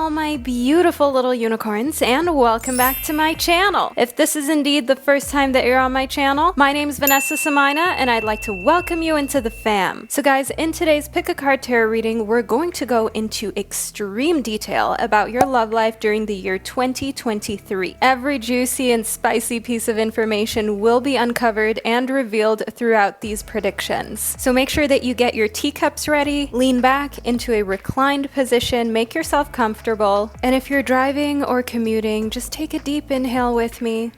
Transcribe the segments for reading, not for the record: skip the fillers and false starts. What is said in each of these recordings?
all my beautiful little unicorns, and welcome back to my channel. If this is indeed the first time that you're on my channel, my name is Vanessa and I'd like to welcome you into the fam. So guys, in today's Pick a Card Tarot reading, we're going to go into extreme detail about your love life during the year 2023. Every juicy and spicy piece of information will be uncovered and revealed throughout these predictions. So make sure that you get your teacups ready, lean back into a reclined position, make yourself comfortable, and if you're driving or commuting, just take a deep inhale with me.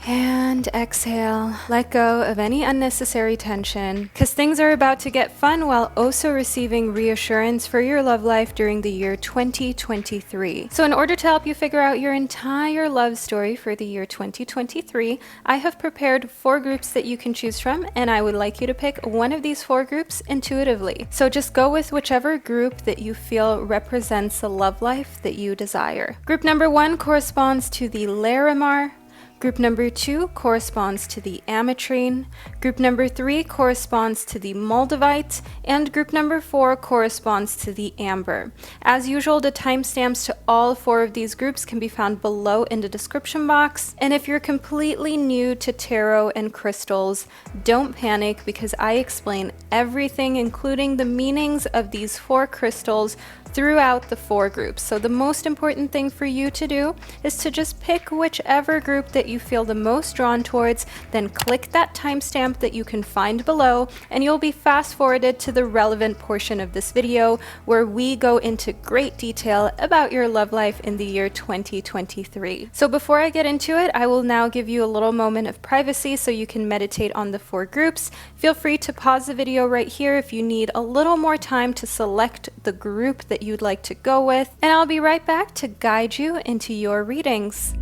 And exhale. Let go of any unnecessary tension, because things are about to get fun while also receiving reassurance for your love life during the year 2023. So in order to help you figure out your entire love story for the year 2023, I have prepared 4 groups that you can choose from, and I would like you to pick one of these 4 groups intuitively. So just go with whichever group that you feel represents the love life that you desire. Group number 1 corresponds to the Larimar. Group number 2 corresponds to the Ametrine, group number 3 corresponds to the Moldavite, and group number 4 corresponds to the Amber. As usual, the timestamps to all 4 of these groups can be found below in the description box. And if you're completely new to tarot and crystals, don't panic, because I explain everything, including the meanings of these 4 crystals, throughout the 4 groups. So the most important thing for you to do is to just pick whichever group that you feel the most drawn towards, then click that timestamp that you can find below, and you'll be fast forwarded to the relevant portion of this video where we go into great detail about your love life in the year 2023. So before I get into it, I will now give you a little moment of privacy so you can meditate on the 4 groups. Feel free to pause the video right here if you need a little more time to select the group that you'd like to go with, and I'll be right back to guide you into your readings.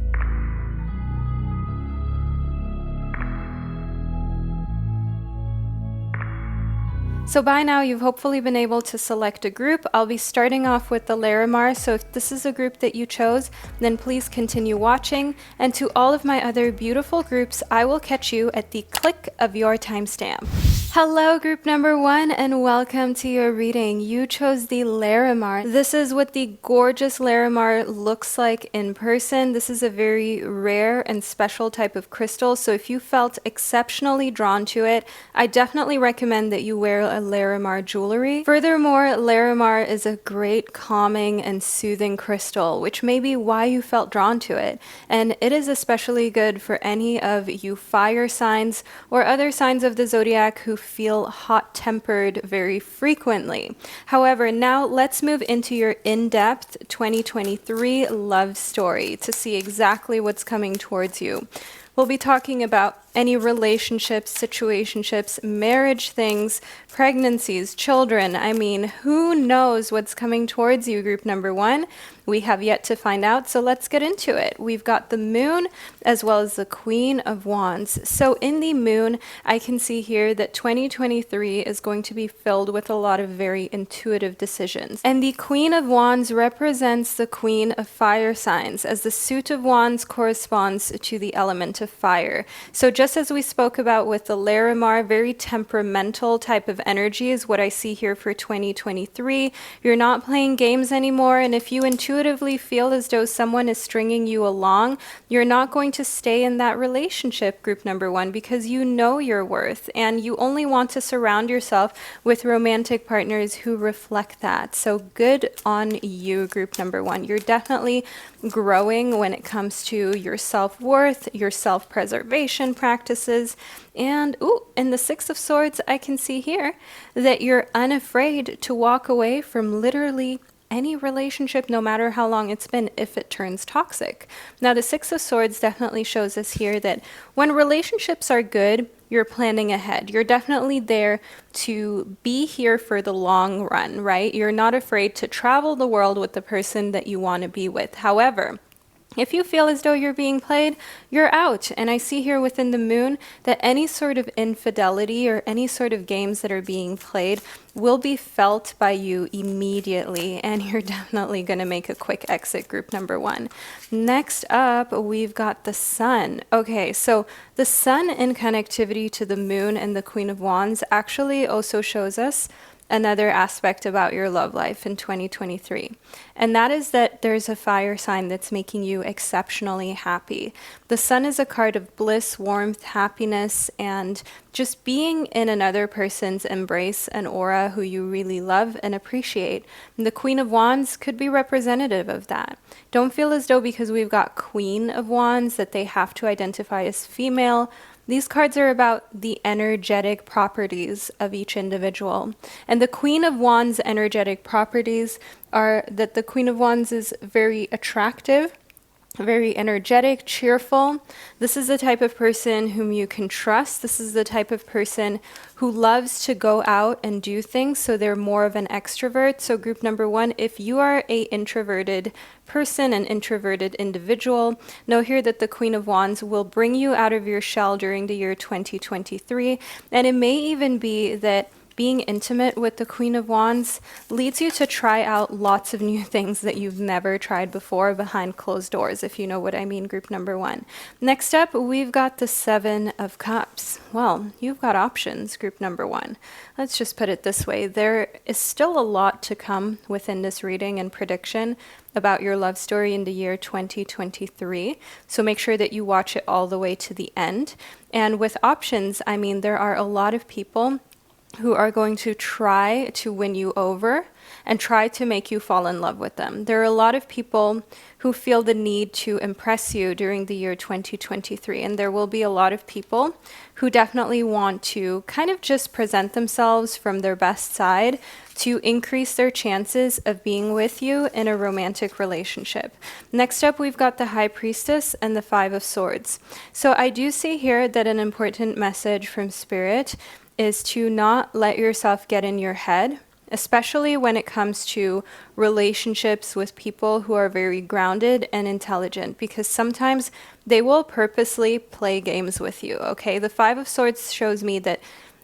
So by now you've hopefully been able to select a group. I'll be starting off with the Larimar, so if this is a group that you chose, then please continue watching, and to all of my other beautiful groups, I will catch you at the click of your timestamp. Hello group number 1, and welcome to your reading. You chose the Larimar. This is what the gorgeous Larimar looks like in person. This is a very rare and special type of crystal, so if you felt exceptionally drawn to it, I definitely recommend that you wear a Larimar jewelry. Furthermore, Larimar is a great calming and soothing crystal, which may be why you felt drawn to it, and it is especially good for any of you fire signs or other signs of the zodiac who feel hot-tempered very frequently. However, now let's move into your in-depth 2023 love story to see exactly what's coming towards you. We'll be talking about any relationships, situationships, marriage things, pregnancies, children. I mean, who knows what's coming towards you, group number 1? We have yet to find out, so let's get into it. We've got the Moon as well as the Queen of Wands. So in the Moon, I can see here that 2023 is going to be filled with a lot of very intuitive decisions. And the Queen of Wands represents the Queen of Fire signs, as the suit of Wands corresponds to the element of fire. So just as we spoke about with the Larimar, very temperamental type of energy is what I see here for 2023. You're not playing games anymore, and if you intuitively feel as though someone is stringing you along, you're not going to stay in that relationship, group number 1, because you know your worth, and you only want to surround yourself with romantic partners who reflect that. So good on you, group number 1. You're definitely growing when it comes to your self-worth, your self-preservation practices, and in the 6 of Swords, I can see here that you're unafraid to walk away from literally any relationship, no matter how long it's been, if it turns toxic. Now, the 6 of Swords definitely shows us here that when relationships are good, you're planning ahead. You're definitely there to be here for the long run, right? You're not afraid to travel the world with the person that you want to be with. However, if you feel as though you're being played, you're out. And I see here within the Moon that any sort of infidelity or any sort of games that are being played will be felt by you immediately, and you're definitely going to make a quick exit, group number 1. Next up, we've got the Sun. Okay, so the Sun in connectivity to the Moon and the Queen of Wands actually also shows us another aspect about your love life in 2023. And that is that there's a fire sign that's making you exceptionally happy. The sun is a card of bliss, warmth, happiness, and just being in another person's embrace, an aura who you really love and appreciate. And the Queen of Wands could be representative of that. Don't feel as though because we've got Queen of Wands that they have to identify as female. These cards are about the energetic properties of each individual. And the Queen of Wands' energetic properties are that the Queen of Wands is very attractive, very energetic, cheerful. This is the type of person whom you can trust. This is the type of person who loves to go out and do things, so they're more of an extrovert. So group number one, if you are an introverted person, an introverted individual, know here that the Queen of Wands will bring you out of your shell during the year 2023. And it may even be that being intimate with the Queen of Wands leads you to try out lots of new things that you've never tried before behind closed doors, if you know what I mean, group number one. Next up, we've got the Seven of Cups. Well, you've got options, group number one. Let's just put it this way. There is still a lot to come within this reading and prediction about your love story in the year 2023. So make sure that you watch it all the way to the end. And with options, I mean, there are a lot of people who are going to try to win you over and try to make you fall in love with them. There are a lot of people who feel the need to impress you during the year 2023, and there will be a lot of people who definitely want to kind of just present themselves from their best side to increase their chances of being with you in a romantic relationship. Next up, we've got the High Priestess and the Five of Swords. So I do see here that an important message from Spirit is to not let yourself get in your head, especially when it comes to relationships with people who are very grounded and intelligent, because sometimes they will purposely play games with you, okay? The Five of Swords shows me that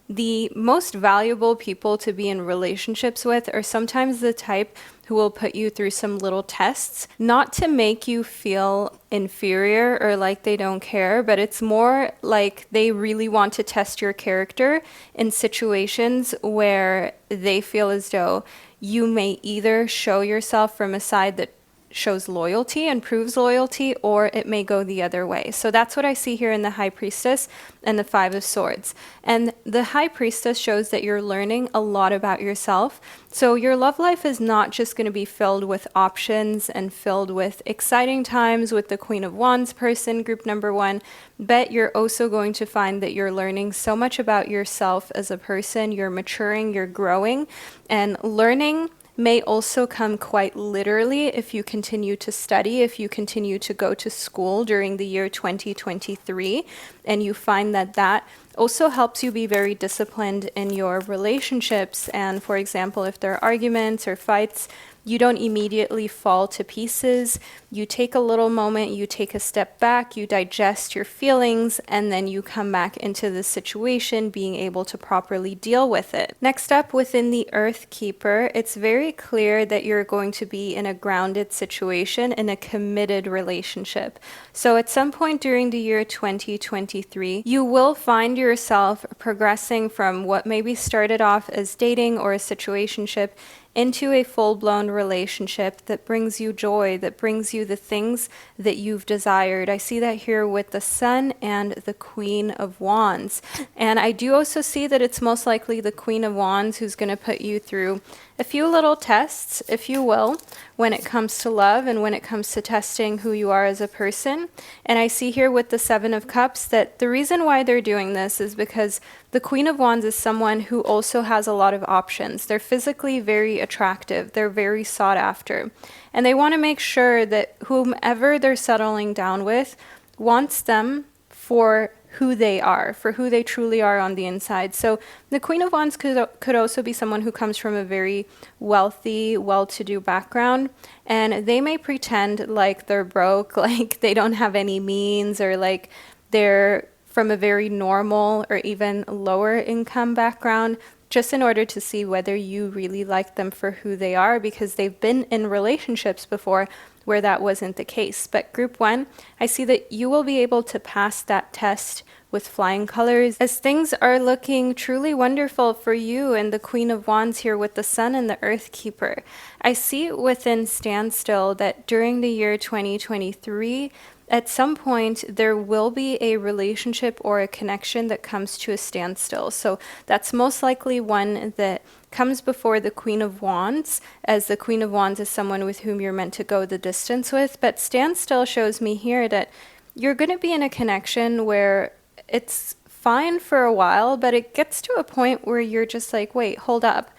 the most valuable people to be in relationships with are sometimes the type who will put you through some little tests, not to make you feel inferior or like they don't care, but it's more like they really want to test your character in situations where they feel as though you may either show yourself from a side that shows loyalty and proves loyalty, or it may go the other way. So that's what I see here in the High Priestess and the Five of Swords. And the High Priestess shows that you're learning a lot about yourself. So your love life is not just going to be filled with options and filled with exciting times with the Queen of Wands person, group number one, but you're also going to find that you're learning so much about yourself as a person. You're maturing, you're growing, and learning may also come quite literally if you continue to study, if you continue to go to school during the year 2023, and you find that that also helps you be very disciplined in your relationships. And for example, if there are arguments or fights, you don't immediately fall to pieces. You take a little moment, you take a step back, you digest your feelings, and then you come back into the situation being able to properly deal with it. Next up, within the Earth Keeper, it's very clear that you're going to be in a grounded situation, in a committed relationship. So at some point during the year 2023, you will find yourself progressing from what maybe started off as dating or a situationship into a full-blown relationship that brings you joy, that brings you the things that you've desired. I see that here with the Sun and the Queen of Wands. And I do also see that it's most likely the Queen of Wands who's going to put you through a few little tests, if you will, when it comes to love and when it comes to testing who you are as a person. And I see here with the Seven of Cups that the reason why they're doing this is because the Queen of Wands is someone who also has a lot of options. They're physically very attractive. They're very sought after. And they want to make sure that whomever they're settling down with wants them for who they are, for who they truly are on the inside. So the Queen of Wands could also be someone who comes from a very wealthy, well-to-do background, and they may pretend like they're broke, like they don't have any means, or like they're from a very normal or even lower income background, just in order to see whether you really like them for who they are, because they've been in relationships before where that wasn't the case. But group one, I see that you will be able to pass that test with flying colors, as things are looking truly wonderful for you and the Queen of Wands here with the Sun and the Earth Keeper. I see within standstill that during the year 2023, at some point, there will be a relationship or a connection that comes to a standstill. So that's most likely one that comes before the Queen of Wands, as the Queen of Wands is someone with whom you're meant to go the distance with. But standstill shows me here that you're going to be in a connection where it's fine for a while, but it gets to a point where you're just like, wait, hold up.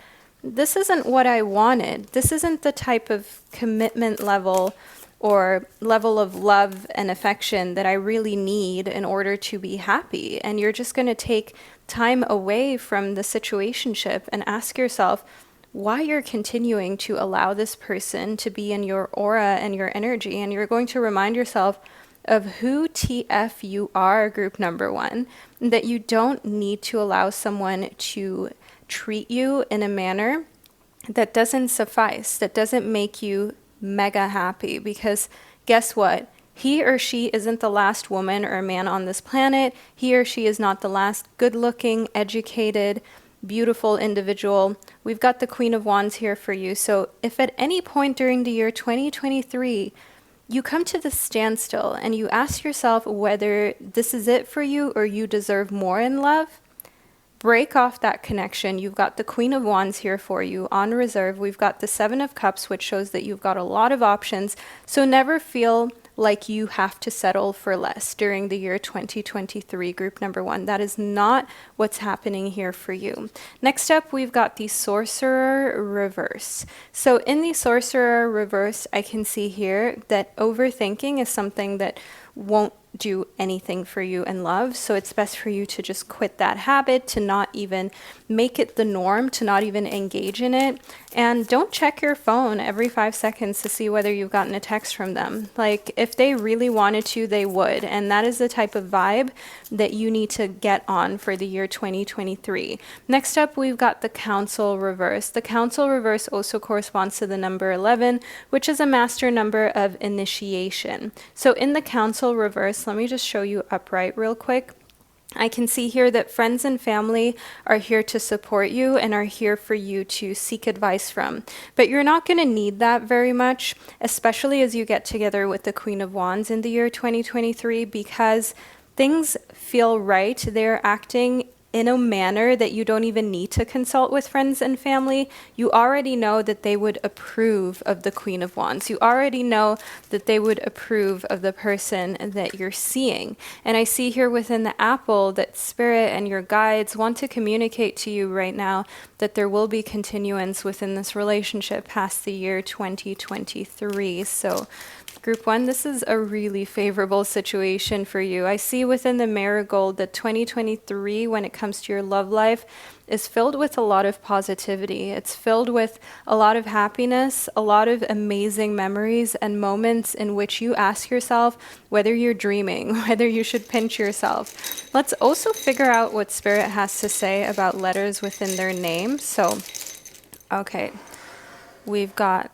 This isn't what I wanted. This isn't the type of commitment level or level of love and affection that I really need in order to be happy. And you're just going to take time away from the situationship and ask yourself why you're continuing to allow this person to be in your aura and your energy. And you're going to remind yourself of who TF you are, group number one, that you don't need to allow someone to treat you in a manner that doesn't suffice, that doesn't make you mega happy. Because guess what? He or she isn't the last woman or man on this planet. He or she is not the last good-looking, educated, beautiful individual. We've got the Queen of Wands here for you. So if at any point during the year 2023, you come to the standstill and you ask yourself whether this is it for you or you deserve more in love, break off that connection. You've got the Queen of Wands here for you on reserve. We've got the Seven of Cups, which shows that you've got a lot of options. So never feel like you have to settle for less during the year 2023, group number one. That is not what's happening here for you. Next up, we've got the Sorcerer Reverse. So in the Sorcerer Reverse, I can see here that overthinking is something that won't do anything for you in love. So it's best for you to just quit that habit, to not even make it the norm, to not even engage in it. And don't check your phone every 5 seconds to see whether you've gotten a text from them. Like, if they really wanted to, they would. And that is the type of vibe that you need to get on for the year 2023. Next up, we've got the Council Reverse. The Council Reverse also corresponds to the number 11, which is a master number of initiation. So in the Council Reverse, let me just show you upright real quick. I can see here that friends and family are here to support you and are here for you to seek advice from. But you're not going to need that very much, especially as you get together with the Queen of Wands in the year 2023, because things feel right. They're acting in a manner that you don't even need to consult with friends and family. You already know that they would approve of the Queen of Wands. You already know that they would approve of the person that you're seeing. And I see here within the apple that Spirit and your guides want to communicate to you right now that there will be continuance within this relationship past the year 2023. So group one, this is a really favorable situation for you. I see within the marigold that 2023, when it comes to your love life, is filled with a lot of positivity. It's filled with a lot of happiness, a lot of amazing memories and moments in which you ask yourself whether you're dreaming, whether you should pinch yourself. Let's also figure out what Spirit has to say about letters within their name. So, okay, we've got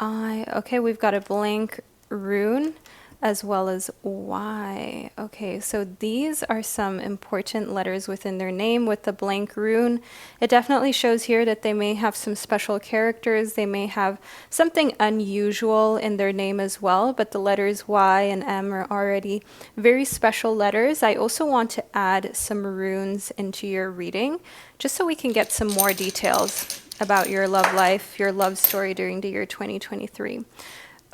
okay, we've got a blank rune as well as Y. Okay, so these are some important letters within their name with the blank rune. It definitely shows here that they may have some special characters. They may have something unusual in their name as well, but the letters Y and M are already very special letters. I also want to add some runes into your reading just so we can get some more details about your love life, your love story during the year 2023.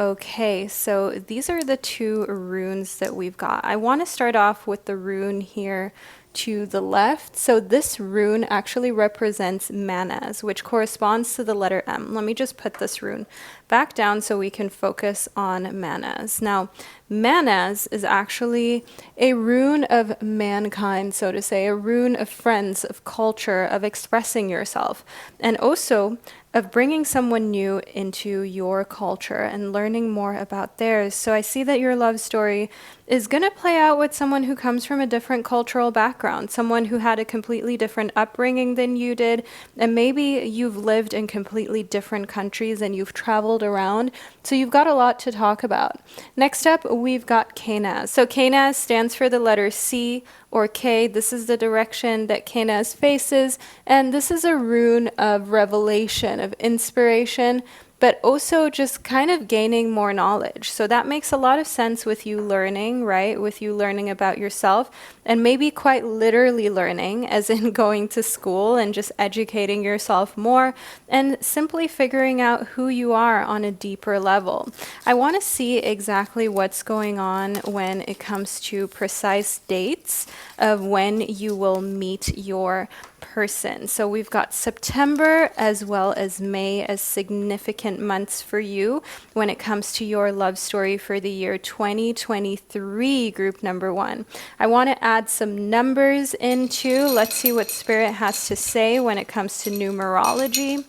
Okay, so these are the two runes that we've got. I want to start off with the rune here to the left. So this rune actually represents manas, which corresponds to the letter M. Let me just put this rune back down so we can focus on manas. Now, manas is actually a rune of mankind, so to say, a rune of friends, of culture, of expressing yourself. And also, of bringing someone new into your culture and learning more about theirs. So I see that your love story is going to play out with someone who comes from a different cultural background, someone who had a completely different upbringing than you did, and maybe you've lived in completely different countries and you've traveled around, so you've got a lot to talk about. Next up, we've got Kenaz. So Kenaz stands for the letter C or K. This is the direction that Kenaz faces, and this is a rune of revelation, of inspiration, but also just kind of gaining more knowledge. So that makes a lot of sense with you learning, right? With you learning about yourself, and maybe quite literally learning, as in going to school and just educating yourself more and simply figuring out who you are on a deeper level. I want to see exactly what's going on when it comes to precise dates of when you will meet your person. So we've got September as well as May as significant months for you when it comes to your love story for the year 2023, group number 1. I want to add some numbers into. Let's see what Spirit has to say when it comes to numerology.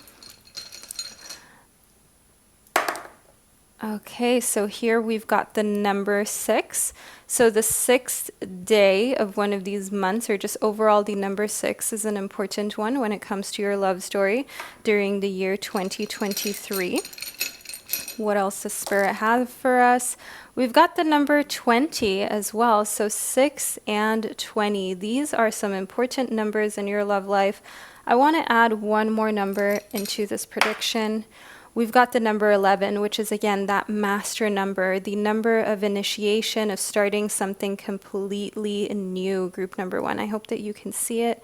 Okay, so here we've got the number 6. So the 6th day of one of these months, or just overall the number 6, is an important one when it comes to your love story during the year 2023. What else does Spirit have for us? We've got the number 20 as well. So 6 and 20. These are some important numbers in your love life. I want to add one more number into this prediction. We've got the number 11, which is again that master number, the number of initiation, of starting something completely new, group number 1. I hope that you can see it,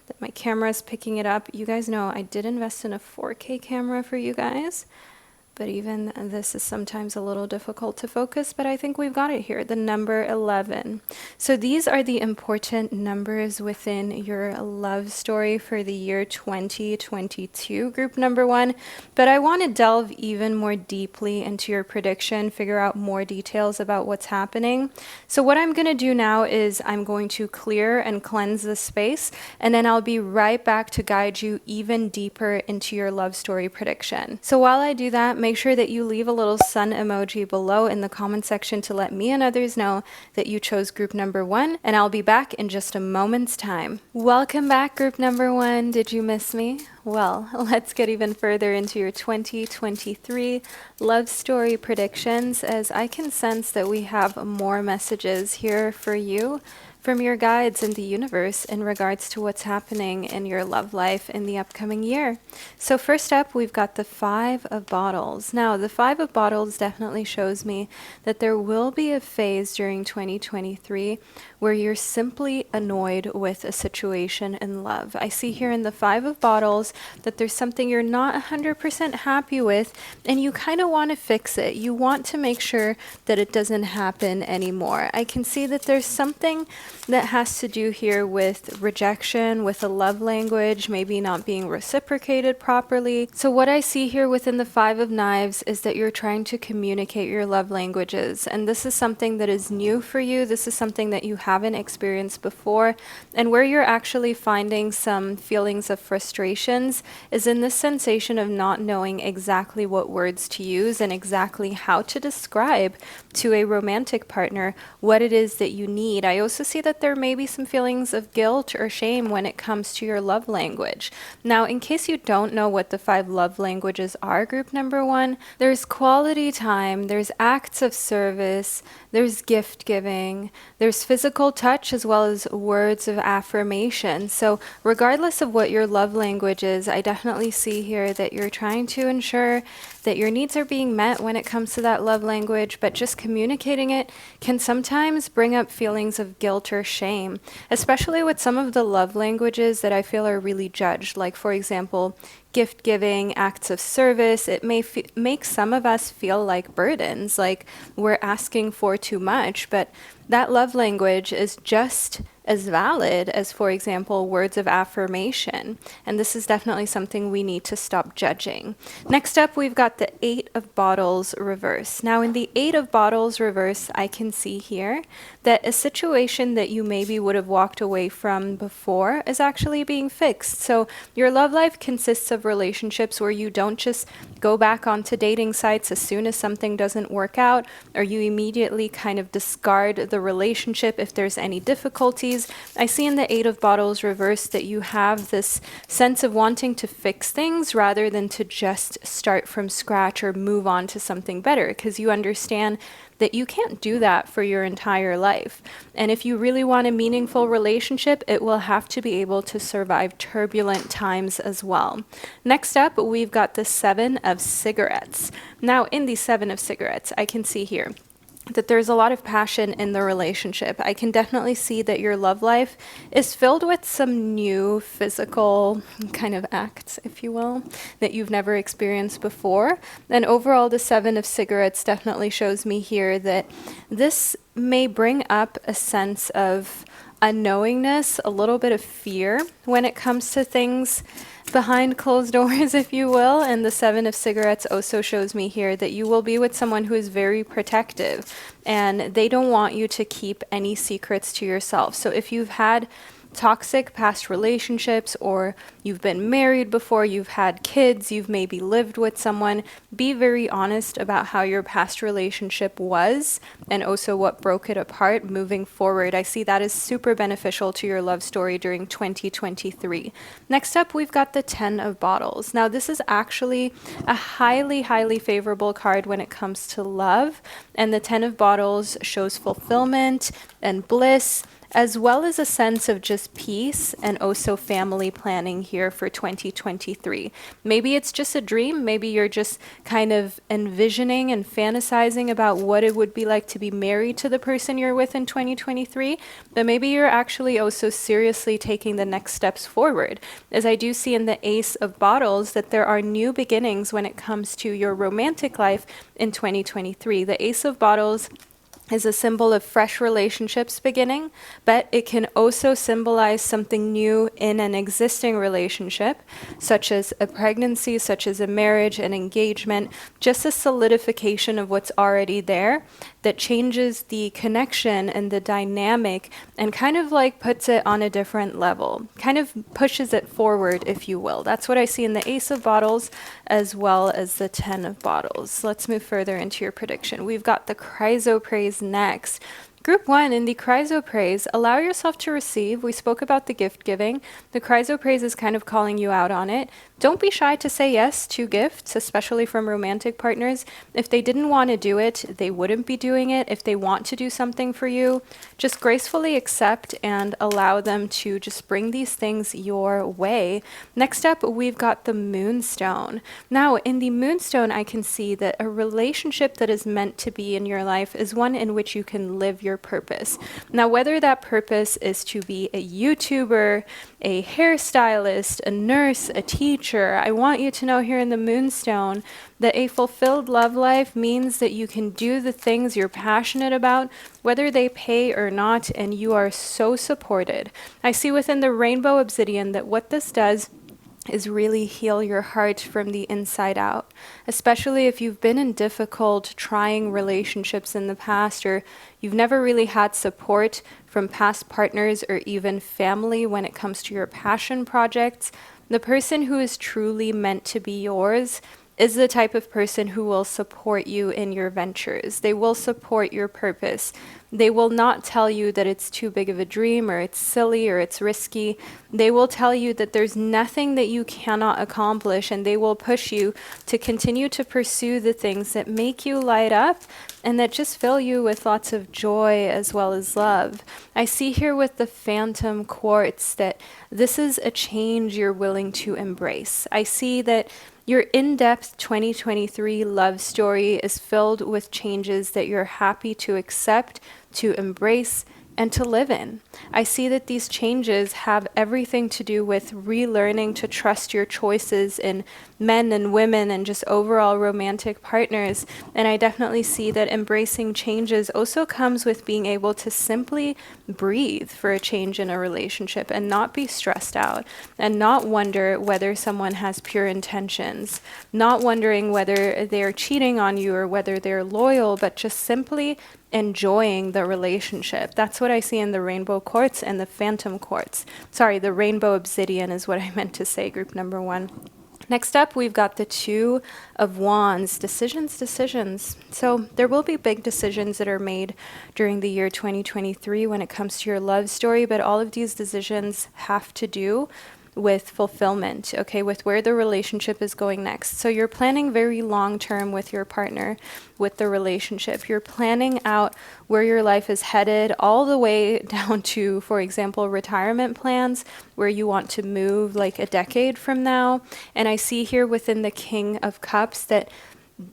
that my camera is picking it up. You guys know I did invest in a 4K camera for you guys, but even this is sometimes a little difficult to focus, but I think we've got it here, the number 11. So these are the important numbers within your love story for the year 2022, group number 1. But I want to delve even more deeply into your prediction, figure out more details about what's happening. So what I'm going to do now is I'm going to clear and cleanse the space, and then I'll be right back to guide you even deeper into your love story prediction. So while I do that, make sure that you leave a little sun emoji below in the comment section to let me and others know that you chose group number 1, and I'll be back in just a moment's time. Welcome back, group number 1. Did you miss me? Well, let's get even further into your 2023 love story predictions, as I can sense that we have more messages here for you from your guides in the universe in regards to what's happening in your love life in the upcoming year. So first up, we've got the 5 of Bottles. Now, the 5 of Bottles definitely shows me that there will be a phase during 2023 where you're simply annoyed with a situation in love. I see here in the 5 of Bottles that there's something you're not 100% happy with, and you kind of want to fix it. You want to make sure that it doesn't happen anymore. I can see that there's something that has to do here with rejection, with a love language, maybe not being reciprocated properly. So what I see here within the 5 of Knives is that you're trying to communicate your love languages, and this is something that is new for you. This is something that you haven't experienced before, and where you're actually finding some feelings of frustrations is in this sensation of not knowing exactly what words to use and exactly how to describe to a romantic partner what it is that you need. I also see that there may be some feelings of guilt or shame when it comes to your love language. Now, in case you don't know what the 5 love languages are, group number 1, there's quality time, there's acts of service, there's gift giving, there's physical touch, as well as words of affirmation. So regardless of what your love language is, I definitely see here that you're trying to ensure that your needs are being met when it comes to that love language, but just communicating it can sometimes bring up feelings of guilt or shame, especially with some of the love languages that I feel are really judged. Like, for example, gift giving, acts of service. It may make some of us feel like burdens, like we're asking for too much, but that love language is just as valid as, for example, words of affirmation. And this is definitely something we need to stop judging. Next up, we've got the Eight of Bottles reverse. Now, in the Eight of Bottles reverse, I can see here that a situation that you maybe would have walked away from before is actually being fixed. So your love life consists of relationships where you don't just go back onto dating sites as soon as something doesn't work out, or you immediately kind of discard the relationship if there's any difficulties. I see in the Eight of Bottles reverse that you have this sense of wanting to fix things rather than to just start from scratch or move on to something better, because you understand that you can't do that for your entire life. And if you really want a meaningful relationship, it will have to be able to survive turbulent times as well. Next up, we've got the Seven of Cigarettes. Now, in the Seven of Cigarettes, I can see here that there's a lot of passion in the relationship. I can definitely see that your love life is filled with some new physical kind of acts, if you will, that you've never experienced before. And overall, the Seven of Cigarettes definitely shows me here that this may bring up a sense of unknowingness, a little bit of fear when it comes to things behind closed doors, if you will. And the Seven of Cigarettes also shows me here that you will be with someone who is very protective and they don't want you to keep any secrets to yourself. So if you've had toxic past relationships, or you've been married before, you've had kids, you've maybe lived with someone, be very honest about how your past relationship was and also what broke it apart moving forward. I see that as super beneficial to your love story during 2023. Next up, we've got the Ten of Bottles. Now, this is actually a highly, highly favorable card when it comes to love, and the Ten of Bottles shows fulfillment and bliss, as well as a sense of just peace and also family planning here for 2023. Maybe it's just a dream. Maybe you're just kind of envisioning and fantasizing about what it would be like to be married to the person you're with in 2023. But maybe you're actually also seriously taking the next steps forward. As I do see in the Ace of Bottles that there are new beginnings when it comes to your romantic life in 2023. The Ace of Bottles is a symbol of fresh relationships beginning, but it can also symbolize something new in an existing relationship, such as a pregnancy, such as a marriage, an engagement, just a solidification of what's already there that changes the connection and the dynamic and kind of like puts it on a different level, kind of pushes it forward, if you will. That's what I see in the Ace of Bottles as well as the Ten of Bottles. Let's move further into your prediction. We've got the Chrysoprase next. Group 1, in the Chrysoprase, allow yourself to receive. We spoke about the gift giving. The Chrysoprase is kind of calling you out on it. Don't be shy to say yes to gifts, especially from romantic partners. If they didn't want to do it, they wouldn't be doing it. If they want to do something for you, just gracefully accept and allow them to just bring these things your way. Next up, we've got the Moonstone. Now, in the Moonstone, I can see that a relationship that is meant to be in your life is one in which you can live your purpose. Now, whether that purpose is to be a YouTuber, a hairstylist, a nurse, a teacher, I want you to know here in the Moonstone that a fulfilled love life means that you can do the things you're passionate about, whether they pay or not, and you are so supported. I see within the Rainbow Obsidian that what this does is really heal your heart from the inside out, especially if you've been in difficult, trying relationships in the past, or you've never really had support from past partners or even family when it comes to your passion projects. The person who is truly meant to be yours is the type of person who will support you in your ventures. They will support your purpose. They will not tell you that it's too big of a dream or it's silly or it's risky. They will tell you that there's nothing that you cannot accomplish, and they will push you to continue to pursue the things that make you light up and that just fill you with lots of joy as well as love. I see here with the Phantom Quartz that this is a change you're willing to embrace. I see that your in-depth 2023 love story is filled with changes that you're happy to accept, to embrace, and to live in. I see that these changes have everything to do with relearning to trust your choices in men and women and just overall romantic partners. And I definitely see that embracing changes also comes with being able to simply breathe for a change in a relationship and not be stressed out and not wonder whether someone has pure intentions, not wondering whether they're cheating on you or whether they're loyal, but just simply enjoying the relationship. That's what I see in the rainbow quartz and the phantom quartz. Sorry, the rainbow obsidian is what I meant to say, group number 1. Next up, we've got the Two of Wands, decisions. So there will be big decisions that are made during the year 2023 when it comes to your love story, but all of these decisions have to do with fulfillment, okay, with where the relationship is going next. So you're planning very long term with your partner, with the relationship. You're planning out where your life is headed, all the way down to, for example, retirement plans, where you want to move like a decade from now. And I see here within the King of Cups that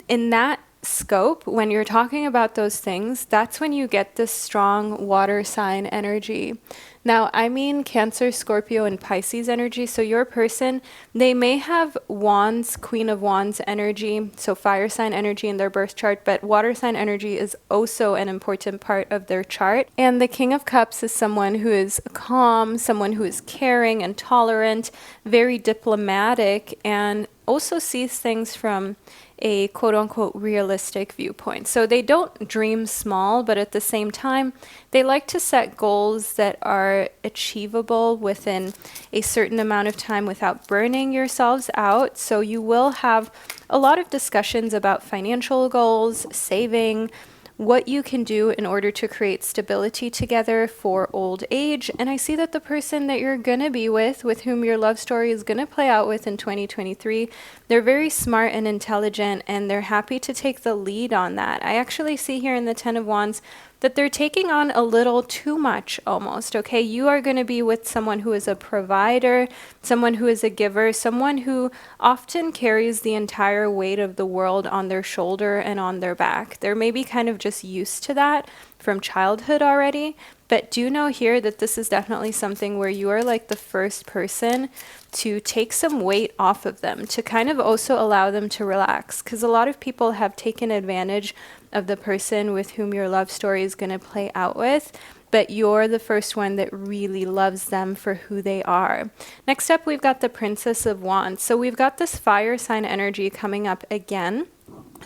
in that scope, when you're talking about those things, that's when you get this strong water sign energy. Now, I mean Cancer, Scorpio, and Pisces energy. So your person, they may have Wands, Queen of Wands energy, so fire sign energy in their birth chart, but water sign energy is also an important part of their chart. And the King of Cups is someone who is calm, someone who is caring and tolerant, very diplomatic, and also sees things from a quote-unquote realistic viewpoint. So they don't dream small, but at the same time, they like to set goals that are achievable within a certain amount of time without burning yourselves out. So you will have a lot of discussions about financial goals, saving, what you can do in order to create stability together for old age. And I see that the person that you're going to be with whom your love story is going to play out with in 2023, they're very smart and intelligent, and they're happy to take the lead on that. I actually see here in the Ten of Wands that they're taking on a little too much almost, okay? You are going to be with someone who is a provider, someone who is a giver, someone who often carries the entire weight of the world on their shoulder and on their back. They're maybe kind of just used to that from childhood already, but do know here that this is definitely something where you are like the first person to take some weight off of them, to kind of also allow them to relax, because a lot of people have taken advantage of the person with whom your love story is going to play out with, but you're the first one that really loves them for who they are. Next up, we've got the Princess of Wands. So we've got this fire sign energy coming up again.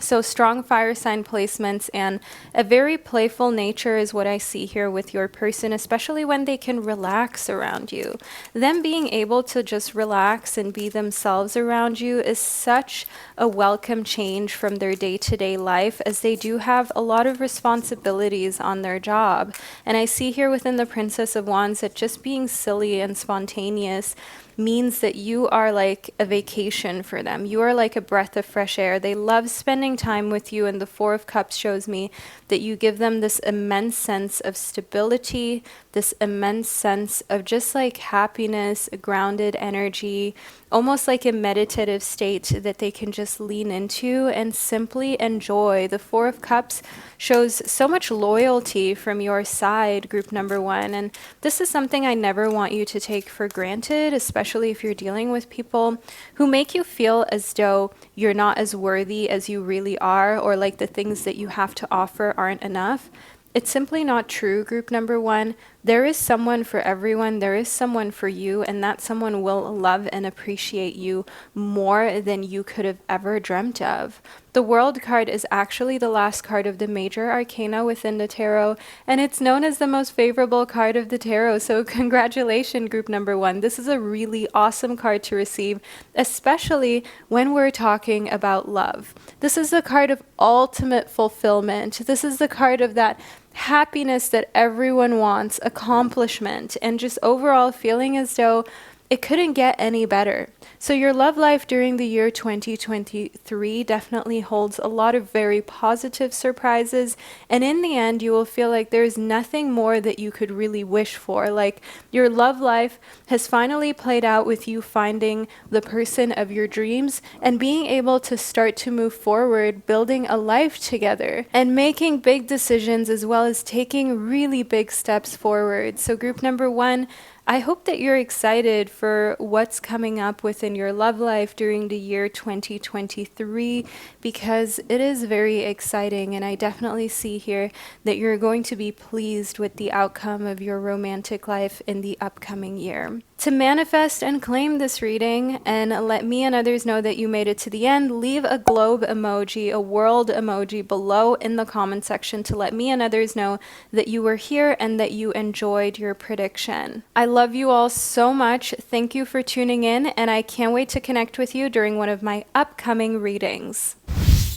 So strong fire sign placements and a very playful nature is what I see here with your person, especially when they can relax around you. Them being able to just relax and be themselves around you is such a welcome change from their day-to-day life, as they do have a lot of responsibilities on their job. And I see here within the Princess of Wands that just being silly and spontaneous means that you are like a vacation for them. You are like a breath of fresh air. They love spending time with you, and the Four of Cups shows me that you give them this immense sense of stability, this immense sense of just like happiness, grounded energy, almost like a meditative state that they can just lean into and simply enjoy. The Four of Cups shows so much loyalty from your side, group number 1. And this is something I never want you to take for granted, especially if you're dealing with people who make you feel as though you're not as worthy as you really are, or like the things that you have to offer aren't enough. It's simply not true, group number 1. There is someone for everyone. There is someone for you, and that someone will love and appreciate you more than you could have ever dreamt of. The World card is actually the last card of the major arcana within the tarot, and it's known as the most favorable card of the tarot. So congratulations, group number 1. This is a really awesome card to receive, especially when we're talking about love. This is the card of ultimate fulfillment. This is the card of that happiness that everyone wants, accomplishment, and just overall feeling as though it couldn't get any better. So your love life during the year 2023 definitely holds a lot of very positive surprises, and in the end you will feel like there's nothing more that you could really wish for. Like, your love life has finally played out with you finding the person of your dreams and being able to start to move forward, building a life together and making big decisions, as well as taking really big steps forward. So group number one, I hope that you're excited for what's coming up within your love life during the year 2023, because it is very exciting, and I definitely see here that you're going to be pleased with the outcome of your romantic life in the upcoming year. To manifest and claim this reading and let me and others know that you made it to the end, leave a globe emoji, a world emoji below in the comment section to let me and others know that you were here and that you enjoyed your prediction. I love you all so much. Thank you for tuning in, and I can't wait to connect with you during one of my upcoming readings.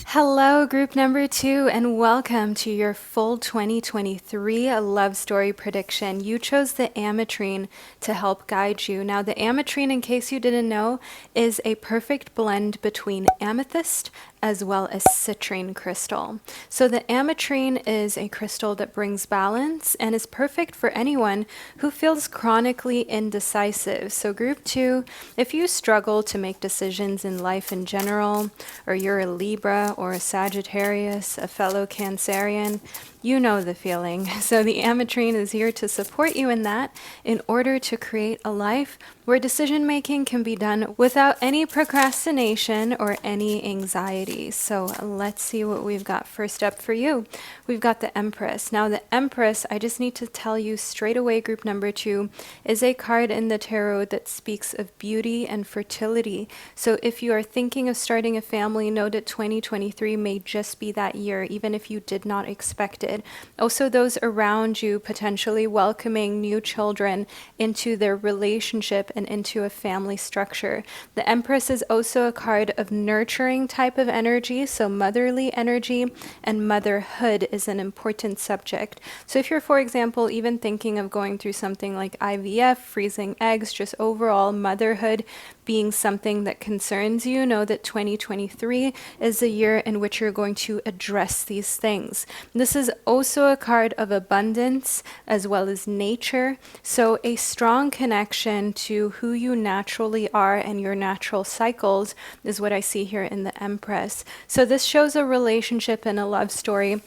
Hello, group number two, and welcome to your full 2023 love story prediction. You chose the Ametrine to help guide you. Now, the Ametrine, in case you didn't know, is a perfect blend between amethyst as well as citrine crystal. So the Ametrine is a crystal that brings balance and is perfect for anyone who feels chronically indecisive. So group two, if you struggle to make decisions in life in general, or you're a Libra or a Sagittarius, a fellow Cancerian, you know the feeling. So the Ametrine is here to support you in that, in order to create a life where decision making can be done without any procrastination or any anxiety. So let's see what we've got first up for you. We've got the Empress. Now the Empress, I just need to tell you straight away, group number two, is a card in the tarot that speaks of beauty and fertility. So if you are thinking of starting a family, know that 2023 may just be that year, even if you did not expect it. Also, those around you potentially welcoming new children into their relationship and into a family structure. The Empress is also a card of nurturing type of energy, so motherly energy, and motherhood is an important subject. So if you're, for example, even thinking of going through something like IVF, freezing eggs, just overall motherhood being something that concerns you, know that 2023 is the year in which you're going to address these things. This is also a card of abundance as well as nature, so a strong connection to who you naturally are and your natural cycles is what I see here in the Empress. So this shows a relationship and a love story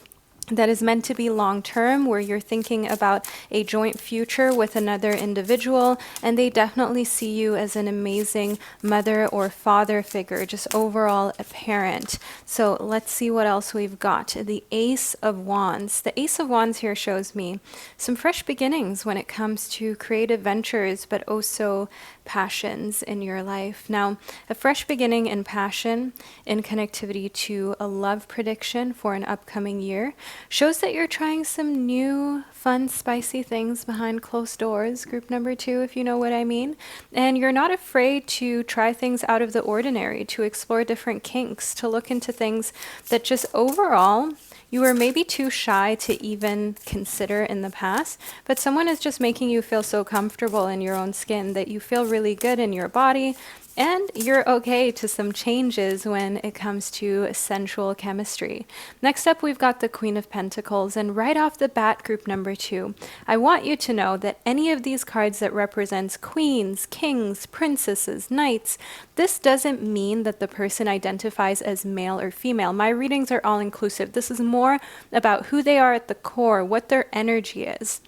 that is meant to be long-term, where you're thinking about a joint future with another individual, and they definitely see you as an amazing mother or father figure, just overall a parent. So let's see what else we've got. The Ace of Wands. The Ace of Wands here shows me some fresh beginnings when it comes to creative ventures, but also passions in your life. Now, a fresh beginning in passion in connectivity to a love prediction for an upcoming year shows that you're trying some new, fun, spicy things behind closed doors, group number two, if you know what I mean. And you're not afraid to try things out of the ordinary, to explore different kinks, to look into things that just overall you were maybe too shy to even consider in the past, but someone is just making you feel so comfortable in your own skin that you feel really good in your body, and you're okay to some changes when it comes to sensual chemistry. Next up, we've got the Queen of Pentacles, and right off the bat, group number two, I want you to know that any of these cards that represents queens, kings, princesses, knights, this doesn't mean that the person identifies as male or female. My readings are all inclusive. This is more about who they are at the core, what their energy is.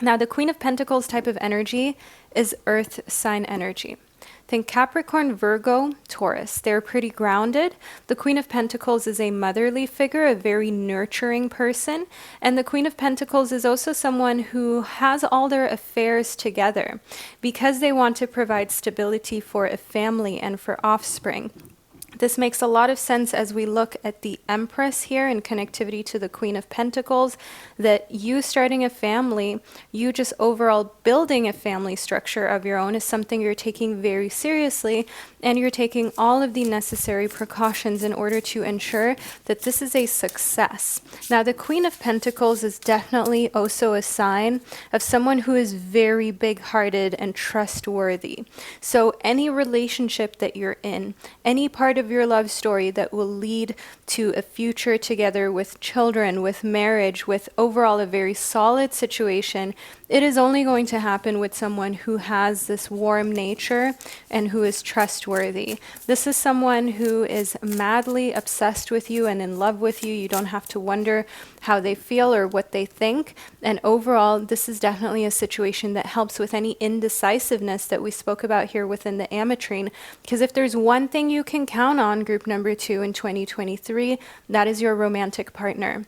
Now, the Queen of Pentacles type of energy is earth sign energy. Think Capricorn, Virgo, Taurus. They're pretty grounded. The Queen of Pentacles is a motherly figure, a very nurturing person. And the Queen of Pentacles is also someone who has all their affairs together because they want to provide stability for a family and for offspring. This makes a lot of sense as we look at the Empress here in connectivity to the Queen of Pentacles, that you starting a family, you just overall building a family structure of your own is something you're taking very seriously, and you're taking all of the necessary precautions in order to ensure that this is a success. Now, the Queen of Pentacles is definitely also a sign of someone who is very big-hearted and trustworthy. So any relationship that you're in, any part of your love story that will lead to a future together with children, with marriage, with overall a very solid situation, it is only going to happen with someone who has this warm nature and who is trustworthy. This is someone who is madly obsessed with you and in love with you. You don't have to wonder how they feel or what they think. And overall, this is definitely a situation that helps with any indecisiveness that we spoke about here within the Ametrine. Because if there's one thing you can count on, group number 2 in 2023, that is your romantic partner.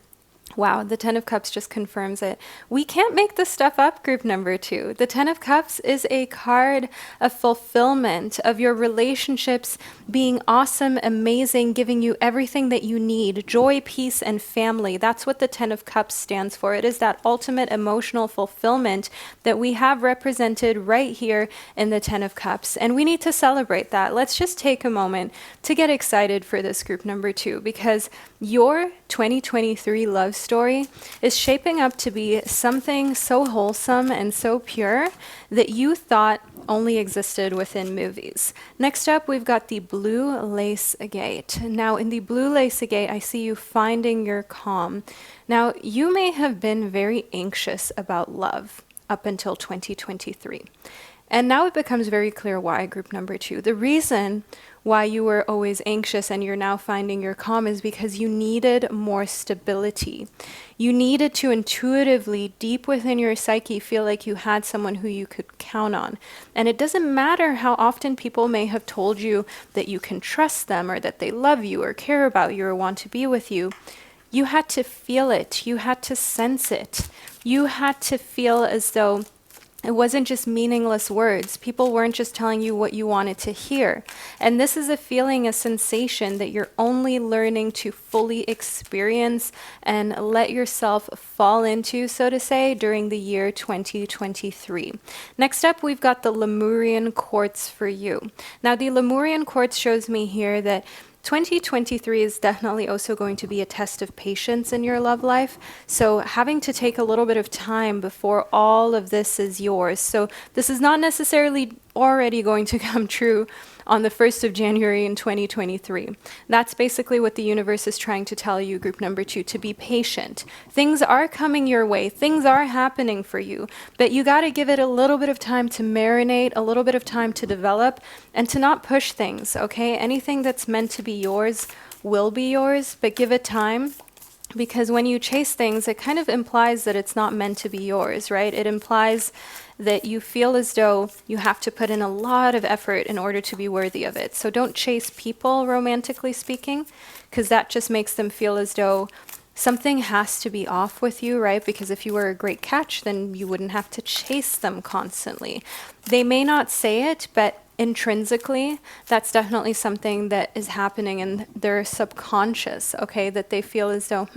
Wow, the Ten of Cups just confirms it. We can't make this stuff up, group number 2. The Ten of Cups is a card of fulfillment, of your relationships being awesome, amazing, giving you everything that you need, joy, peace, and family. That's what the Ten of Cups stands for. It is that ultimate emotional fulfillment that we have represented right here in the Ten of Cups. And we need to celebrate that. Let's just take a moment to get excited for this group number 2, because your 2023 love story is shaping up to be something so wholesome and so pure that you thought only existed within movies. Next up, we've got the blue lace agate. Now, in the blue lace agate, I see you finding your calm. Now, you may have been very anxious about love up until 2023. And now it becomes very clear why, group number 2. The reason why you were always anxious and you're now finding your calm is because you needed more stability. You needed to intuitively, deep within your psyche, feel like you had someone who you could count on. And it doesn't matter how often people may have told you that you can trust them or that they love you or care about you or want to be with you. You had to feel it. You had to sense it. You had to feel as though it wasn't just meaningless words. People weren't just telling you what you wanted to hear. And this is a feeling, a sensation that you're only learning to fully experience and let yourself fall into, so to say, during the year 2023. Next up, we've got the Lemurian quartz for you. Now, the Lemurian quartz shows me here that 2023 is definitely also going to be a test of patience in your love life. So having to take a little bit of time before all of this is yours. So this is not necessarily already going to come true on the 1st of January in 2023. That's basically what the universe is trying to tell you, group number 2, to be patient. Things are coming your way. Things are happening for you, but you got to give it a little bit of time to marinate, a little bit of time to develop, and to not push things, okay? Anything that's meant to be yours will be yours, but give it time. Because when you chase things, it kind of implies that it's not meant to be yours, right? It implies that you feel as though you have to put in a lot of effort in order to be worthy of it. So don't chase people, romantically speaking, because that just makes them feel as though something has to be off with you, right? Because if you were a great catch, then you wouldn't have to chase them constantly. They may not say it, but intrinsically, that's definitely something that is happening in their subconscious, okay? That they feel as though,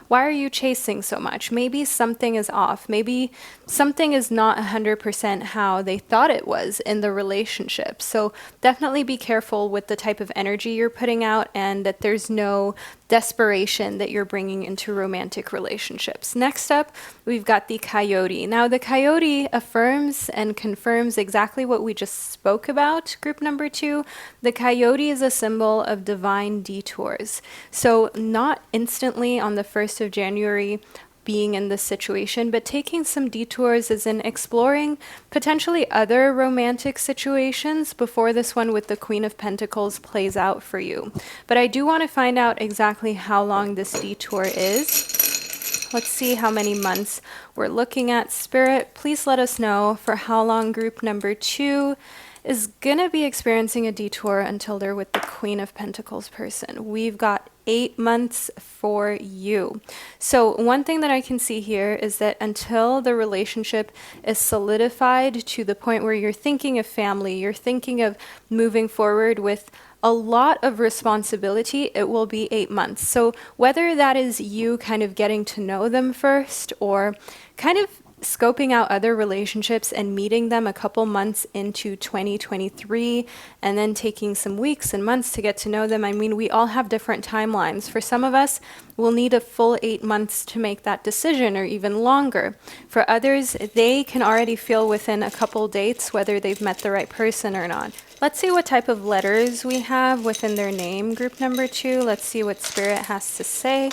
why are you chasing so much? Maybe something is off. Maybe something is not 100% how they thought it was in the relationship. So definitely be careful with the type of energy you're putting out and that there's no desperation that you're bringing into romantic relationships. Next up, we've got the coyote. Now, the coyote affirms and confirms exactly what we just spoke about, group number 2. The coyote is a symbol of divine detours. So not instantly on the 1st of January being in this situation, but taking some detours as in exploring potentially other romantic situations before this one with the Queen of Pentacles plays out for you. But I do want to find out exactly how long this detour is. Let's see how many months we're looking at. Spirit, please let us know for how long group number 2 is going to be experiencing a detour until they're with the Queen of Pentacles person. We've got 8 months for you. So one thing that I can see here is that until the relationship is solidified to the point where you're thinking of family, you're thinking of moving forward with a lot of responsibility, it will be 8 months. So whether that is you kind of getting to know them first or kind of scoping out other relationships and meeting them a couple months into 2023 and then taking some weeks and months to get to know them. I mean, we all have different timelines. For some of us, we'll need a full 8 months to make that decision or even longer. For others, they can already feel within a couple dates whether they've met the right person or not. Let's see what type of letters we have within their name, group number 2. Let's see what Spirit has to say.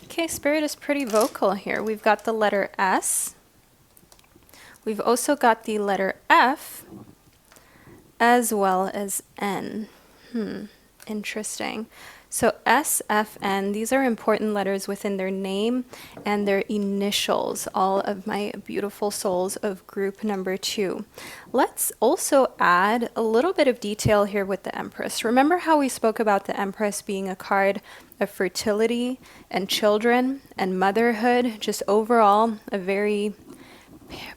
Okay, Spirit is pretty vocal here. We've got the letter S. We've also got the letter F as well as N. Interesting. So S, F, N, these are important letters within their name and their initials, all of my beautiful souls of group number 2. Let's also add a little bit of detail here with the Empress. Remember how we spoke about the Empress being a card of fertility and children and motherhood, just overall a very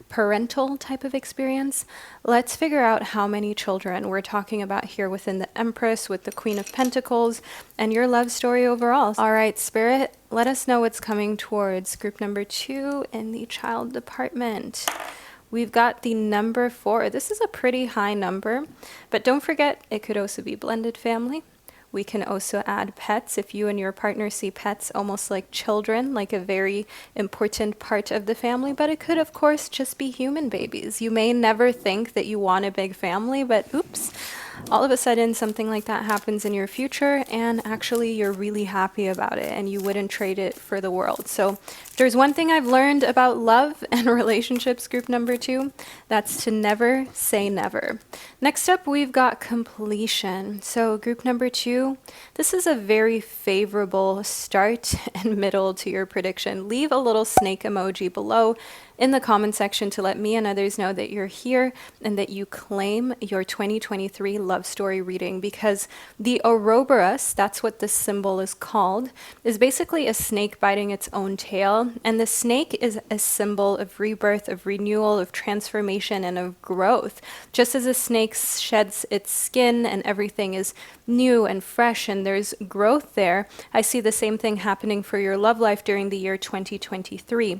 parental type of experience? Let's figure out how many children we're talking about here within the Empress with the Queen of Pentacles and your love story overall. All right, Spirit, let us know what's coming towards group number 2 in the child department. We've got the number 4. This is a pretty high number, but don't forget it could also be blended family. We can also add pets if you and your partner see pets almost like children, like a very important part of the family. But it could, of course, just be human babies. You may never think that you want a big family, but oops, all of a sudden something like that happens in your future and actually you're really happy about it and you wouldn't trade it for the world. So if there's one thing I've learned about love and relationships, group number 2, that's to never say never. Next up, we've got completion. So group number 2, this is a very favorable start and middle to your prediction. Leave a little snake emoji below in the comment section to let me and others know that you're here and that you claim your 2023 love story reading, because the Ouroboros, that's what this symbol is called, is basically a snake biting its own tail. And the snake is a symbol of rebirth, of renewal, of transformation, and of growth. Just as a snake sheds its skin and everything is new and fresh and there's growth there, I see the same thing happening for your love life during the year 2023.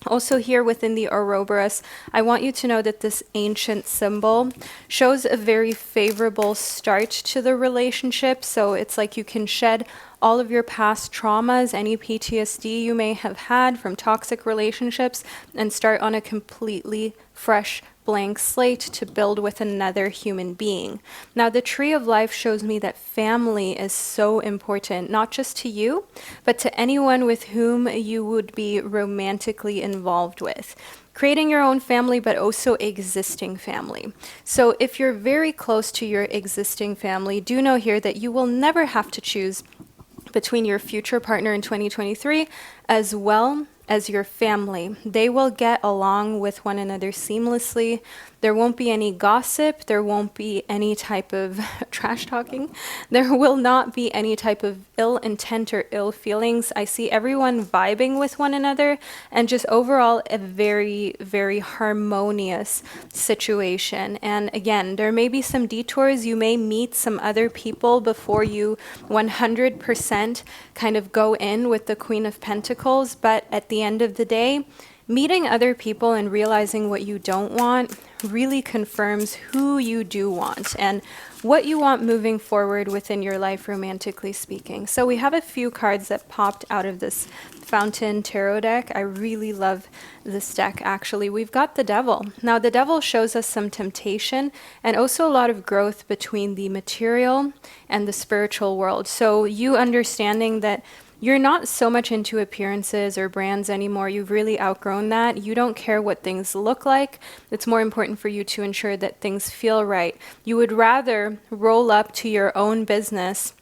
Also here within the Ouroboros, I want you to know that this ancient symbol shows a very favorable start to the relationship. So it's like you can shed all of your past traumas, any PTSD you may have had from toxic relationships, and start on a completely fresh blank slate to build with another human being. Now, the tree of life shows me that family is so important, not just to you, but to anyone with whom you would be romantically involved with. Creating your own family, but also existing family. So if you're very close to your existing family, do know here that you will never have to choose between your future partner in 2023 as well as your family. They will get along with one another seamlessly. There won't be any gossip. There won't be any type of trash talking. There will not be any type of ill intent or ill feelings. I see everyone vibing with one another and just overall a very, very harmonious situation. And again, there may be some detours. You may meet some other people before you 100% kind of go in with the Queen of Pentacles. But at the end of the day, meeting other people and realizing what you don't want really confirms who you do want and what you want moving forward within your life, romantically speaking. So we have a few cards that popped out of this Fountain Tarot deck. I really love this deck, actually. We've got the Devil. Now, the Devil shows us some temptation and also a lot of growth between the material and the spiritual world. So you understanding that you're not so much into appearances or brands anymore. You've really outgrown that. You don't care what things look like. It's more important for you to ensure that things feel right. You would rather roll up to your own business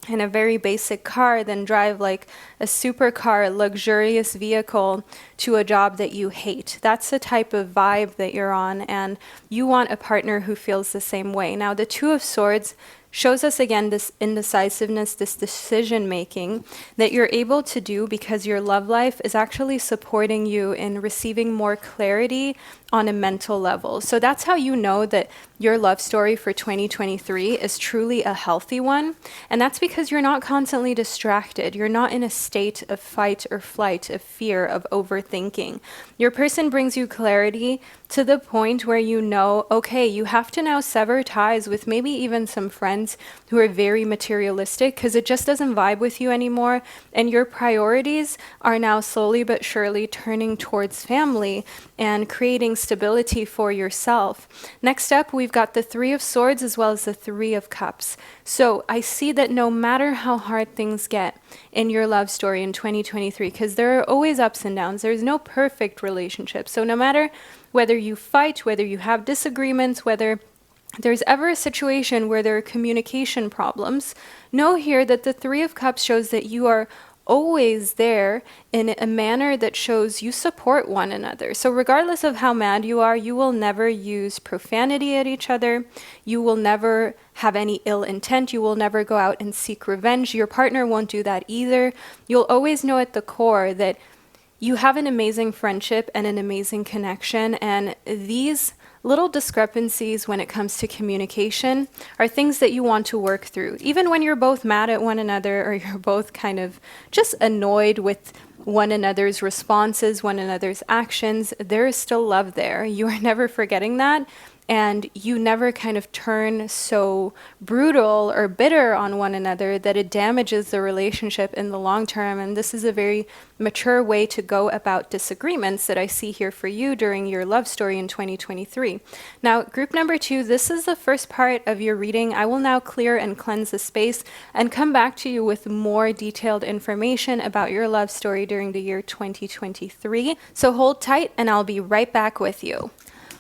in a very basic car than drive like a supercar, luxurious vehicle to a job that you hate. That's the type of vibe that you're on, and you want a partner who feels the same way. Now, the Two of Swords shows us again this indecisiveness, this decision making that you're able to do because your love life is actually supporting you in receiving more clarity on a mental level. So that's how you know that your love story for 2023 is truly a healthy one. And that's because you're not constantly distracted. You're not in a state of fight or flight, of fear, of overthinking. Your person brings you clarity to the point where you know, okay, you have to now sever ties with maybe even some friends who are very materialistic because it just doesn't vibe with you anymore. And your priorities are now slowly but surely turning towards family and creating stability for yourself. Next up, we've got the Three of Swords as well as the Three of Cups. So I see that no matter how hard things get in your love story in 2023, because there are always ups and downs, there's no perfect relationship. So no matter whether you fight, whether you have disagreements, whether there's ever a situation where there are communication problems, know here that the Three of Cups shows that you are always there in a manner that shows you support one another. So regardless of how mad you are, you will never use profanity at each other. You will never have any ill intent. You will never go out and seek revenge. Your partner won't do that either. You'll always know at the core that you have an amazing friendship and an amazing connection, and these little discrepancies when it comes to communication are things that you want to work through. Even when you're both mad at one another or you're both kind of just annoyed with one another's responses, one another's actions, there is still love there. You are never forgetting that. And you never kind of turn so brutal or bitter on one another that it damages the relationship in the long term. And this is a very mature way to go about disagreements that I see here for you during your love story in 2023. Now, group number 2, this is the first part of your reading. I will now clear and cleanse the space and come back to you with more detailed information about your love story during the year 2023. So hold tight and I'll be right back with you.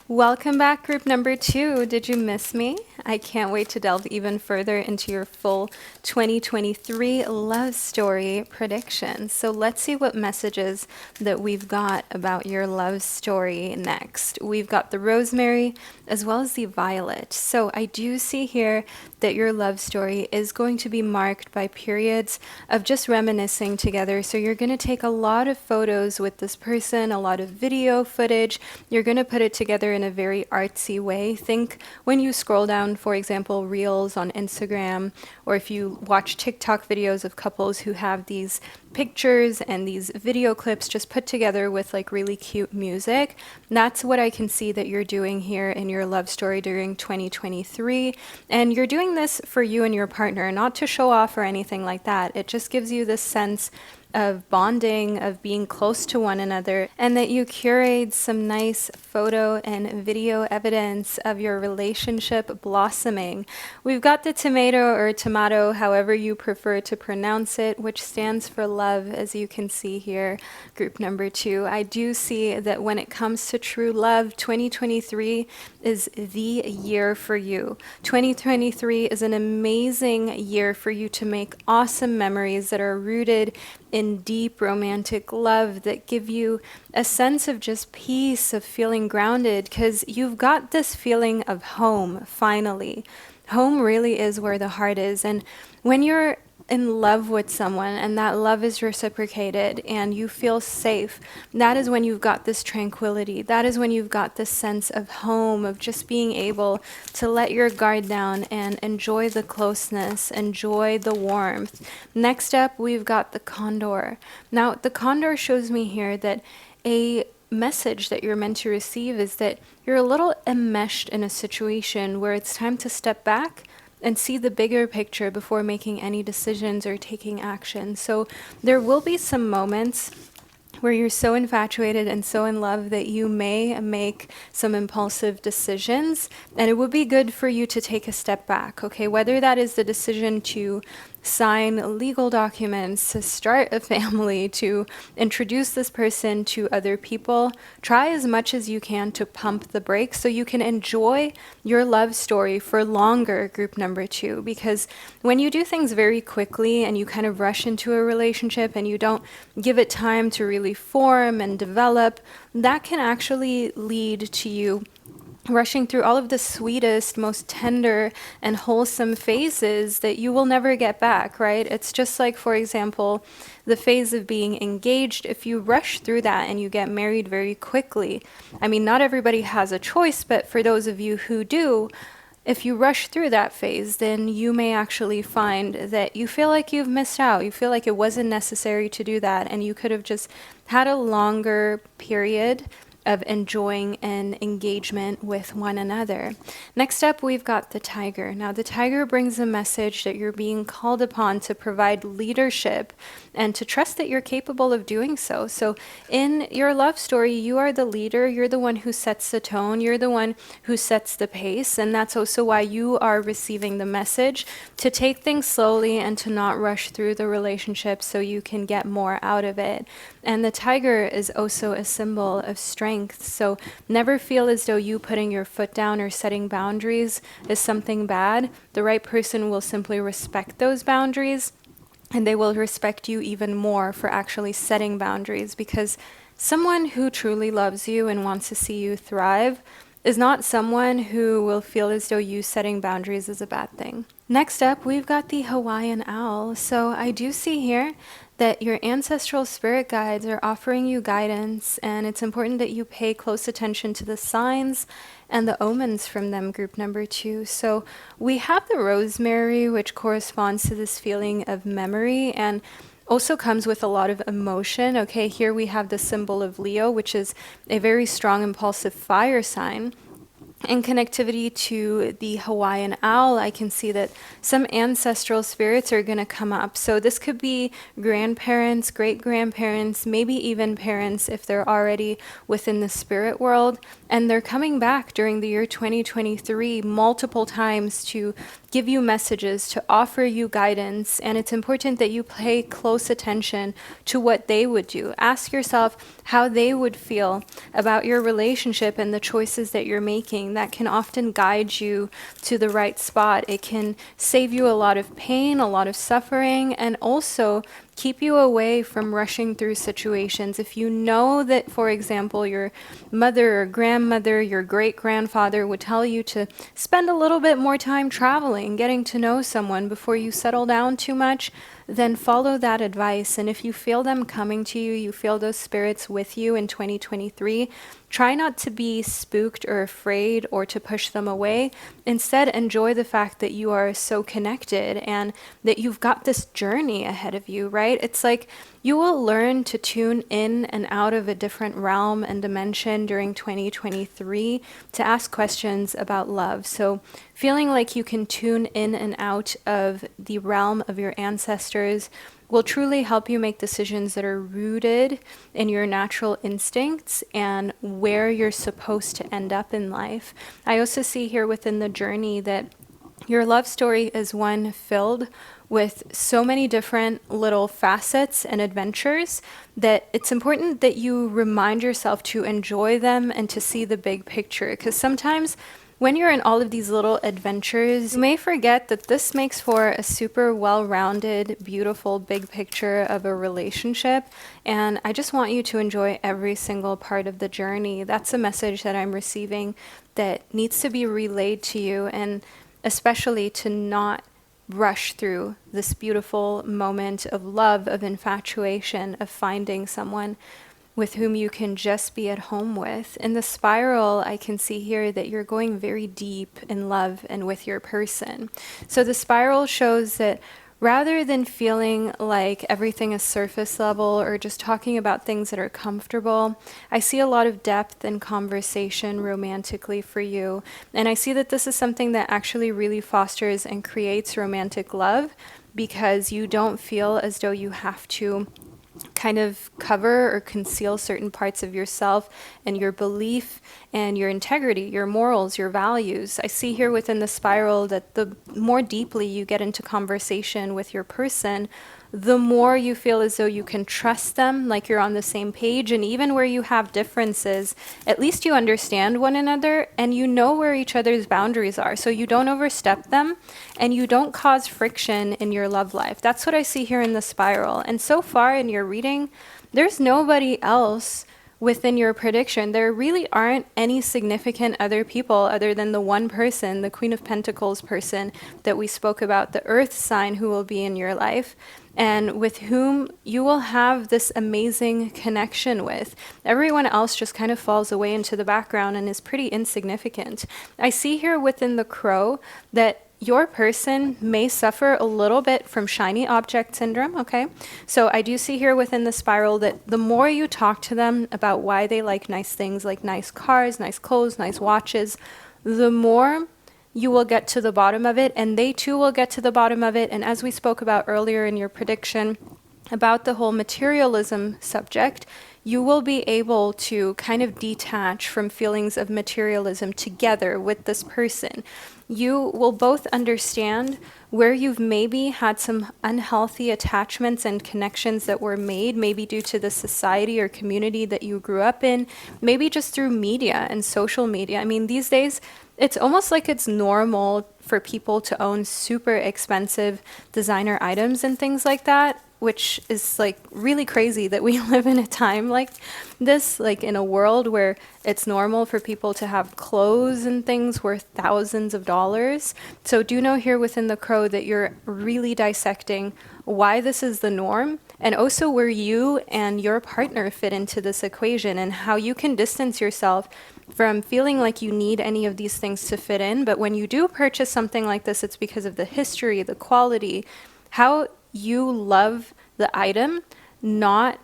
Welcome back, group number 2. Did you miss me? I can't wait to delve even further into your full 2023 love story predictions. So let's see what messages that we've got about your love story next. We've got the rosemary as well as the violet. So I do see here that your love story is going to be marked by periods of just reminiscing together. So you're going to take a lot of photos with this person, a lot of video footage. You're going to put it together in a very artsy way. Think when you scroll down, for example, reels on Instagram, or if you watch TikTok videos of couples who have these pictures and these video clips just put together with like really cute music. That's what I can see that you're doing here in your love story during 2023. And you're doing this for you and your partner, not to show off or anything like that. It just gives you this sense of bonding, of being close to one another, and that you curate some nice photo and video evidence of your relationship blossoming. We've got the tomato or tomato, however you prefer to pronounce it, which stands for love, as you can see here, group number 2. I do see that when it comes to true love, 2023 is the year for you. 2023 is an amazing year for you to make awesome memories that are rooted in deep romantic love, that give you a sense of just peace, of feeling grounded, because you've got this feeling of home, finally. Home really is where the heart is. And when you're in love with someone and that love is reciprocated and you feel safe, that is when you've got this tranquility. That is when you've got this sense of home, of just being able to let your guard down and enjoy the closeness, enjoy the warmth. Next up, we've got the condor. Now, the condor shows me here that a message that you're meant to receive is that you're a little enmeshed in a situation where it's time to step back and see the bigger picture before making any decisions or taking action. So there will be some moments where you're so infatuated and so in love that you may make some impulsive decisions, and it would be good for you to take a step back, okay? Whether that is the decision to sign legal documents, to start a family, to introduce this person to other people, try as much as you can to pump the brakes so you can enjoy your love story for longer, group number 2. Because when you do things very quickly and you kind of rush into a relationship and you don't give it time to really form and develop, that can actually lead to you rushing through all of the sweetest, most tender and wholesome phases that you will never get back, right? It's just like, for example, the phase of being engaged. If you rush through that and you get married very quickly, I mean, not everybody has a choice, but for those of you who do, if you rush through that phase, then you may actually find that you feel like you've missed out. You feel like it wasn't necessary to do that, and you could have just had a longer period of enjoying an engagement with one another. Next up, we've got the tiger. Now, the tiger brings a message that you're being called upon to provide leadership and to trust that you're capable of doing so. So in your love story, you are the leader. You're the one who sets the tone. You're the one who sets the pace. And that's also why you are receiving the message to take things slowly and to not rush through the relationship so you can get more out of it. And the tiger is also a symbol of strength. So never feel as though you putting your foot down or setting boundaries is something bad. The right person will simply respect those boundaries, and they will respect you even more for actually setting boundaries, because someone who truly loves you and wants to see you thrive is not someone who will feel as though you setting boundaries is a bad thing. Next up, we've got the Hawaiian owl. So I do see here that your ancestral spirit guides are offering you guidance, and it's important that you pay close attention to the signs and the omens from them, group number 2. So we have the rosemary, which corresponds to this feeling of memory and also comes with a lot of emotion. Okay, here we have the symbol of Leo, which is a very strong, impulsive fire sign. In connectivity to the Hawaiian owl, I can see that some ancestral spirits are going to come up. So this could be grandparents, great-grandparents, maybe even parents if they're already within the spirit world. And they're coming back during the year 2023 multiple times to give you messages, to offer you guidance. And it's important that you pay close attention to what they would do. Ask yourself how they would feel about your relationship and the choices that you're making. That can often guide you to the right spot. It can save you a lot of pain, a lot of suffering, and also keep you away from rushing through situations. If you know that, for example, your mother or grandmother, your great-grandfather would tell you to spend a little bit more time traveling, getting to know someone before you settle down too much, then follow that advice. And if you feel them coming to you, you feel those spirits with you in 2023, try not to be spooked or afraid or to push them away. Instead, enjoy the fact that you are so connected and that you've got this journey ahead of you, right? It's like you will learn to tune in and out of a different realm and dimension during 2023 to ask questions about love. So feeling like you can tune in and out of the realm of your ancestors will truly help you make decisions that are rooted in your natural instincts and where you're supposed to end up in life. I also see here within the journey that your love story is one filled with so many different little facets and adventures that it's important that you remind yourself to enjoy them and to see the big picture. Because sometimes when you're in all of these little adventures, you may forget that this makes for a super well-rounded, beautiful, big picture of a relationship. And I just want you to enjoy every single part of the journey. That's a message that I'm receiving that needs to be relayed to you, and especially to not rush through this beautiful moment of love, of infatuation, of finding someone with whom you can just be at home with. In the spiral, I can see here that you're going very deep in love and with your person. So the spiral shows that rather than feeling like everything is surface level or just talking about things that are comfortable, I see a lot of depth and conversation romantically for you. And I see that this is something that actually really fosters and creates romantic love, because you don't feel as though you have to kind of cover or conceal certain parts of yourself and your belief and your integrity, your morals, your values. I see here within the spiral that the more deeply you get into conversation with your person, the more you feel as though you can trust them, like you're on the same page. And even where you have differences, at least you understand one another and you know where each other's boundaries are. So you don't overstep them and you don't cause friction in your love life. That's what I see here in the spiral. And so far in your reading, there's nobody else within your prediction, there really aren't any significant other people other than the one person, the Queen of Pentacles person that we spoke about, the earth sign who will be in your life and with whom you will have this amazing connection with. Everyone else just kind of falls away into the background and is pretty insignificant. I see here within the crow that your person may suffer a little bit from shiny object syndrome, okay? So I do see here within the spiral that the more you talk to them about why they like nice things like nice cars, nice clothes, nice watches, the more you will get to the bottom of it, and they too will get to the bottom of it. And as we spoke about earlier in your prediction about the whole materialism subject, you will be able to kind of detach from feelings of materialism together with this person. You will both understand where you've maybe had some unhealthy attachments and connections that were made, maybe due to the society or community that you grew up in, maybe just through media and social media. I mean, these days, it's almost like it's normal for people to own super expensive designer items and things like that, which is like really crazy that we live in a time like this, like in a world where it's normal for people to have clothes and things worth thousands of dollars. So do know here within the crow that you're really dissecting why this is the norm, and also where you and your partner fit into this equation and how you can distance yourself from feeling like you need any of these things to fit in. But when you do purchase something like this, it's because of the history, the quality, how you love the item, not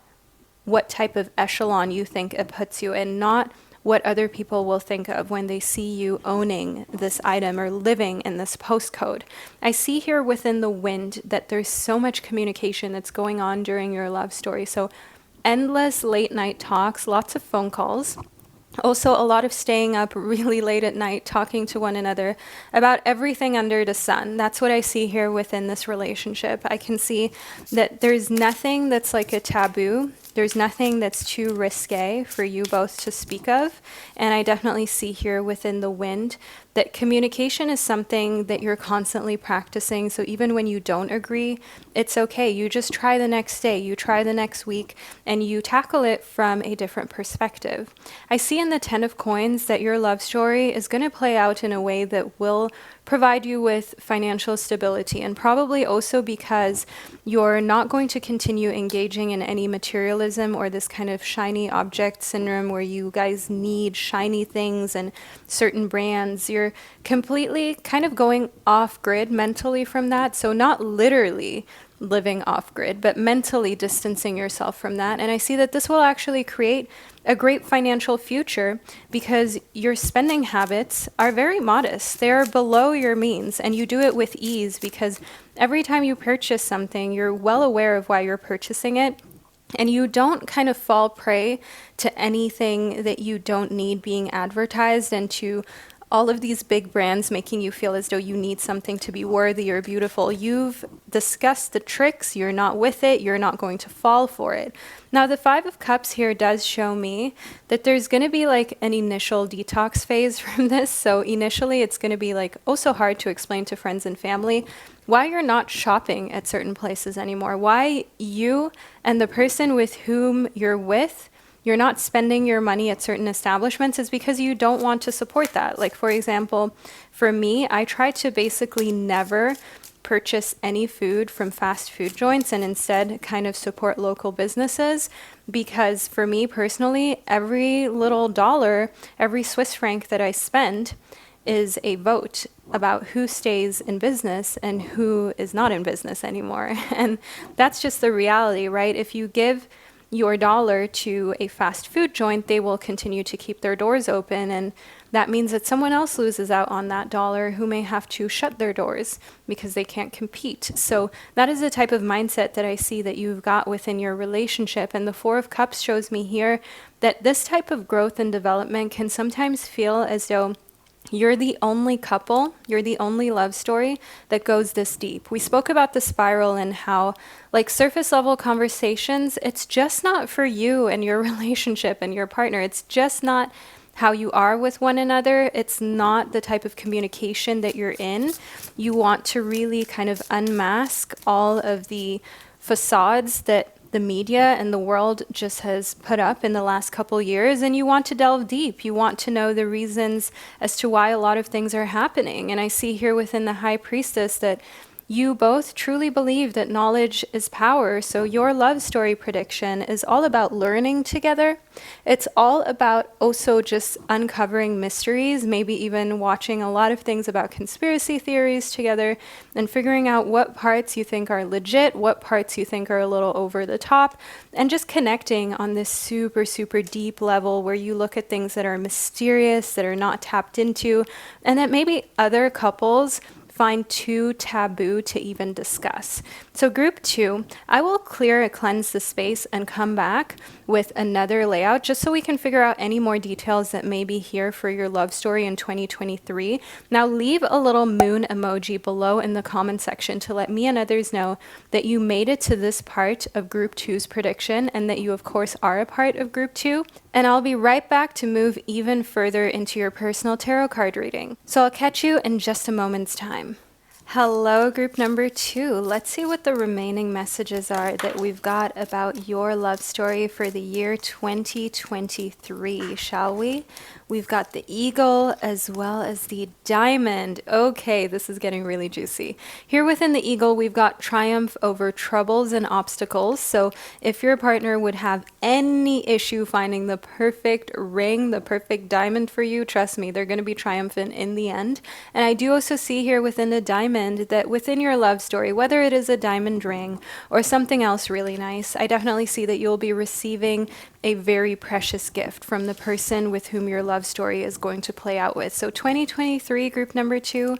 what type of echelon you think it puts you in, not what other people will think of when they see you owning this item or living in this postcode. I see here within the wind that there's so much communication that's going on during your love story. So endless late night talks, lots of phone calls. Also, a lot of staying up really late at night, talking to one another about everything under the sun. That's what I see here within this relationship. I can see that there's nothing that's like a taboo. There's nothing that's too risque for you both to speak of. And I definitely see here within the wind that communication is something that you're constantly practicing. So even when you don't agree, it's okay. You just try the next day, you try the next week, and you tackle it from a different perspective. I see in the 10 of coins that your love story is going to play out in a way that will provide you with financial stability, and probably also because you're not going to continue engaging in any materialism or this kind of shiny object syndrome where you guys need shiny things and certain brands. You're completely kind of going off grid mentally from that. So not literally living off grid, but mentally distancing yourself from that. And I see that this will actually create a great financial future because your spending habits are very modest. They are below your means, and you do it with ease because every time you purchase something, you're well aware of why you're purchasing it. And you don't kind of fall prey to anything that you don't need being advertised and to all of these big brands making you feel as though you need something to be worthy or beautiful. You've discussed the tricks, you're not with it, you're not going to fall for it. Now, the 5 of Cups here does show me that there's going to be like an initial detox phase from this. So initially, it's going to be like so hard to explain to friends and family why you're not shopping at certain places anymore, why you and the person with whom you're with, you're not spending your money at certain establishments is because you don't want to support that. Like, for example, for me, I try to basically never purchase any food from fast food joints and instead kind of support local businesses, because for me personally, every little dollar, every Swiss franc that I spend is a vote about who stays in business and who is not in business anymore. And that's just the reality, right? If you give your dollar to a fast food joint, they will continue to keep their doors open, and that means that someone else loses out on that dollar who may have to shut their doors because they can't compete. So that is the type of mindset that I see that you've got within your relationship. And the 4 of Cups shows me here that this type of growth and development can sometimes feel as though you're the only couple, you're the only love story that goes this deep. We spoke about the spiral and how, like, surface level conversations, it's just not for you and your relationship and your partner. It's just not how you are with one another. It's not the type of communication that you're in. You want to really kind of unmask all of the facades that the media and the world just has put up in the last couple years, and you want to delve deep. You want to know the reasons as to why a lot of things are happening. And I see here within the High Priestess that you both truly believe that knowledge is power. So your love story prediction is all about learning together. It's all about also just uncovering mysteries, maybe even watching a lot of things about conspiracy theories together and figuring out what parts you think are legit, what parts you think are a little over the top, and just connecting on this super, super deep level where you look at things that are mysterious, that are not tapped into, and that maybe other couples find too taboo to even discuss. So group 2, I will clear and cleanse the space and come back with another layout just so we can figure out any more details that may be here for your love story in 2023. Now leave a little moon emoji below in the comment section to let me and others know that you made it to this part of group 2's prediction and that you of course are a part of group 2. And I'll be right back to move even further into your personal tarot card reading. So I'll catch you in just a moment's time. Hello, group number 2. Let's see what the remaining messages are that we've got about your love story for the year 2023, shall we? We've got the eagle as well as the diamond. Okay, this is getting really juicy. Here within the eagle, we've got triumph over troubles and obstacles. So if your partner would have any issue finding the perfect ring, the perfect diamond for you, trust me, they're going to be triumphant in the end. And I do also see here within the diamond that within your love story, whether it is a diamond ring or something else really nice, I definitely see that you'll be receiving a very precious gift from the person with whom your love story is going to play out with. So 2023, group number 2,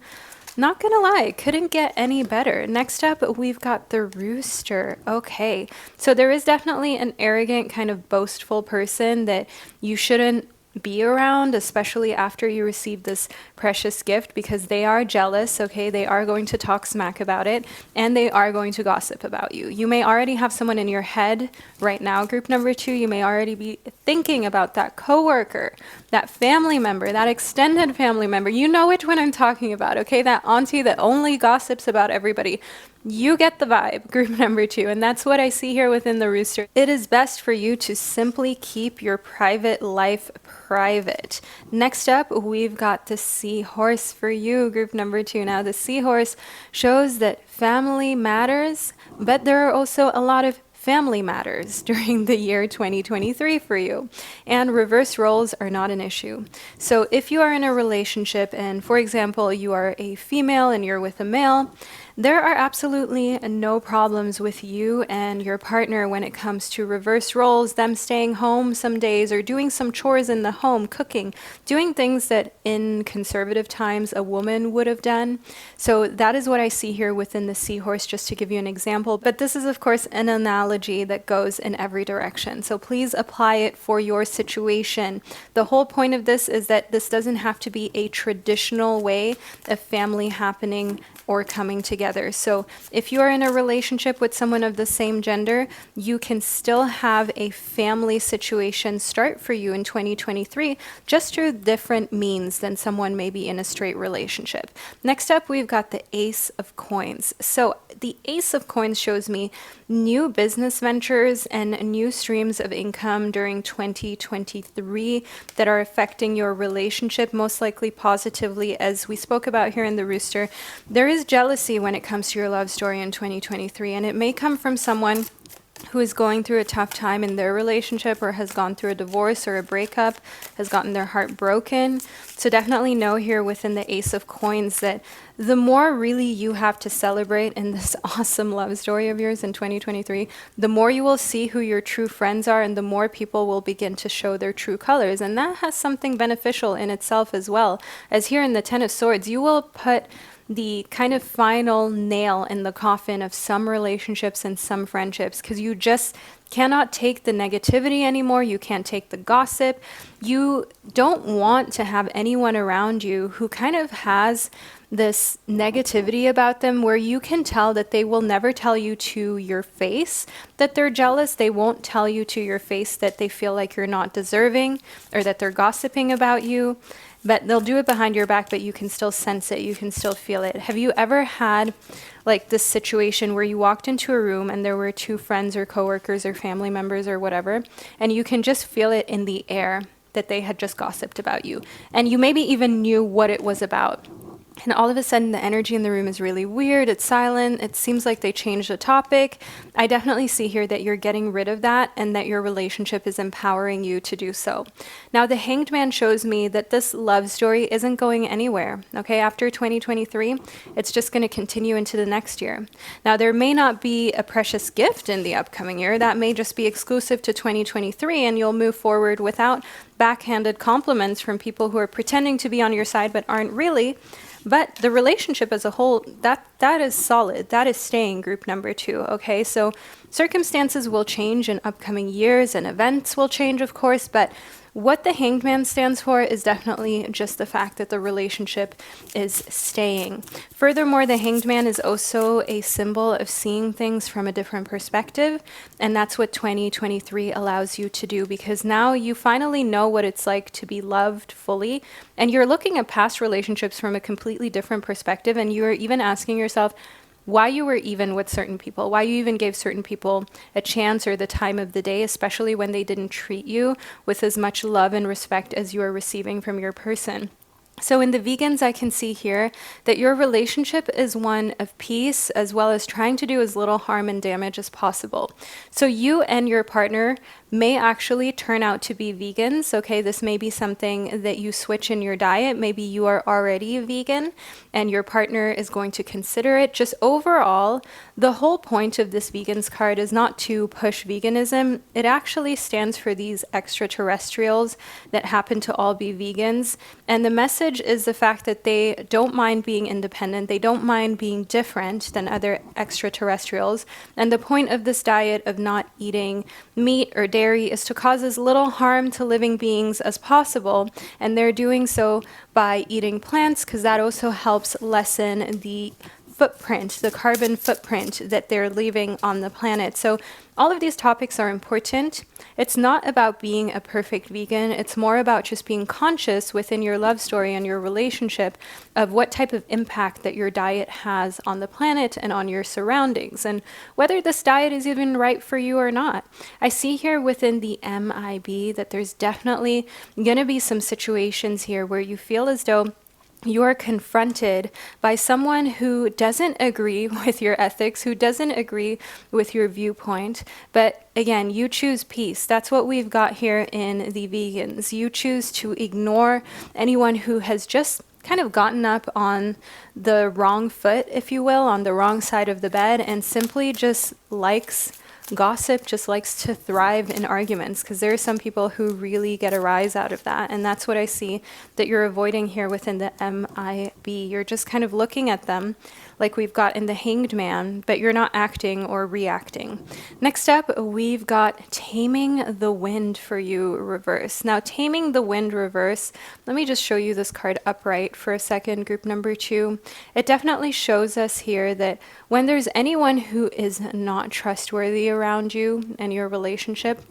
not gonna lie, couldn't get any better. Next up, we've got the rooster. Okay, so there is definitely an arrogant, kind of boastful person that you shouldn't be around, especially after you receive this precious gift, because they are jealous, okay? They are going to talk smack about it, and they are going to gossip about you. You may already have someone in your head right now, group number 2. You may already be thinking about that coworker, that family member, that extended family member. You know which one I'm talking about, okay? That auntie that only gossips about everybody. You get the vibe, group number 2, and that's what I see here within the rooster. It is best for you to simply keep your private life private. Next up, we've got the seahorse for you, group number 2. Now, the seahorse shows that family matters, but there are also a lot of family matters during the year 2023 for you, and reverse roles are not an issue. So if you are in a relationship and, for example, you are a female and you're with a male, there are absolutely no problems with you and your partner when it comes to reverse roles, them staying home some days or doing some chores in the home, cooking, doing things that in conservative times a woman would have done. So that is what I see here within the seahorse, just to give you an example. But this is, of course, an analogy that goes in every direction. So please apply it for your situation. The whole point of this is that this doesn't have to be a traditional way of family happening or coming together. So if you are in a relationship with someone of the same gender, you can still have a family situation start for you in 2023, just through different means than someone maybe in a straight relationship. Next up, we've got the Ace of Coins. So the Ace of Coins shows me new business ventures and new streams of income during 2023 that are affecting your relationship, most likely positively, as we spoke about here in the rooster. There is jealousy when it comes to your love story in 2023, and it may come from someone who is going through a tough time in their relationship or has gone through a divorce or a breakup, has gotten their heart broken. So definitely know here within the Ace of Coins that the more really you have to celebrate in this awesome love story of yours in 2023, the more you will see who your true friends are and the more people will begin to show their true colors. And that has something beneficial in itself as well. As here in the Ten of Swords, you will put the kind of final nail in the coffin of some relationships and some friendships, because you just cannot take the negativity anymore. You can't take the gossip. You don't want to have anyone around you who kind of has this negativity about them where you can tell that they will never tell you to your face that they're jealous. They won't tell you to your face that they feel like you're not deserving or that they're gossiping about you. But they'll do it behind your back, but you can still sense it. You can still feel it. Have you ever had like this situation where you walked into a room and there were two friends or coworkers or family members or whatever, and you can just feel it in the air that they had just gossiped about you, and you maybe even knew what it was about? And all of a sudden, the energy in the room is really weird. It's silent. It seems like they changed the topic. I definitely see here that you're getting rid of that and that your relationship is empowering you to do so. Now, the Hanged Man shows me that this love story isn't going anywhere. Okay, after 2023, it's just going to continue into the next year. Now, there may not be a precious gift in the upcoming year. That may just be exclusive to 2023, and you'll move forward without backhanded compliments from people who are pretending to be on your side but aren't really. But the relationship as a whole, that is solid. That is staying, group number 2, okay? So circumstances will change in upcoming years and events will change, of course, but what the Hanged Man stands for is definitely just the fact that the relationship is staying. Furthermore, the Hanged Man is also a symbol of seeing things from a different perspective, and that's what 2023 allows you to do, because now you finally know what it's like to be loved fully, and you're looking at past relationships from a completely different perspective, and you're even asking yourself, why you were even with certain people, why you even gave certain people a chance or the time of the day, especially when they didn't treat you with as much love and respect as you are receiving from your person. So in the vegans, I can see here that your relationship is one of peace, as well as trying to do as little harm and damage as possible. So you and your partner may actually turn out to be vegans. Okay, this may be something that you switch in your diet. Maybe you are already a vegan and your partner is going to consider it. Just overall, the whole point of this vegans card is not to push veganism. It actually stands for these extraterrestrials that happen to all be vegans. And the message is the fact that they don't mind being independent. They don't mind being different than other extraterrestrials. And the point of this diet of not eating meat or dairy is to cause as little harm to living beings as possible, and they're doing so by eating plants, because that also helps lessen the footprint, the carbon footprint that they're leaving on the planet. So all of these topics are important. It's not about being a perfect vegan. It's more about just being conscious within your love story and your relationship of what type of impact that your diet has on the planet and on your surroundings, and whether this diet is even right for you or not. I see here within the MIB that there's definitely going to be some situations here where you feel as though you are confronted by someone who doesn't agree with your ethics, who doesn't agree with your viewpoint. But again, you choose peace. That's what we've got here in the vegans. You choose to ignore anyone who has just kind of gotten up on the wrong foot, if you will, on the wrong side of the bed, and simply just likes gossip, just likes to thrive in arguments, because there are some people who really get a rise out of that. And that's what I see that you're avoiding here within the MIB. You're just kind of looking at them like we've got in the Hanged Man, but you're not acting or reacting. Next up, we've got Taming the Wind for you reverse. Now, Taming the Wind reverse, let me just show you this card upright for a second, group number 2. It definitely shows us here that when there's anyone who is not trustworthy around you and your relationship,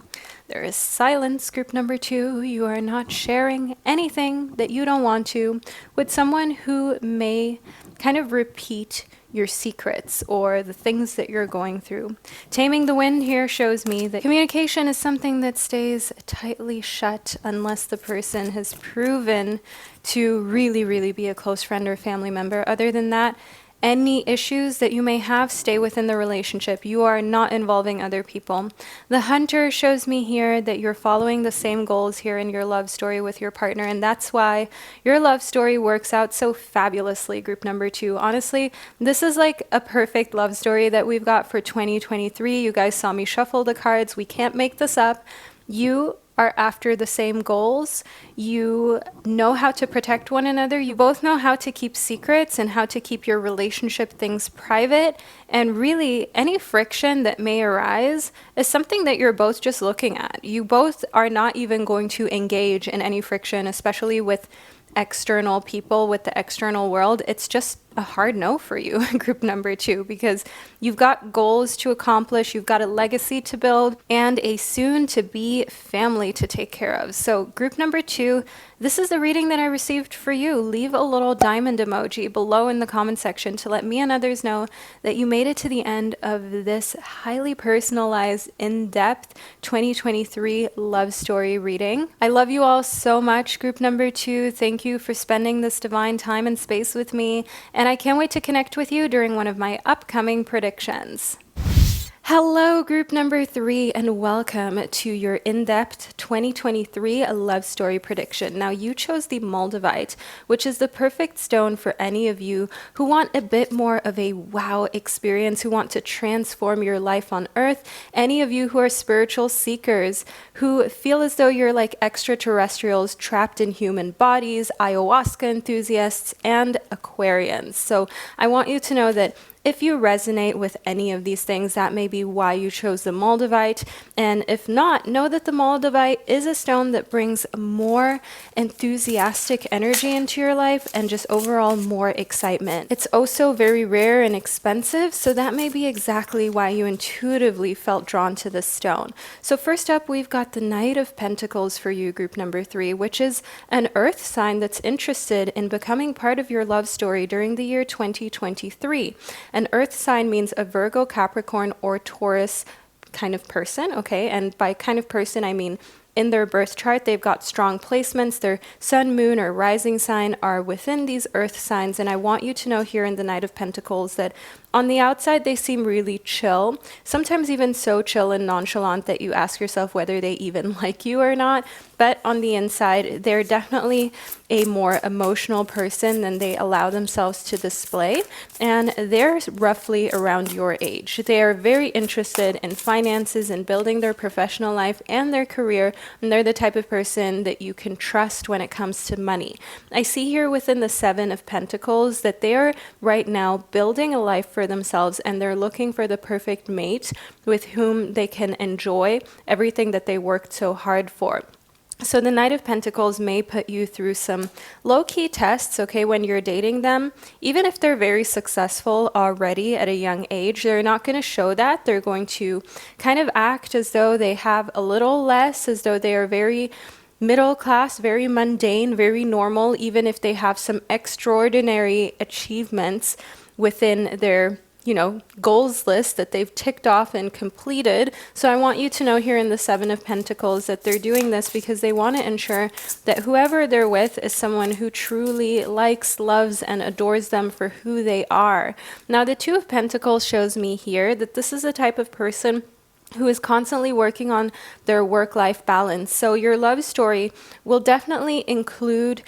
there is silence, group number 2. You are not sharing anything that you don't want to with someone who may kind of repeat your secrets or the things that you're going through. Taming the Wind here shows me that communication is something that stays tightly shut unless the person has proven to really, really be a close friend or family member. Other than that, any issues that you may have stay within the relationship. You are not involving other people. The Hunter shows me here that you're following the same goals here in your love story with your partner, and that's why your love story works out so fabulously, group number 2. Honestly, this is like a perfect love story that we've got for 2023. You guys saw me shuffle the cards. We can't make this up. You are after the same goals. You know how to protect one another. You both know how to keep secrets and how to keep your relationship things private. And really, any friction that may arise is something that you're both just looking at. You both are not even going to engage in any friction, especially with external people with the external world, it's just a hard no for you, group number 2, because you've got goals to accomplish, you've got a legacy to build, and a soon-to-be family to take care of. So group number 2, this is the reading that I received for you. Leave a little diamond emoji below in the comment section to let me and others know that you made it to the end of this highly personalized, in-depth 2023 love story reading. I love you all so much, group number 2. Thank you for spending this divine time and space with me, and I can't wait to connect with you during one of my upcoming predictions. Hello, group number 3, and welcome to your in-depth 2023 love story prediction. Now, you chose the Moldavite, which is the perfect stone for any of you who want a bit more of a wow experience, who want to transform your life on earth, any of you who are spiritual seekers, who feel as though you're like extraterrestrials trapped in human bodies, ayahuasca enthusiasts, and Aquarians. So I want you to know that if you resonate with any of these things, that may be why you chose the Moldavite. And if not, know that the Moldavite is a stone that brings more enthusiastic energy into your life and just overall more excitement. It's also very rare and expensive, so that may be exactly why you intuitively felt drawn to this stone. So first up, we've got the Knight of Pentacles for you, group number 3, which is an earth sign that's interested in becoming part of your love story during the year 2023. An earth sign means a Virgo, Capricorn, or Taurus kind of person, okay? And by kind of person, I mean in their birth chart, they've got strong placements. Their sun, moon, or rising sign are within these earth signs. And I want you to know here in the Knight of Pentacles that on the outside, they seem really chill, sometimes even so chill and nonchalant that you ask yourself whether they even like you or not. But on the inside, they're definitely a more emotional person than they allow themselves to display. And they're roughly around your age. They are very interested in finances and building their professional life and their career. And they're the type of person that you can trust when it comes to money. I see here within the 7 of Pentacles that they are right now building a life for themselves, and they're looking for the perfect mate with whom they can enjoy everything that they worked so hard for. So the Knight of Pentacles may put you through some low-key tests, okay, when you're dating them. Even if they're very successful already at a young age, they're not going to show that. They're going to kind of act as though they have a little less, as though they are very middle class, very mundane, very normal, even if they have some extraordinary achievements within their goals list that they've ticked off and completed. So I want you to know here in the 7 of Pentacles that they're doing this because they want to ensure that whoever they're with is someone who truly likes, loves, and adores them for who they are. Now, the 2 of Pentacles shows me here that this is the type of person who is constantly working on their work-life balance. So your love story will definitely include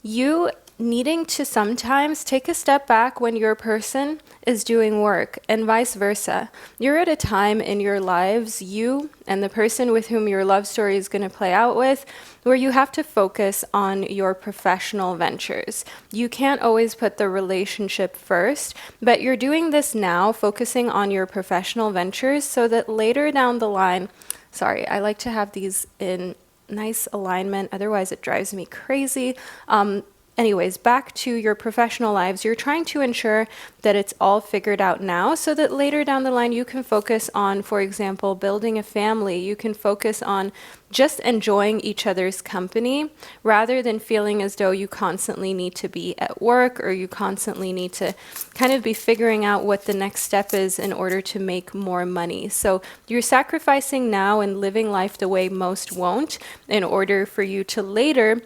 you needing to sometimes take a step back when your person is doing work, and vice versa. You're at a time in your lives, you and the person with whom your love story is going to play out with, where you have to focus on your professional ventures. You can't always put the relationship first, but you're doing this now, focusing on your professional ventures so that later down the line, sorry, I like to have these in nice alignment, otherwise it drives me crazy. Anyways, back to your professional lives, you're trying to ensure that it's all figured out now so that later down the line you can focus on, for example, building a family. You can focus on just enjoying each other's company rather than feeling as though you constantly need to be at work or you constantly need to kind of be figuring out what the next step is in order to make more money. So you're sacrificing now and living life the way most won't in order for you to later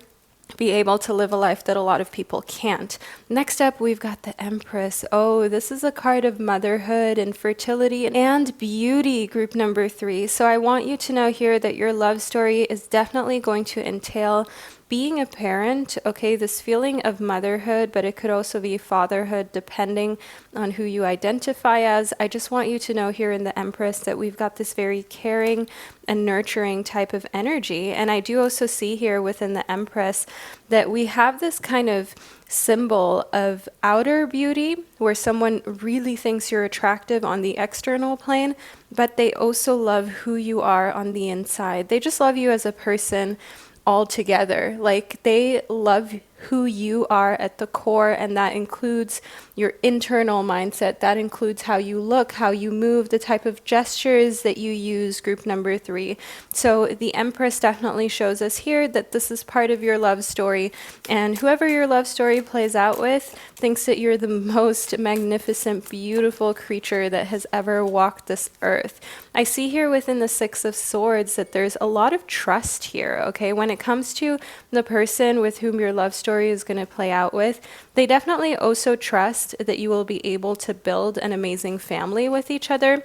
be able to live a life that a lot of people can't. Next up, we've got the Empress. Oh, this is a card of motherhood and fertility and beauty, group number 3. So I want you to know here that your love story is definitely going to entail being a parent, okay, this feeling of motherhood, but it could also be fatherhood depending on who you identify as. I just want you to know here in the Empress that we've got this very caring and nurturing type of energy. And I do also see here within the Empress that we have this kind of symbol of outer beauty where someone really thinks you're attractive on the external plane, but they also love who you are on the inside. They just love you as a person altogether. Like they love who you are at the core, and that includes your internal mindset. That includes how you look, how you move, the type of gestures that you use, group number 3. So the Empress definitely shows us here that this is part of your love story, and whoever your love story plays out with thinks that you're the most magnificent, beautiful creature that has ever walked this earth. I see here within the Six of Swords that there's a lot of trust here, okay? When it comes to the person with whom your love story is going to play out with, they definitely also trust that you will be able to build an amazing family with each other.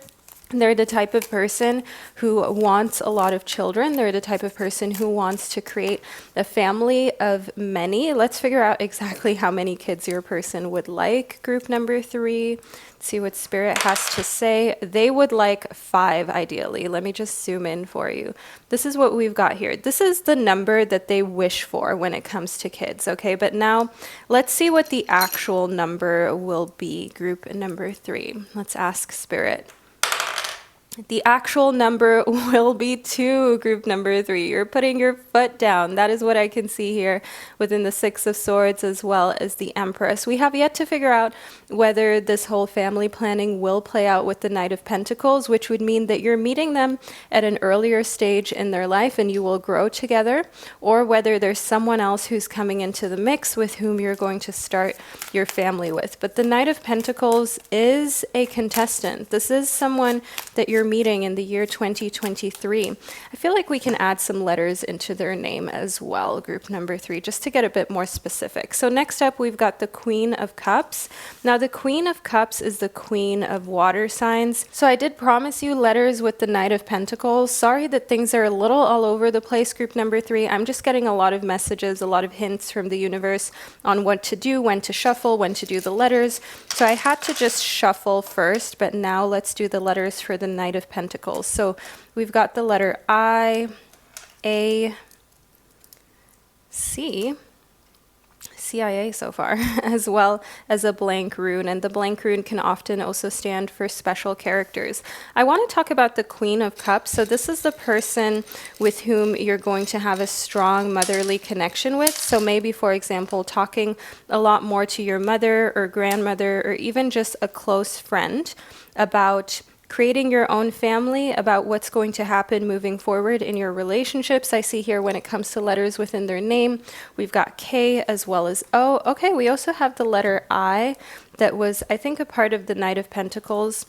They're the type of person who wants a lot of children. They're the type of person who wants to create a family of many. Let's figure out exactly how many kids your person would like. Group number 3. See what Spirit has to say. They would like 5 ideally. Let me just zoom in for you. This is what we've got here. This is the number that they wish for when it comes to kids, okay? But now let's see what the actual number will be. Group number 3. Let's ask Spirit. The actual number will be 2, group number 3. You're putting your foot down. That is what I can see here within the Six of Swords as well as the Empress. We have yet to figure out whether this whole family planning will play out with the Knight of Pentacles, which would mean that you're meeting them at an earlier stage in their life and you will grow together, or whether there's someone else who's coming into the mix with whom you're going to start your family with. But the Knight of Pentacles is a contestant. This is someone that you're meeting in the year 2023. I feel like we can add some letters into their name as well, group number 3, just to get a bit more specific. So next up, we've got the Queen of Cups. Now, the Queen of Cups is the queen of water signs. So I did promise you letters with the Knight of Pentacles. Sorry that things are a little all over the place, group number 3. I'm just getting a lot of messages, a lot of hints from the universe on what to do, when to shuffle, when to do the letters. So I had to just shuffle first, but now let's do the letters for the Knight of Pentacles. So we've got the letter I, A, C, CIA so far, as well as a blank rune. And the blank rune can often also stand for special characters. I want to talk about the Queen of Cups. So this is the person with whom you're going to have a strong motherly connection with. So maybe, for example, talking a lot more to your mother or grandmother, or even just a close friend about creating your own family, about what's going to happen moving forward in your relationships. I see here when it comes to letters within their name, we've got K as well as O. Okay, we also have the letter I that was, I think, a part of the Knight of Pentacles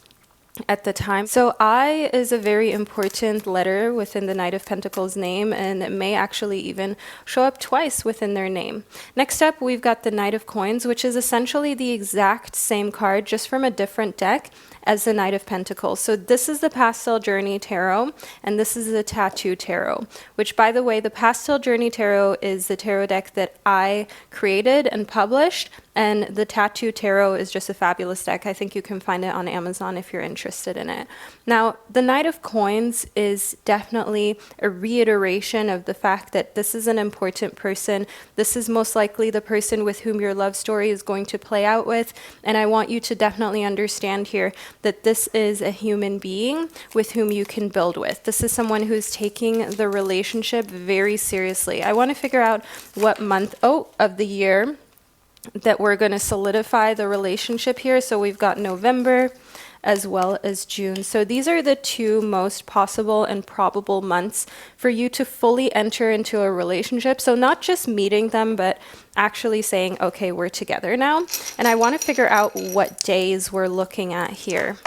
at the time. So I is a very important letter within the Knight of Pentacles name, and it may actually even show up twice within their name. Next up, we've got the Knight of Coins, which is essentially the exact same card, just from a different deck as the Knight of Pentacles. So this is the Pastel Journey Tarot, and this is the Tattoo Tarot, which, by the way, the Pastel Journey Tarot is the tarot deck that I created and published, and the Tattoo Tarot is just a fabulous deck. I think you can find it on Amazon if you're interested in it. Now, the Knight of Coins is definitely a reiteration of the fact that this is an important person. This is most likely the person with whom your love story is going to play out with, and I want you to definitely understand here that this is a human being with whom you can build with. This is someone who's taking the relationship very seriously. I want to figure out what month of the year that we're going to solidify the relationship here. So we've got November as well as June. So these are the 2 most possible and probable months for you to fully enter into a relationship. So not just meeting them, but actually saying, okay, we're together now. And I want to figure out what days we're looking at here.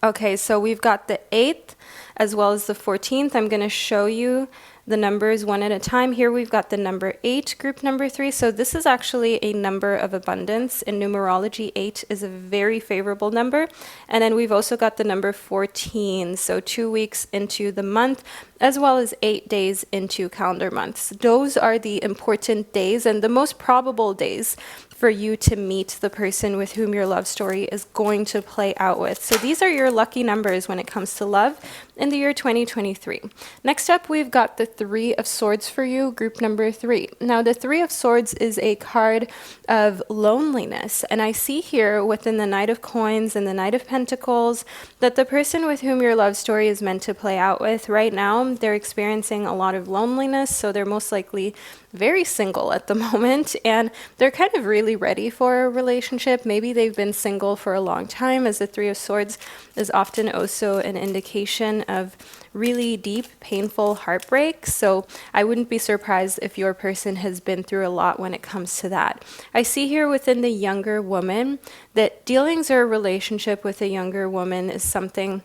Okay, so we've got the 8th as well as the 14th. I'm going to show you the numbers one at a time. Here we've got the number 8, group number 3. So this is actually a number of abundance. In numerology, 8 is a very favorable number. And then we've also got the number 14. So 2 weeks into the month, as well as 8 days into calendar months. Those are the important days and the most probable days for you to meet the person with whom your love story is going to play out with. So these are your lucky numbers when it comes to love in in the year 2023. Next up, we've got the Three of Swords for you, group number 3. Now, the Three of Swords is a card of loneliness, and I see here within the Knight of Coins and the Knight of Pentacles that the person with whom your love story is meant to play out with right now, they're experiencing a lot of loneliness, so they're most likely very single at the moment, and they're kind of really ready for a relationship. Maybe they've been single for a long time, as the Three of Swords is often also an indication of really deep, painful heartbreak. So I wouldn't be surprised if your person has been through a lot when it comes to that. I see here within the younger woman that dealings or a relationship with a younger woman is something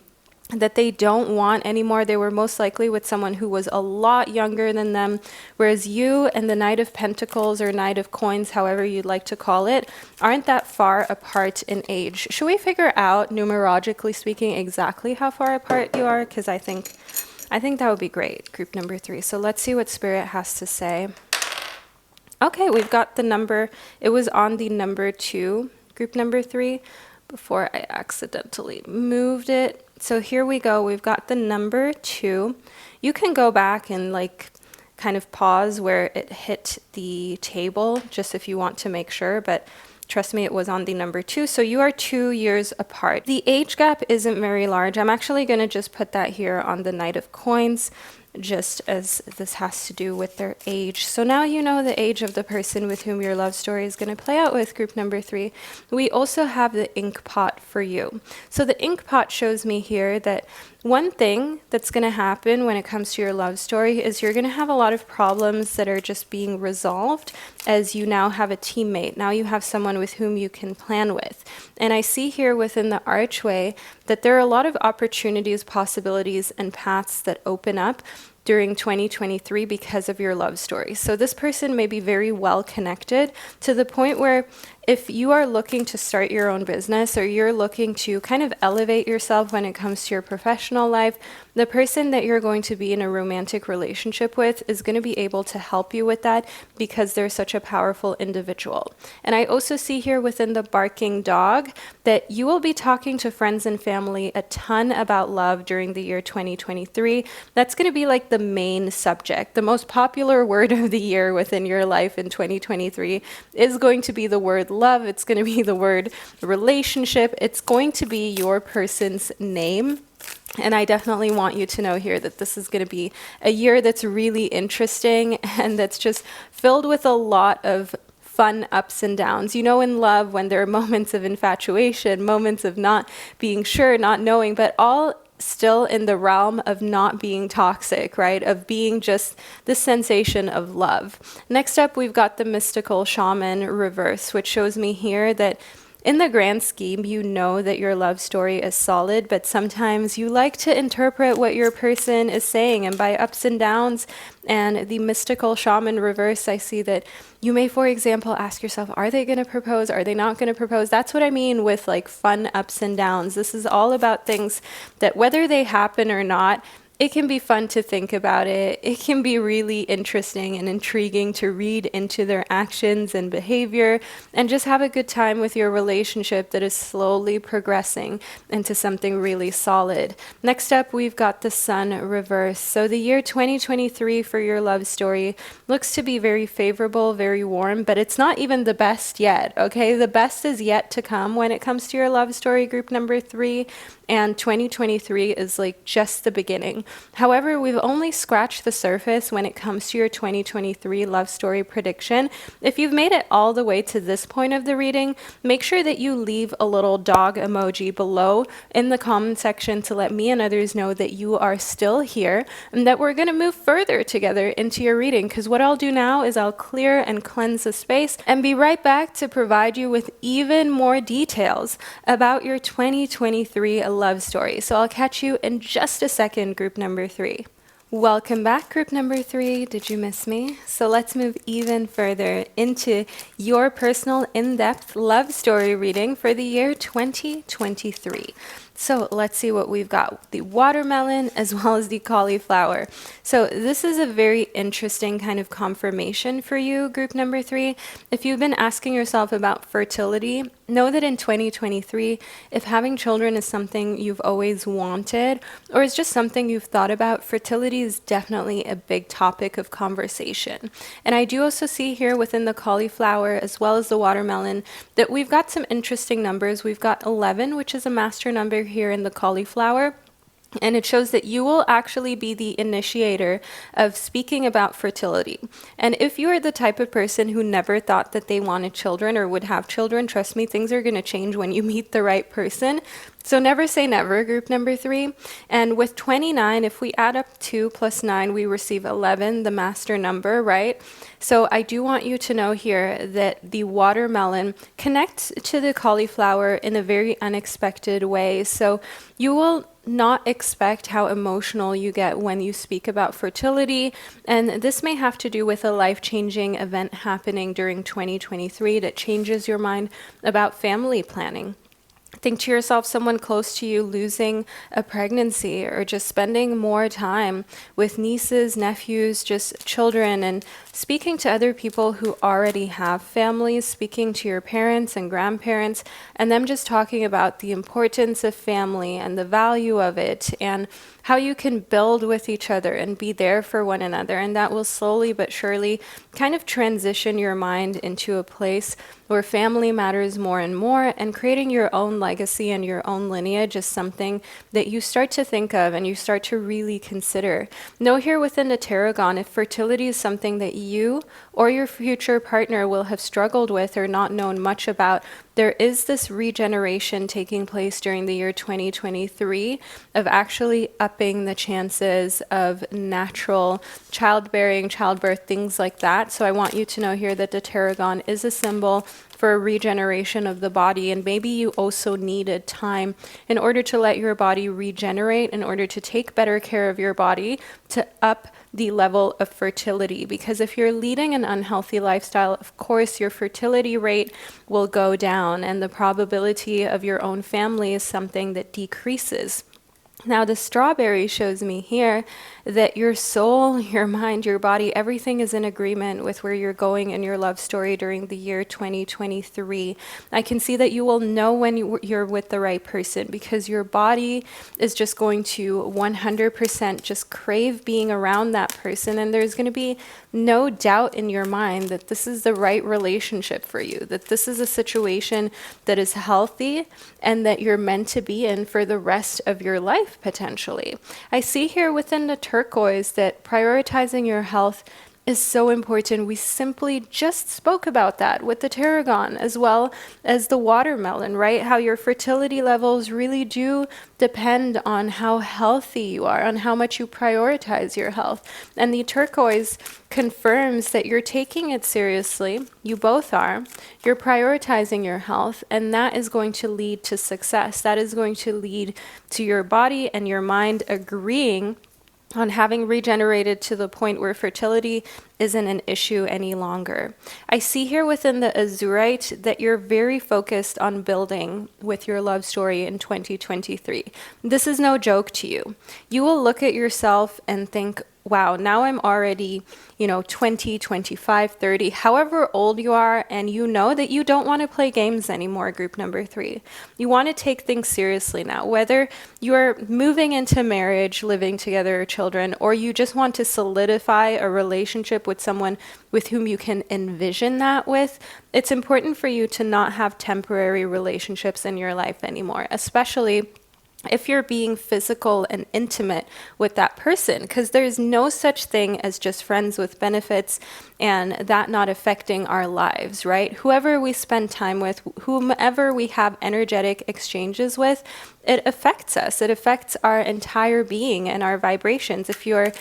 that they don't want anymore. They were most likely with someone who was a lot younger than them, whereas you and the Knight of Pentacles or Knight of Coins, however you'd like to call it, aren't that far apart in age. Should we figure out, numerologically speaking, exactly how far apart you are? Because I think that would be great, group number 3. So let's see what Spirit has to say. Okay, we've got the number. It was on the number 2, group number 3, before I accidentally moved it. So here we go. We've got the number 2. You can go back and kind of pause where it hit the table, just if you want to make sure, but trust me, it was on the number 2. So you are 2 years apart. The age gap isn't very large. I'm actually going to just put that here on the Knight of Coins, just as this has to do with their age. So now you know the age of the person with whom your love story is going to play out with, group number 3. We also have the ink pot for you. So the ink pot shows me here that one thing that's going to happen when it comes to your love story is you're going to have a lot of problems that are just being resolved as you now have a teammate. Now you have someone with whom you can plan with. And I see here within the archway that there are a lot of opportunities, possibilities, and paths that open up during 2023 because of your love story. So this person may be very well connected to the point where if you are looking to start your own business or you're looking to kind of elevate yourself when it comes to your professional life, the person that you're going to be in a romantic relationship with is going to be able to help you with that because they're such a powerful individual. And I also see here within the barking dog that you will be talking to friends and family a ton about love during the year 2023. That's going to be like the main subject. The most popular word of the year within your life in 2023 is going to be the word love. It's going to be the word relationship. It's going to be your person's name. And I definitely want you to know here that this is going to be a year that's really interesting and that's just filled with a lot of fun ups and downs. You know, in love, when there are moments of infatuation, moments of not being sure, not knowing, but all still in the realm of not being toxic, right? Of being just the sensation of love. Next up, we've got the mystical shaman reverse, which shows me here that in the grand scheme, you know that your love story is solid, but sometimes you like to interpret what your person is saying, and by ups and downs and the mystical shaman reverse, I see that you may, for example, ask yourself, are they going to propose? Are they not going to propose? That's what I mean with fun ups and downs. This is all about things that whether they happen or not, it can be fun to think about it. It can be really interesting and intriguing to read into their actions and behavior and just have a good time with your relationship that is slowly progressing into something really solid. Next up, we've got the sun reverse. So the year 2023 for your love story looks to be very favorable, very warm, but it's not even the best yet, okay? The best is yet to come when it comes to your love story, group number 3. And 2023 is just the beginning. However, we've only scratched the surface when it comes to your 2023 love story prediction. If you've made it all the way to this point of the reading, make sure that you leave a little dog emoji below in the comment section to let me and others know that you are still here and that we're going to move further together into your reading. Because what I'll do now is I'll clear and cleanse the space and be right back to provide you with even more details about your 2023 love story. So I'll catch you in just a second, group number 3. Welcome back, group number 3. Did you miss me? So let's move even further into your personal in-depth love story reading for the year 2023. So let's see what we've got. The watermelon as well as the cauliflower. So this is a very interesting kind of confirmation for you, group number 3. If you've been asking yourself about fertility, know that in 2023, if having children is something you've always wanted or is just something you've thought about, fertility is definitely a big topic of conversation. And I do also see here within the cauliflower as well as the watermelon that we've got some interesting numbers. We've got 11, which is a master number here in the cauliflower. And it shows that you will actually be the initiator of speaking about fertility. And if you are the type of person who never thought that they wanted children or would have children, trust me, things are going to change when you meet the right person. So never say never, group number 3. And with 29, if we add up 2 plus 9, we receive 11, the master number, right? So I do want you to know here that the watermelon connects to the cauliflower in a very unexpected way. So you will not expect how emotional you get when you speak about fertility, and this may have to do with a life-changing event happening during 2023 that changes your mind about family planning. Think to yourself, someone close to you losing a pregnancy, or just spending more time with nieces, nephews, just children, and speaking to other people who already have families, speaking to your parents and grandparents, and them just talking about the importance of family and the value of it, and how you can build with each other and be there for one another. And that will slowly but surely kind of transition your mind into a place where family matters more and more, and creating your own legacy and your own lineage is something that you start to think of and you start to really consider. Know here within the Tarragon, if fertility is something that you or your future partner will have struggled with or not known much about, there is this regeneration taking place during the year 2023 of actually upping the chances of natural childbearing, childbirth, things like that. So I want you to know here that the Tarragon is a symbol for a regeneration of the body, and maybe you also needed time in order to let your body regenerate, in order to take better care of your body, to up the level of fertility. Because if you're leading an unhealthy lifestyle, of course your fertility rate will go down, and the probability of your own family is something that decreases. Now, the strawberry shows me here that your soul, your mind, your body, everything is in agreement with where you're going in your love story during the year 2023. I can see that you will know when you're with the right person, because your body is just going to 100% just crave being around that person. And there's going to be no doubt in your mind that this is the right relationship for you, that this is a situation that is healthy and that you're meant to be in for the rest of your life, potentially. I see here within the turquoise that prioritizing your health is so important. We simply just spoke about that with the tarragon as well as the watermelon, right? How your fertility levels really do depend on how healthy you are, on how much you prioritize your health. And the turquoise confirms that you're taking it seriously. You both are. You're prioritizing your health, and that is going to lead to success. That is going to lead to your body and your mind agreeing on having regenerated to the point where fertility isn't an issue any longer. I see here within the azurite that you're very focused on building with your love story in 2023. This is no joke to you. You will look at yourself and think, wow, now I'm already, 20, 25, 30, however old you are, and you know that you don't want to play games anymore, group number 3. You want to take things seriously now, whether you're moving into marriage, living together, or children, or you just want to solidify a relationship with someone with whom you can envision that with. It's important for you to not have temporary relationships in your life anymore, especially if you're being physical and intimate with that person, because there's no such thing as just friends with benefits and that not affecting our lives, right? Whoever we spend time with, whomever we have energetic exchanges with, it affects us. It affects our entire being and our vibrations. If you're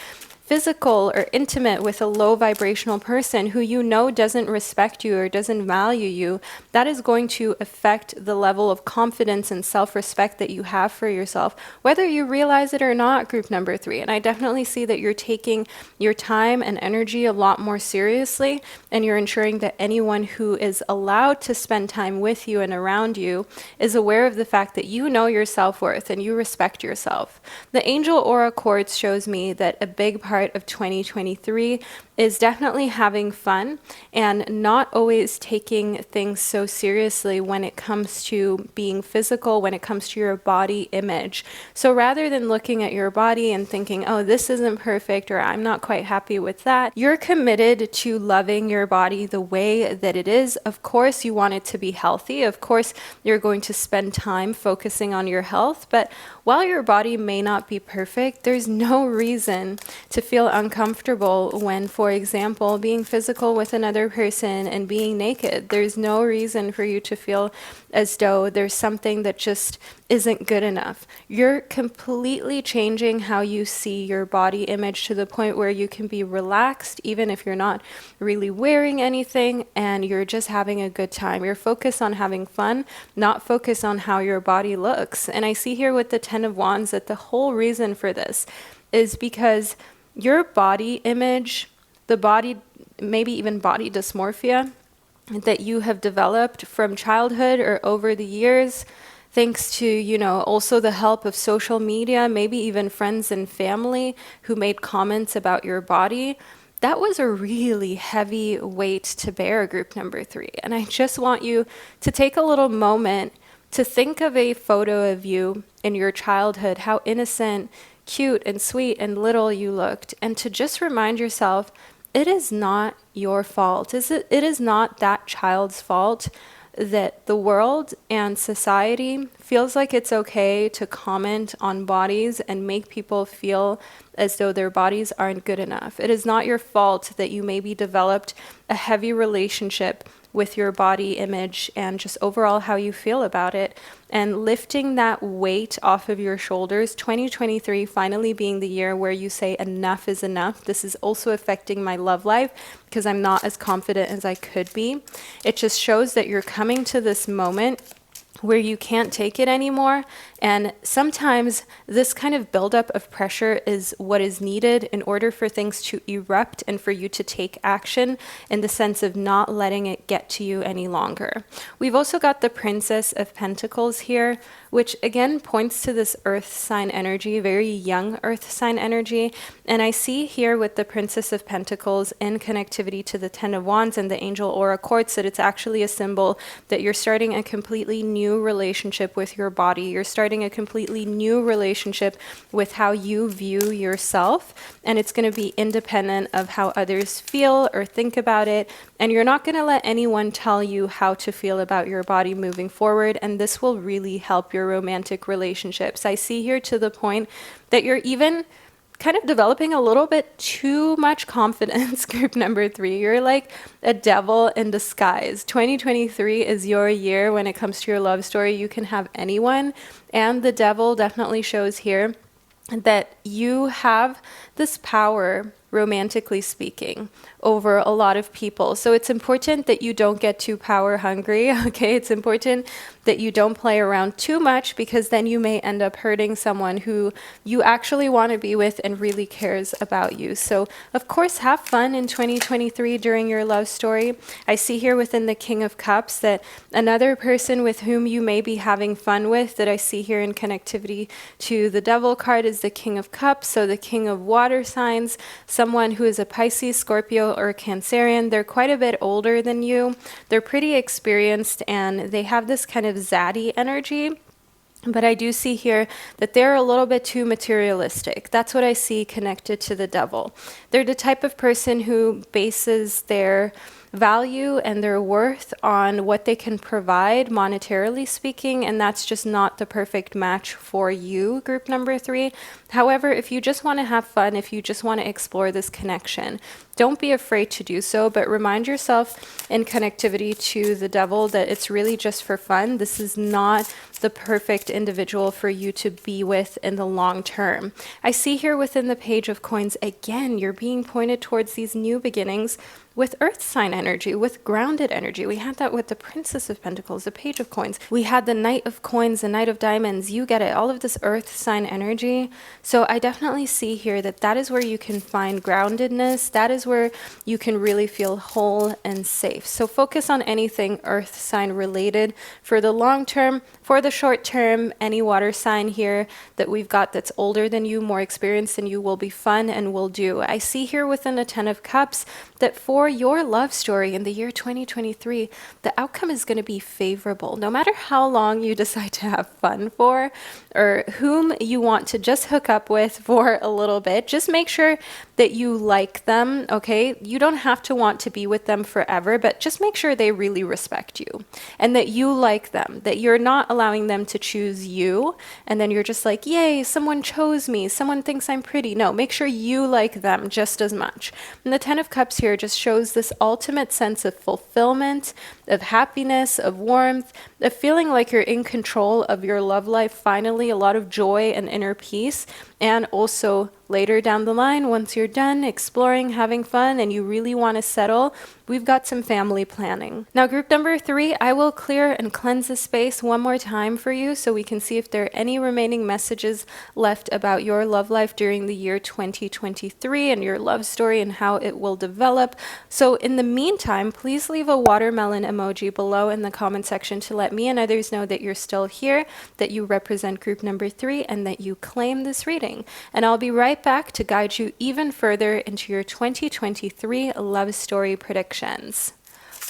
physical or intimate with a low vibrational person who you know doesn't respect you or doesn't value you, that is going to affect the level of confidence and self-respect that you have for yourself, whether you realize it or not, group number 3. And I definitely see that you're taking your time and energy a lot more seriously, and you're ensuring that anyone who is allowed to spend time with you and around you is aware of the fact that you know your self-worth and you respect yourself. The angel aura quartz shows me that a big part of 2023 is definitely having fun and not always taking things so seriously when it comes to being physical, when it comes to your body image. So rather than looking at your body and thinking, oh, this isn't perfect, or I'm not quite happy with that, you're committed to loving your body the way that it is. Of course, you want it to be healthy. Of course, you're going to spend time focusing on your health, but while your body may not be perfect, there's no reason to feel uncomfortable when, for example, being physical with another person and being naked. There's no reason for you to feel as though there's something that just isn't good enough. You're completely changing how you see your body image to the point where you can be relaxed, even if you're not really wearing anything and you're just having a good time. You're focused on having fun, not focused on how your body looks. And I see here with the Ten of Wands that the whole reason for this is because your body image, the body, maybe even body dysmorphia that you have developed from childhood or over the years, thanks to, also the help of social media, maybe even friends and family who made comments about your body, that was a really heavy weight to bear, group number 3. And I just want you to take a little moment to think of a photo of you in your childhood, how innocent, cute, and sweet and little you looked, and to just remind yourself, it is not your fault. It is not that child's fault that the world and society feels like it's okay to comment on bodies and make people feel as though their bodies aren't good enough. It is not your fault that you maybe developed a heavy relationship with your body image and just overall how you feel about it, and lifting that weight off of your shoulders. 2023 finally being the year where you say enough is enough. This is also affecting my love life because I'm not as confident as I could be. It just shows that you're coming to this moment where you can't take it anymore. And sometimes this kind of buildup of pressure is what is needed in order for things to erupt and for you to take action, in the sense of not letting it get to you any longer. We've also got the Princess of Pentacles here, which again points to this earth sign energy, very young earth sign energy. And I see here with the Princess of Pentacles in connectivity to the Ten of Wands and the Angel Aura Quartz that it's actually a symbol that you're starting a completely new relationship with your body. You're starting a completely new relationship with how you view yourself, and it's going to be independent of how others feel or think about it, and you're not going to let anyone tell you how to feel about your body moving forward, and this will really help your romantic relationships. I see here to the point that you're even kind of developing a little bit too much confidence, group number 3. You're like a devil in disguise. 2023 is your year when it comes to your love story. You can have anyone, and the devil definitely shows here that you have this power, romantically speaking, over a lot of people. So it's important that you don't get too power hungry, okay? It's important that you don't play around too much, because then you may end up hurting someone who you actually want to be with and really cares about you. So of course, have fun in 2023 during your love story. I see here within the King of Cups that another person with whom you may be having fun with, that I see here in connectivity to the Devil card, is the King of Cups. So the King of Water signs, someone who is a Pisces, Scorpio, or a Cancerian. They're quite a bit older than you. They're pretty experienced, and they have this kind of zaddy energy. But I do see here that they're a little bit too materialistic. That's what I see connected to the Devil. They're the type of person who bases their value and their worth on what they can provide monetarily speaking, and that's just not the perfect match for you, group number 3. However, if you just want to have fun, if you just want to explore this connection, don't be afraid to do so, but remind yourself in connectivity to the devil that it's really just for fun. This is not the perfect individual for you to be with in the long term. I see here within the Page of Coins, again, you're being pointed towards these new beginnings with earth sign energy, with grounded energy. We had that with the Princess of Pentacles, the Page of Coins. We had the Knight of Coins, the Knight of Diamonds. You get it, all of this earth sign energy. So I definitely see here that that is where you can find groundedness. That is where you can really feel whole and safe. So focus on anything earth sign related for the long term. For the short term, any water sign here that we've got that's older than you, more experienced than you, will be fun and will do. I see here within the 10 of Cups that for your love story in the year 2023, the outcome is going to be favorable. No matter how long you decide to have fun for, or whom you want to just hook up with for a little bit, just make sure that you like them, okay? You don't have to want to be with them forever, but just make sure they really respect you and that you like them, that you're not allowing them to choose you and then you're just like, yay, someone chose me, someone thinks I'm pretty. No, make sure you like them just as much. And the 10 of Cups here just shows this ultimate sense of fulfillment, of happiness, of warmth, of feeling like you're in control of your love life finally, a lot of joy and inner peace. And also later down the line, once you're done exploring, having fun, and you really want to settle, we've got some family planning. Now, group number 3, I will clear and cleanse the space one more time for you so we can see if there are any remaining messages left about your love life during the year 2023 and your love story and how it will develop. So in the meantime, please leave a watermelon emoji below in the comment section to let me and others know that you're still here, that you represent group number 3, and that you claim this reading. And I'll be right back to guide you even further into your 2023 love story predictions.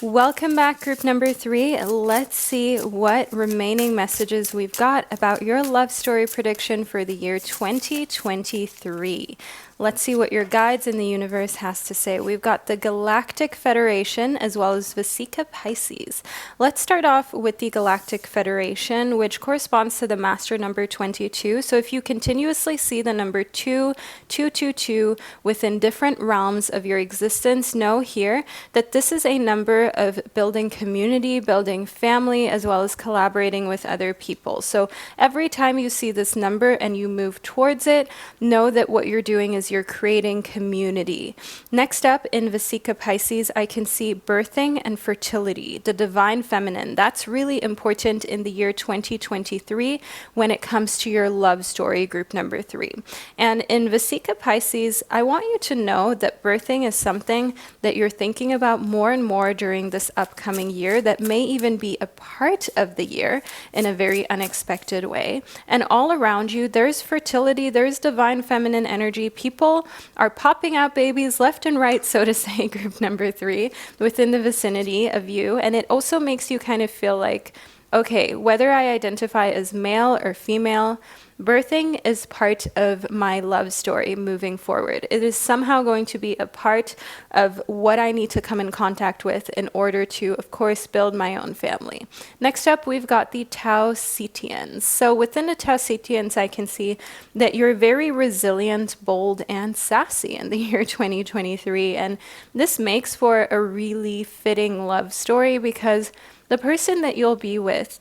Welcome back, group number 3. Let's see what remaining messages we've got about your love story prediction for the year 2023. Let's see what your guides in the universe has to say. We've got the Galactic Federation as well as Vesica Pisces. Let's start off with the Galactic Federation, which corresponds to the master number 22. So if you continuously see the number 222 within different realms of your existence, know here that this is a number of building community, building family, as well as collaborating with other people. So every time you see this number and you move towards it, know that what you're doing is you're creating community. Next up in Vesica Pisces, I can see birthing and fertility, the divine feminine. That's really important in the year 2023 when it comes to your love story, group number 3. And in Vesica Pisces, I want you to know that birthing is something that you're thinking about more and more during this upcoming year, that may even be a part of the year in a very unexpected way. And all around you, there's fertility, there's divine feminine energy. People are popping out babies left and right, so to say, group number 3, within the vicinity of you. And it also makes you kind of feel like, okay, whether I identify as male or female, birthing is part of my love story moving forward. It is somehow going to be a part of what I need to come in contact with in order to, of course, build my own family. Next up, we've got the Taoiseans. So within the Taoiseans, I can see that you're very resilient, bold, and sassy in the year 2023. And this makes for a really fitting love story because the person that you'll be with,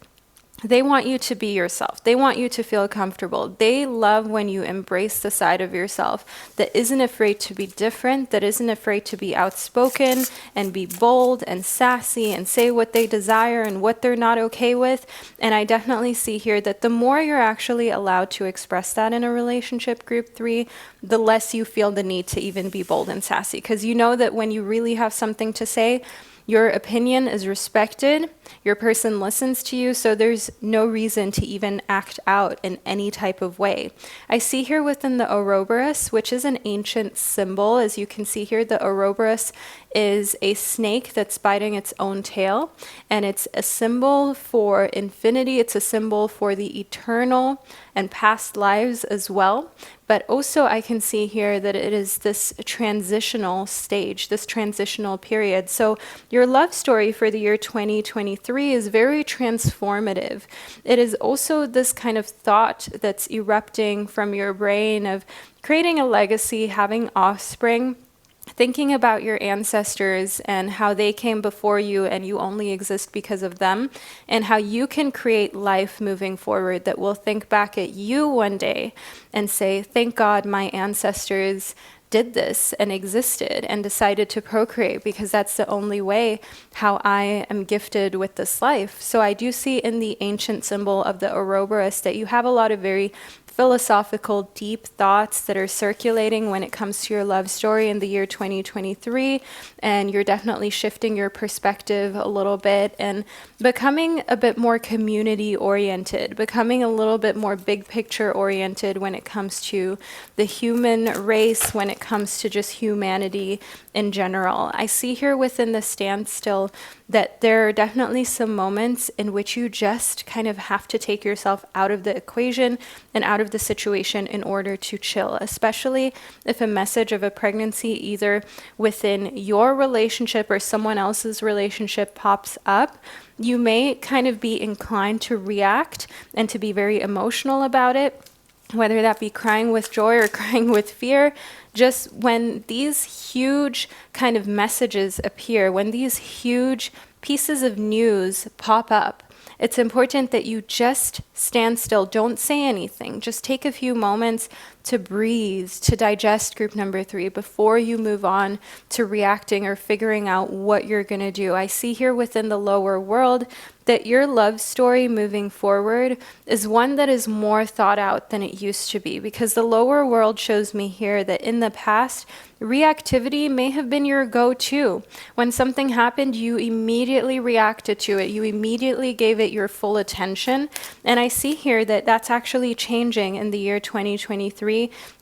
they want you to be yourself. They want you to feel comfortable. They love when you embrace the side of yourself that isn't afraid to be different, that isn't afraid to be outspoken and be bold and sassy and say what they desire and what they're not okay with. And I definitely see here that the more you're actually allowed to express that in a relationship, group 3, the less you feel the need to even be bold and sassy. Because you know that when you really have something to say, your opinion is respected, your person listens to you, so there's no reason to even act out in any type of way. I see here within the Ouroboros, which is an ancient symbol. As you can see here, the Ouroboros is a snake that's biting its own tail, and it's a symbol for infinity. It's a symbol for the eternal and past lives as well, But also I can see here that it is this transitional stage, this transitional period. So your love story for the year 2023 is very transformative. It is also this kind of thought that's erupting from your brain of creating a legacy, having offspring, thinking about your ancestors and how they came before you and you only exist because of them, and how you can create life moving forward that will think back at you one day and say, thank God my ancestors did this and existed and decided to procreate, because that's the only way how I am gifted with this life. So I do see in the ancient symbol of the Ouroboros that you have a lot of very philosophical, deep thoughts that are circulating when it comes to your love story in the year 2023. And you're definitely shifting your perspective a little bit and becoming a bit more community oriented, becoming a little bit more big picture oriented when it comes to the human race, when it comes to just humanity in general. I see here within the standstill that there are definitely some moments in which you just kind of have to take yourself out of the equation and out of the situation in order to chill, especially if a message of a pregnancy either within your relationship or someone else's relationship pops up. You may kind of be inclined to react and to be very emotional about it, whether that be crying with joy or crying with fear. Just when these huge kind of messages appear, when these huge pieces of news pop up, it's important that you just stand still. Don't say anything. Just take a few moments to breathe, to digest group number 3 before you move on to reacting or figuring out what you're going to do. I see here within the lower world that your love story moving forward is one that is more thought out than it used to be, because the lower world shows me here that in the past, reactivity may have been your go-to. When something happened, you immediately reacted to it. You immediately gave it your full attention. And I see here that that's actually changing in the year 2023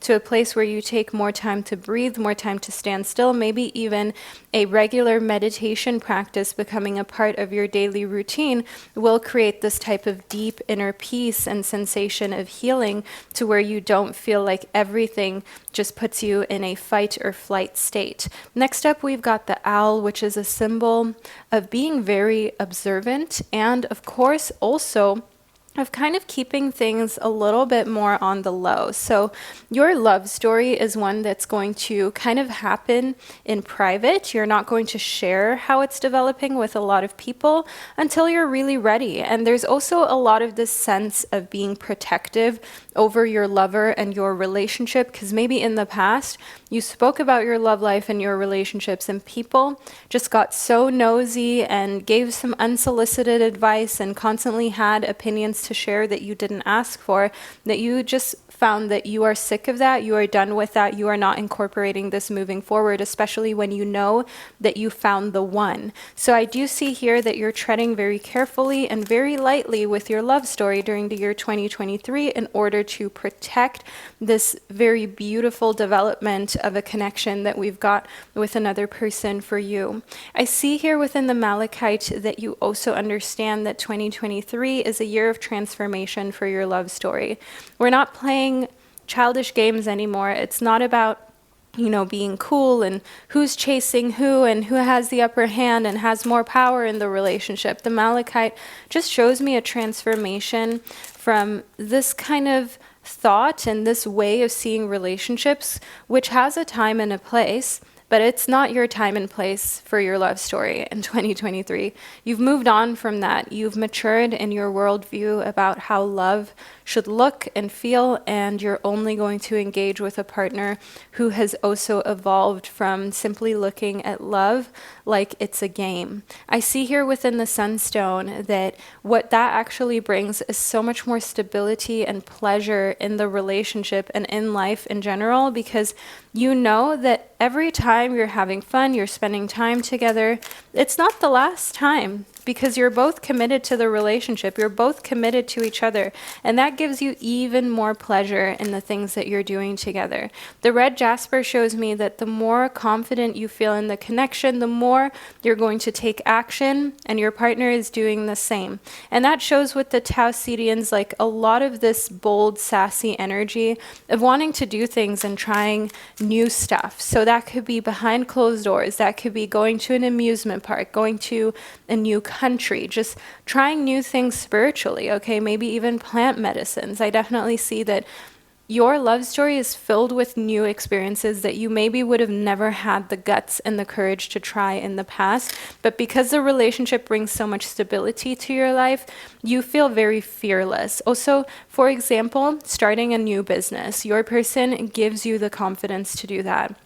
to a place where you take more time to breathe, more time to stand still, maybe even a regular meditation practice becoming a part of your daily routine will create this type of deep inner peace and sensation of healing to where you don't feel like everything just puts you in a fight or flight state. Next up, we've got the owl, which is a symbol of being very observant and, of course, also of kind of keeping things a little bit more on the low. So your love story is one that's going to kind of happen in private. You're not going to share how it's developing with a lot of people until you're really ready. And there's also a lot of this sense of being protective over your lover and your relationship, because maybe in the past you spoke about your love life and your relationships and people just got so nosy and gave some unsolicited advice and constantly had opinions to share that you didn't ask for, that you just found that you are sick of that, you are done with that, you are not incorporating this moving forward, especially when you know that you found the one. So I do see here that you're treading very carefully and very lightly with your love story during the year 2023 in order to protect this very beautiful development of a connection that we've got with another person for you. I see here within the Malachite that you also understand that 2023 is a year of transformation for your love story. We're not playing childish games anymore. It's not about being cool and who's chasing who and who has the upper hand and has more power in the relationship. The Malachite just shows me a transformation from this kind of thought and this way of seeing relationships, which has a time and a place, but it's not your time and place for your love story in 2023. You've moved on from that. You've matured in your worldview about how love should look and feel, and you're only going to engage with a partner who has also evolved from simply looking at love like it's a game. I see here within the Sunstone that what that actually brings is so much more stability and pleasure in the relationship and in life in general, because you know that every time you're having fun, you're spending time together, it's not the last time, because you're both committed to the relationship. You're both committed to each other. And that gives you even more pleasure in the things that you're doing together. The red jasper shows me that the more confident you feel in the connection, the more you're going to take action, and your partner is doing the same. And that shows with the Taucidians, like a lot of this bold, sassy energy of wanting to do things and trying new stuff. So that could be behind closed doors. That could be going to an amusement park, going to a new country, just trying new things spiritually, okay? Maybe even plant medicines. I definitely see that your love story is filled with new experiences that you maybe would have never had the guts and the courage to try in the past. But because the relationship brings so much stability to your life, you feel very fearless. Also, for example, starting a new business, your person gives you the confidence to do that.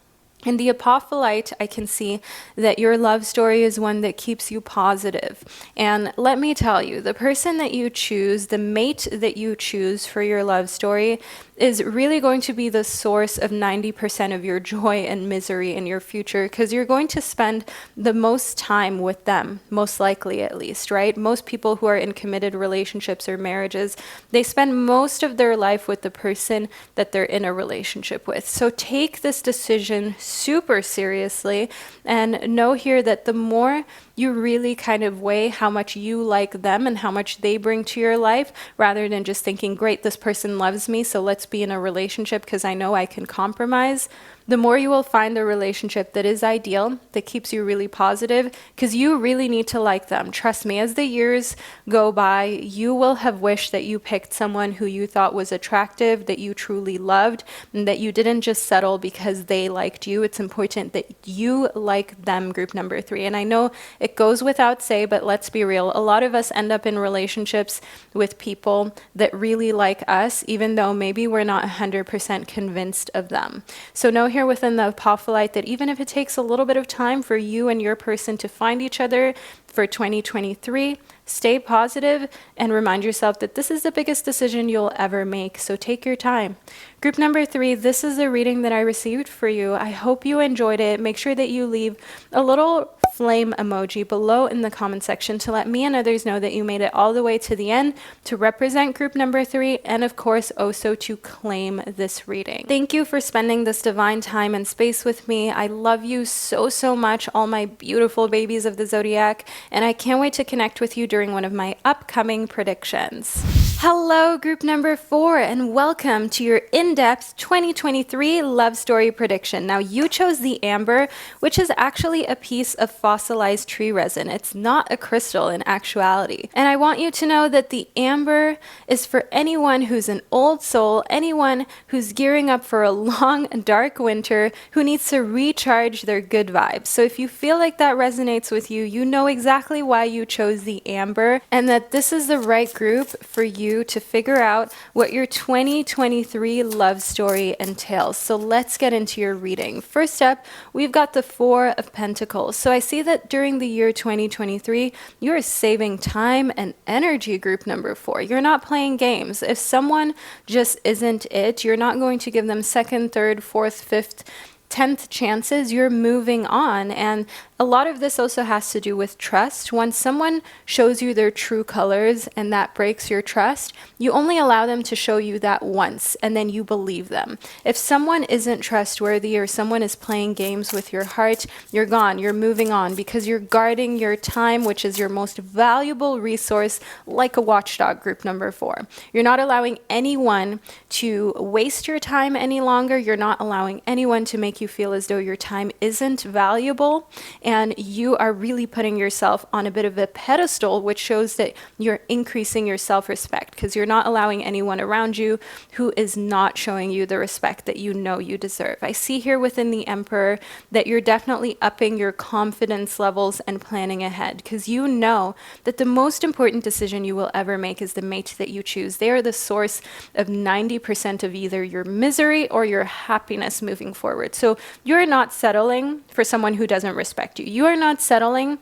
In the Apophyllite, I can see that your love story is one that keeps you positive. And let me tell you, the person that you choose, the mate that you choose for your love story, is really going to be the source of 90% of your joy and misery in your future, because you're going to spend the most time with them, most likely at least, right? Most people who are in committed relationships or marriages, they spend most of their life with the person that they're in a relationship with. So take this decision super seriously, and know here that the more you really kind of weigh how much you like them and how much they bring to your life, rather than just thinking, great, this person loves me, so let's be in a relationship because I know I can compromise, the more you will find the relationship that is ideal, that keeps you really positive, because you really need to like them. Trust me, as the years go by, you will have wished that you picked someone who you thought was attractive, that you truly loved, and that you didn't just settle because they liked you. It's important that you like them, group number 3. And I know it goes without say, but let's be real. A lot of us end up in relationships with people that really like us, even though maybe we're not 100% convinced of them. So know here within the Apophyllite that even if it takes a little bit of time for you and your person to find each other for 2023, stay positive and remind yourself that this is the biggest decision you'll ever make. So take your time. Group number 3, this is the reading that I received for you. I hope you enjoyed it. Make sure that you leave a little flame emoji below in the comment section to let me and others know that you made it all the way to the end to represent group number 3, and of course also to claim this reading. Thank you for spending this divine time and space with me. I love you so, so much, all my beautiful babies of the zodiac, and I can't wait to connect with you during one of my upcoming predictions. Hello, group number 4, and welcome to your in-depth 2023 love story prediction. Now, you chose the amber, which is actually a piece of fossilized tree resin. It's not a crystal in actuality. And I want you to know that the amber is for anyone who's an old soul, anyone who's gearing up for a long, dark winter, who needs to recharge their good vibes. So if you feel like that resonates with you, you know exactly why you chose the amber, and that this is the right group for you to figure out what your 2023 love story entails. So let's get into your reading. First up, we've got the 4 of Pentacles. So I see that during the year 2023, you're saving time and energy, group number 4. You're not playing games. If someone just isn't it, you're not going to give them second, third, fourth, fifth, 10th chances. You're moving on. And a lot of this also has to do with trust. When someone shows you their true colors and that breaks your trust, you only allow them to show you that once and then you believe them. If someone isn't trustworthy or someone is playing games with your heart, you're gone, you're moving on, because you're guarding your time, which is your most valuable resource, like a watchdog, group number 4. You're not allowing anyone to waste your time any longer. You're not allowing anyone to make you feel as though your time isn't valuable. And you are really putting yourself on a bit of a pedestal, which shows that you're increasing your self-respect, because you're not allowing anyone around you who is not showing you the respect that you know you deserve. I see here within the Emperor that you're definitely upping your confidence levels and planning ahead, because you know that the most important decision you will ever make is the mate that you choose. They are the source of 90% of either your misery or your happiness moving forward. So you're not settling for someone who doesn't respect you. You are not settling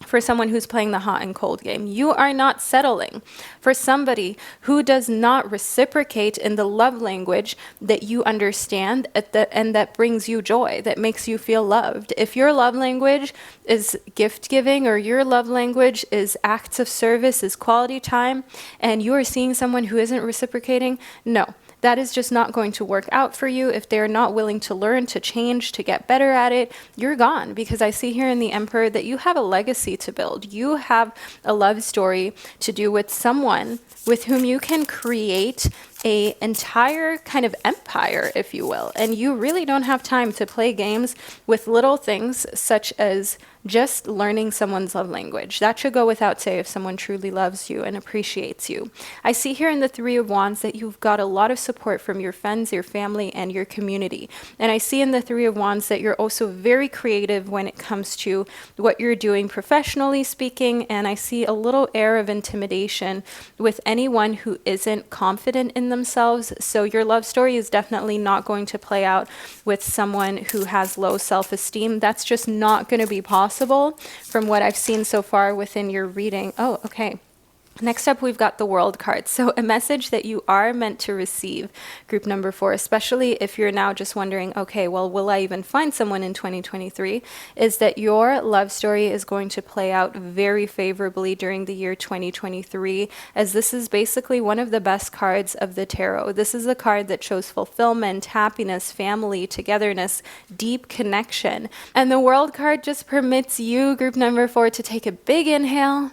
for someone who's playing the hot and cold game. You are not settling for somebody who does not reciprocate in the love language that you understand and that brings you joy, that makes you feel loved. If your love language is gift giving, or your love language is acts of service, is quality time, and you are seeing someone who isn't reciprocating, no. That is just not going to work out for you. If they're not willing to learn, to change, to get better at it, you're gone. Because I see here in the Emperor that you have a legacy to build. You have a love story to do with someone with whom you can create a entire kind of empire, if you will. And you really don't have time to play games with little things such as just learning someone's love language. That should go without say if someone truly loves you and appreciates you. I see here in the Three of Wands that you've got a lot of support from your friends, your family, and your community. And I see in the Three of Wands that you're also very creative when it comes to what you're doing professionally speaking. And I see a little air of intimidation with anyone who isn't confident in themselves. So your love story is definitely not going to play out with someone who has low self-esteem. That's just not going to be possible from what I've seen so far within your reading. Oh, okay. Next up, we've got the World card. So a message that you are meant to receive, group number 4, especially if you're now just wondering, okay, well, will I even find someone in 2023, is that your love story is going to play out very favorably during the year 2023, as this is basically one of the best cards of the tarot. This is a card that shows fulfillment, happiness, family, togetherness, deep connection. And the World card just permits you, group number 4, to take a big inhale,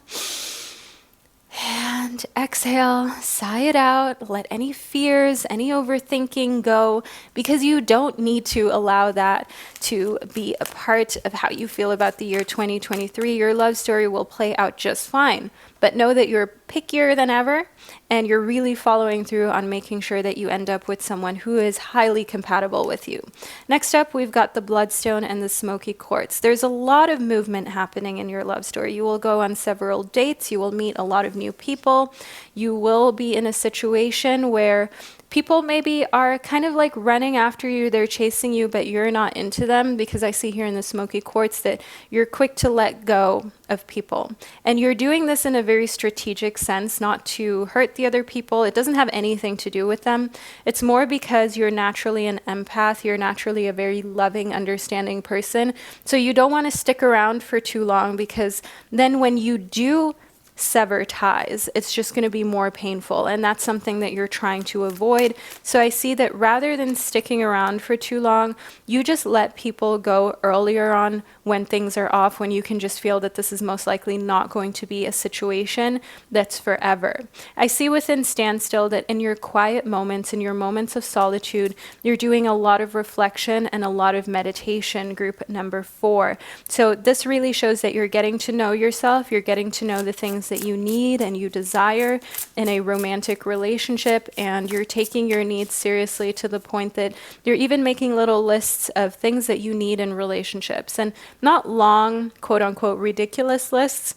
and exhale, sigh it out, let any fears, any overthinking go, because you don't need to allow that to be a part of how you feel about the year 2023. Your love story will play out just fine, but know that you're pickier than ever, and you're really following through on making sure that you end up with someone who is highly compatible with you. Next up, we've got the Bloodstone and the Smoky Quartz. There's a lot of movement happening in your love story. You will go on several dates. You will meet a lot of new people. You will be in a situation where people maybe are kind of like running after you, they're chasing you, but you're not into them, because I see here in the Smoky Quartz that you're quick to let go of people. And you're doing this in a very strategic sense, not to hurt the other people. It doesn't have anything to do with them. It's more because you're naturally an empath. You're naturally a very loving, understanding person. So you don't want to stick around for too long, because then when you do sever ties, it's just going to be more painful, and that's something that you're trying to avoid. So I see that rather than sticking around for too long, you just let people go earlier on when things are off, when you can just feel that this is most likely not going to be a situation that's forever. I see within Standstill that in your quiet moments, in your moments of solitude, you're doing a lot of reflection and a lot of meditation, group number 4. So this really shows that you're getting to know yourself, you're getting to know the things that you need and you desire in a romantic relationship, and you're taking your needs seriously to the point that you're even making little lists of things that you need in relationships, and not long, quote unquote, ridiculous lists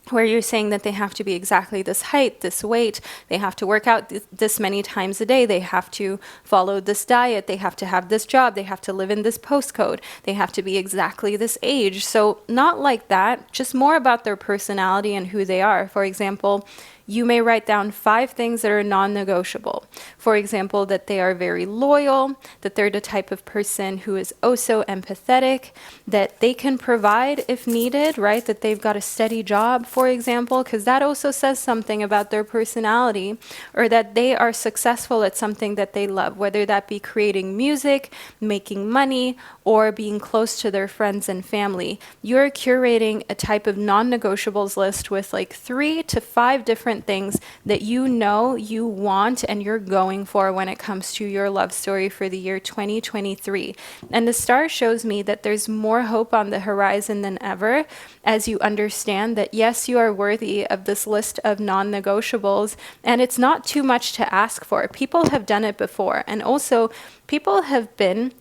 where you're saying that they have to be exactly this height, this weight, they have to work out this many times a day, they have to follow this diet, they have to have this job, they have to live in this postcode, they have to be exactly this age. So not like that, just more about their personality and who they are. For example, you may write down 5 things that are non-negotiable. For example, that they are very loyal, that they're the type of person who is oh so empathetic, that they can provide if needed, right? That they've got a steady job, for example, because that also says something about their personality, or that they are successful at something that they love, whether that be creating music, making money, or being close to their friends and family. You're curating a type of non-negotiables list with like 3 to 5 different things that you know you want and you're going for when it comes to your love story for the year 2023. And the star shows me that there's more hope on the horizon than ever, as you understand that yes, you are worthy of this list of non-negotiables, and it's not too much to ask for. People have done it before, and also people have been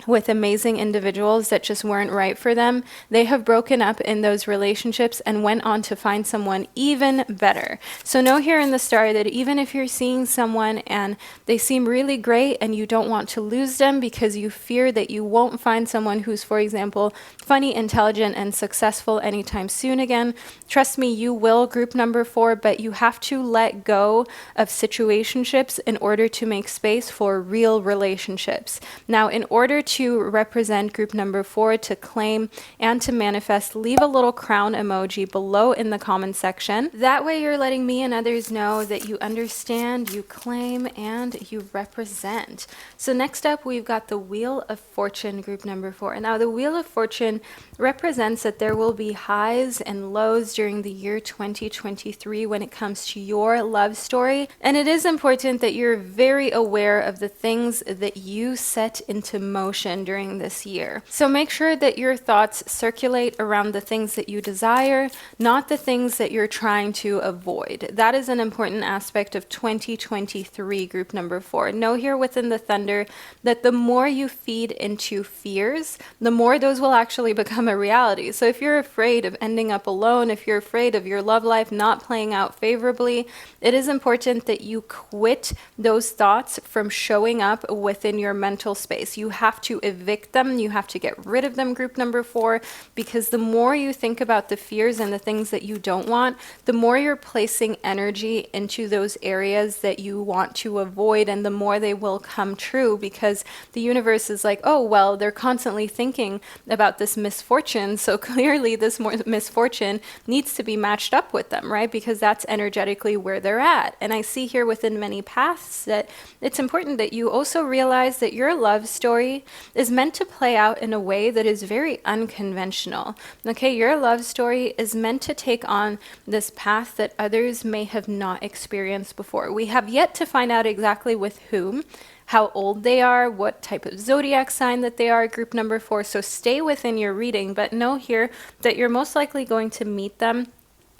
with amazing individuals that just weren't right for them. They have broken up in those relationships and went on to find someone even better. So know here in the star that even if you're seeing someone and they seem really great and you don't want to lose them because you fear that you won't find someone who's, for example, funny, intelligent, and successful anytime soon again, trust me, you will, group number 4, but you have to let go of situationships in order to make space for real relationships. Now, in order to represent group number 4, to claim and to manifest, leave a little crown emoji below in the comment section. That way you're letting me and others know that you understand, you claim, and you represent. So next up, we've got the Wheel of Fortune, group number 4. Now, the Wheel of Fortune represents that there will be highs and lows during the year 2023 when it comes to your love story. And it is important that you're very aware of the things that you set into motion during this year. So make sure that your thoughts circulate around the things that you desire, not the things that you're trying to avoid. That is an important aspect of 2023, group number 4. Know here within the thunder that the more you feed into fears, the more those will actually become a reality. So if you're afraid of ending up alone, if you're afraid of your love life not playing out favorably, it is important that you quit those thoughts from showing up within your mental space. You have to evict them. You have to get rid of them, group number 4, because the more you think about the fears and the things that you don't want, the more you're placing energy into those areas that you want to avoid, and the more they will come true, because the universe is like, oh, well, they're constantly thinking about this misfortune, so clearly this misfortune needs to be matched up with them, right? Because that's energetically where they're at. And I see here within many paths that it's important that you also realize that your love story is meant to play out in a way that is very unconventional. Okay, your love story is meant to take on this path that others may have not experienced before. We have yet to find out exactly with whom, how old they are, what type of zodiac sign that they are, group number 4. So stay within your reading, but know here that you're most likely going to meet them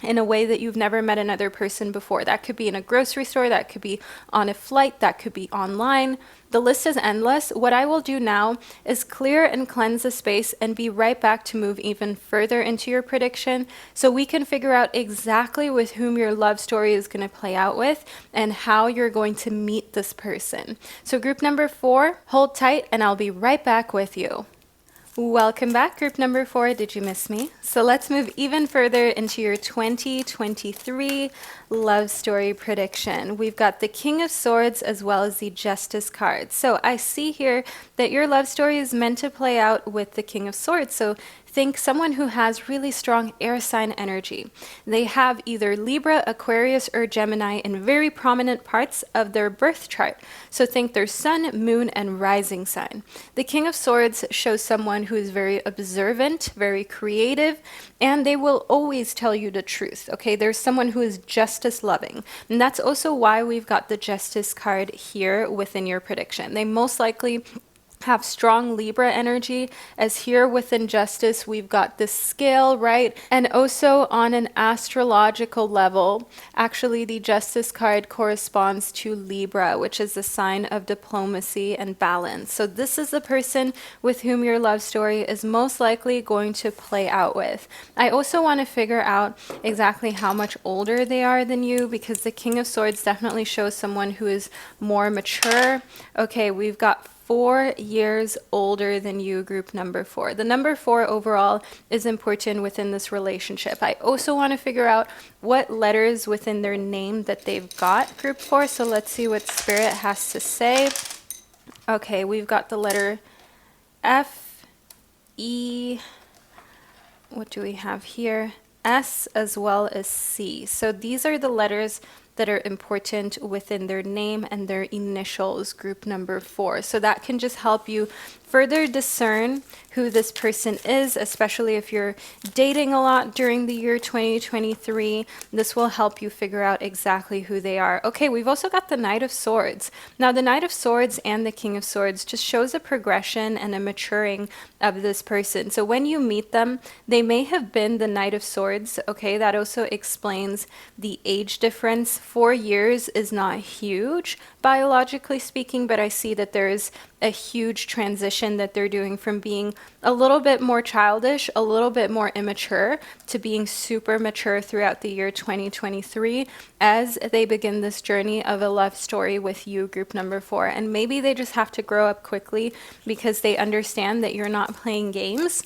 in a way that you've never met another person before. That could be in a grocery store, that could be on a flight, that could be online. The list is endless. What I will do now is clear and cleanse the space and be right back to move even further into your prediction so we can figure out exactly with whom your love story is going to play out with and how you're going to meet this person. So group number 4, hold tight and I'll be right back with you. Welcome back, group number 4. Did you miss me? So let's move even further into your 2023 love story prediction. We've got the King of Swords as well as the Justice card. So I see here that your love story is meant to play out with the King of Swords. So think someone who has really strong air sign energy. They have either Libra, Aquarius, or Gemini in very prominent parts of their birth chart. So think their sun, moon, and rising sign. The King of Swords shows someone who is very observant, very creative, and they will always tell you the truth. Okay, there's someone who is justice loving. And that's also why we've got the Justice card here within your prediction. They most likely have strong Libra energy, as here within Justice we've got this scale, right? And also on an astrological level, actually the Justice card corresponds to Libra, which is the sign of diplomacy and balance. So this is the person with whom your love story is most likely going to play out with. I also want to figure out exactly how much older they are than you, because the King of Swords definitely shows someone who is more mature. Okay, we've got 4 years older than you, group number 4. The number 4 overall is important within this relationship. I also want to figure out what letters within their name that they've got, group 4. So let's see what Spirit has to say. Okay, we've got the letter F, E, what do we have here? S as well as C. So these are the letters that are important within their name and their initials, group number 4. So that can just help you further discern who this person is, especially if you're dating a lot during the year 2023. This will help you figure out exactly who they are. Okay, we've also got the Knight of Swords. Now, the Knight of Swords and the King of Swords just shows a progression and a maturing of this person. So when you meet them, they may have been the Knight of Swords. Okay, that also explains the age difference. 4 years is not huge, biologically speaking, but I see that there is a huge transition that they're doing from being a little bit more childish, a little bit more immature, to being super mature throughout the year 2023 as they begin this journey of a love story with you, group number 4. And maybe they just have to grow up quickly because they understand that you're not playing games,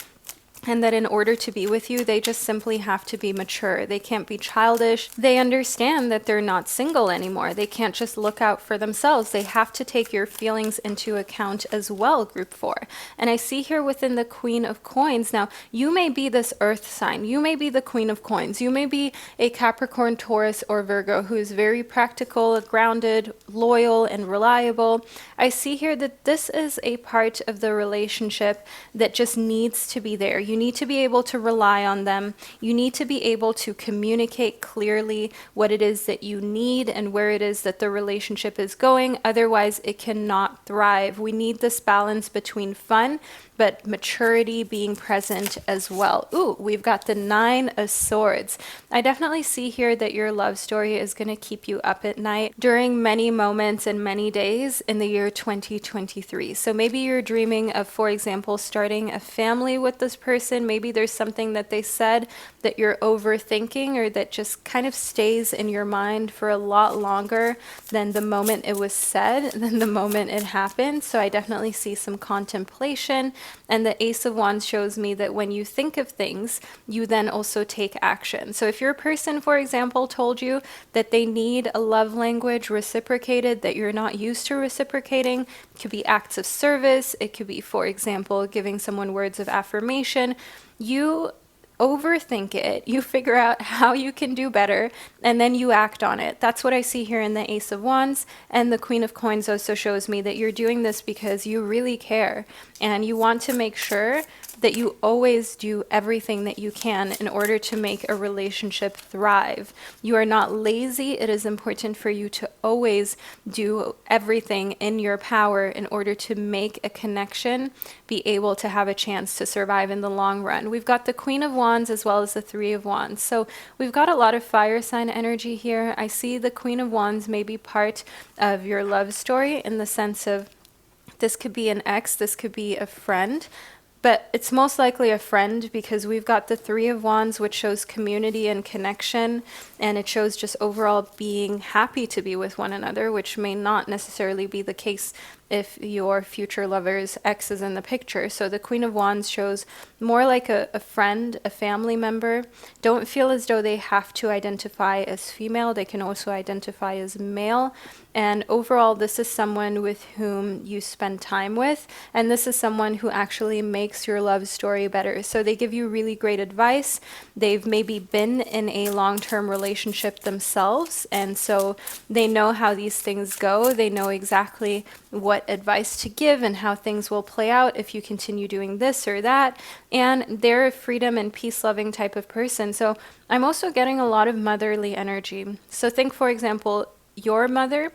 and that in order to be with you, they just simply have to be mature. They can't be childish. They understand that they're not single anymore. They can't just look out for themselves. They have to take your feelings into account as well, group 4. And I see here within the Queen of Coins, now you may be this earth sign. You may be the Queen of Coins. You may be a Capricorn, Taurus, or Virgo who is very practical, grounded, loyal, and reliable. I see here that this is a part of the relationship that just needs to be there. You need to be able to rely on them. You need to be able to communicate clearly what it is that you need and where it is that the relationship is going. Otherwise, it cannot thrive. We need this balance between fun but maturity being present as well. Ooh, we've got the 9 of Swords. I definitely see here that your love story is going to keep you up at night during many moments and many days in the year 2023. So maybe you're dreaming of, for example, starting a family with this person. Maybe there's something that they said that you're overthinking or that just kind of stays in your mind for a lot longer than the moment it was said, than the moment it happened. So I definitely see some contemplation. And the Ace of Wands shows me that when you think of things, you then also take action. So if your person, for example, told you that they need a love language reciprocated that you're not used to reciprocating, it could be acts of service. It could be, for example, giving someone words of affirmation. You overthink it, you figure out how you can do better, and then you act on it. That's what I see here in the Ace of Wands. And the Queen of Coins also shows me that you're doing this because you really care and you want to make sure that you always do everything that you can in order to make a relationship thrive. You are not lazy. It is important for you to always do everything in your power in order to make a connection be able to have a chance to survive in the long run. We've got the Queen of Wands as well as the Three of Wands. So we've got a lot of fire sign energy here. I see the Queen of Wands may be part of your love story in the sense of this could be an ex, this could be a friend. But it's most likely a friend because we've got the Three of Wands, which shows community and connection, and it shows just overall being happy to be with one another, which may not necessarily be the case if your future lover's ex is in the picture. So the Queen of Wands shows more like a friend, a family member. Don't feel as though they have to identify as female. They can also identify as male. And overall, this is someone with whom you spend time with, and this is someone who actually makes your love story better. So they give you really great advice. They've maybe been in a long-term relationship themselves, and so they know how these things go. They know exactly what advice to give and how things will play out if you continue doing this or that. And they're a freedom and peace-loving type of person. So I'm also getting a lot of motherly energy. So think, for example, your mother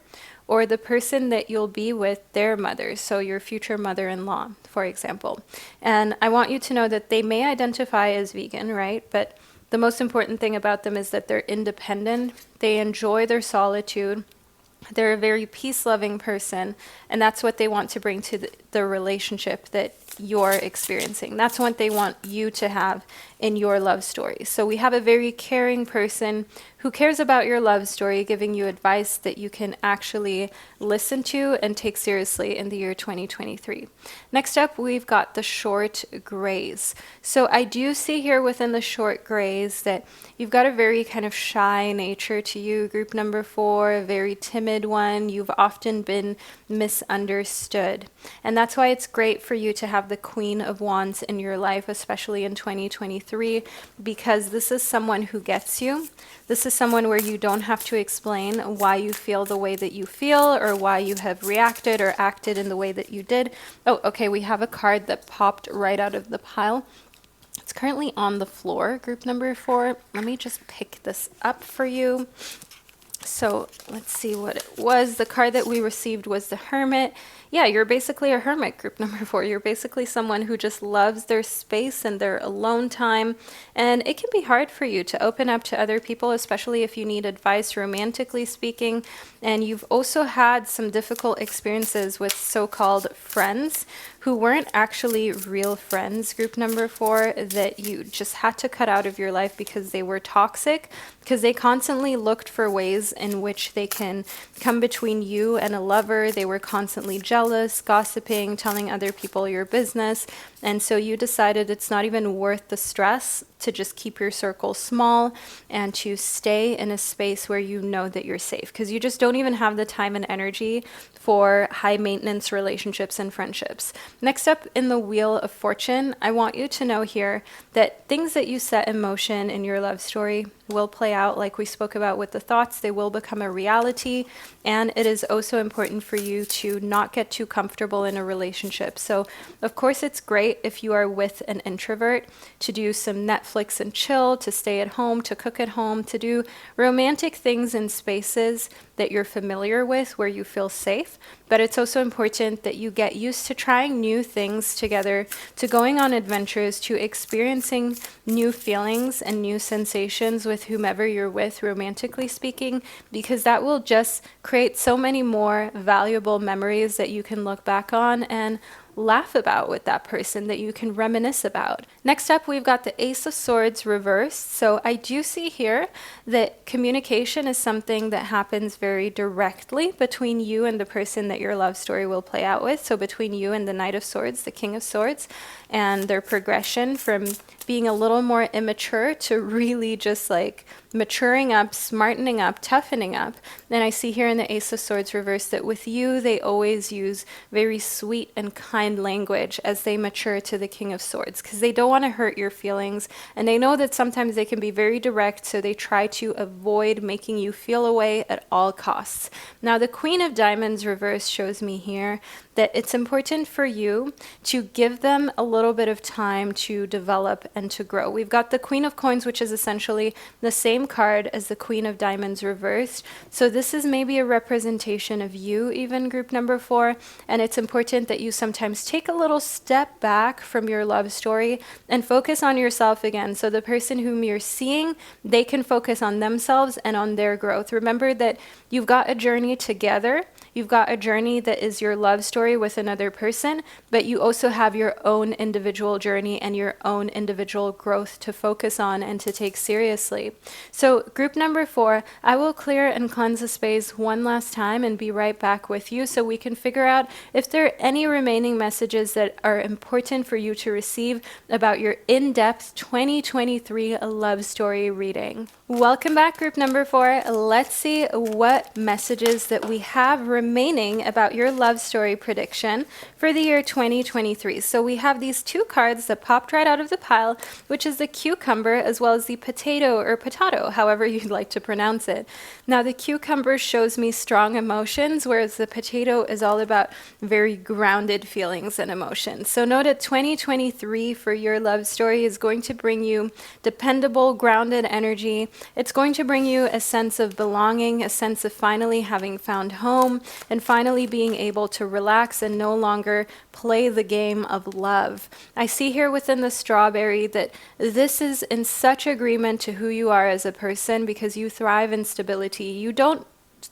or the person that you'll be with, their mother, so your future mother-in-law, for example. And I want you to know that they may identify as vegan, right? But the most important thing about them is that they're independent. They enjoy their solitude. They're a very peace-loving person, and that's what they want to bring to the relationship that you're experiencing. That's what they want you to have in your love story. So we have a very caring person who cares about your love story, giving you advice that you can actually listen to and take seriously in the year 2023. Next up, we've got the short grays. So I do see here within the short grays that you've got a very kind of shy nature to you, group number 4, a very timid one. You've often been misunderstood. And that's why it's great for you to have the Queen of Wands in your life, especially in 2023, because this is someone who gets you. This is someone where you don't have to explain why you feel the way that you feel or why you have reacted or acted in the way that you did. Oh, okay, we have a card that popped right out of the pile. It's currently on the floor, group number 4. Let me just pick this up for you. So let's see what it was. The card that we received was the Hermit. Yeah, you're basically a hermit, group number 4. You're basically someone who just loves their space and their alone time. And it can be hard for you to open up to other people, especially if you need advice, romantically speaking. And you've also had some difficult experiences with so-called friends who weren't actually real friends, group number 4, that you just had to cut out of your life because they were toxic, because they constantly looked for ways in which they can come between you and a lover. They were constantly jealous, gossiping, telling other people your business. And so you decided it's not even worth the stress to just keep your circle small and to stay in a space where you know that you're safe, because you just don't even have the time and energy for high maintenance relationships and friendships. Next up in the Wheel of Fortune, I want you to know here that things that you set in motion in your love story will play out like we spoke about with the thoughts. They will become a reality. And it is also important for you to not get too comfortable in a relationship. So of course it's great if you are with an introvert to do some Netflix and chill, to stay at home, to cook at home, to do romantic things in spaces that you're familiar with, where you feel safe. But it's also important that you get used to trying new things together, to going on adventures, to experiencing new feelings and new sensations with whomever you're with, romantically speaking, because that will just create so many more valuable memories that you can look back on and laugh about with that person, that you can reminisce about. Next up, we've got the Ace of Swords reversed. So I do see here that communication is something that happens very directly between you and the person that your love story will play out with. So between you and the Knight of Swords, the King of Swords, and their progression from being a little more immature to really just like maturing up, smartening up, toughening up. And I see here in the Ace of Swords reversed that with you, they always use very sweet and kind language as they mature to the King of Swords, because they don't want to hurt your feelings. And they know that sometimes they can be very direct, so they try to avoid making you feel away at all costs. Now, the Queen of Diamonds reversed shows me here that it's important for you to give them a little bit of time to develop and to grow. We've got the Queen of Coins, which is essentially the same card as the Queen of Diamonds reversed. So this is maybe a representation of you, even group number 4. And it's important that you sometimes take a little step back from your love story and focus on yourself again. So the person whom you're seeing, they can focus on themselves and on their growth. Remember that you've got a journey together. You've got a journey that is your love story with another person, but you also have your own individual journey and your own individual growth to focus on and to take seriously. So group number 4, I will clear and cleanse the space one last time and be right back with you so we can figure out if there are any remaining messages that are important for you to receive about your in-depth 2023 love story reading. Welcome back, group number 4. Let's see what messages that we have remaining about your love story prediction for the year 2023. So we have these two cards that popped right out of the pile, which is the cucumber as well as the potato or potato, however you'd like to pronounce it. Now the cucumber shows me strong emotions, whereas the potato is all about very grounded feelings and emotions. So note that 2023 for your love story is going to bring you dependable, grounded energy. It's going to bring you a sense of belonging, a sense of finally having found home, and finally being able to relax and no longer play the game of love. I see here within the strawberry that this is in such agreement to who you are as a person, because you thrive in stability. You don't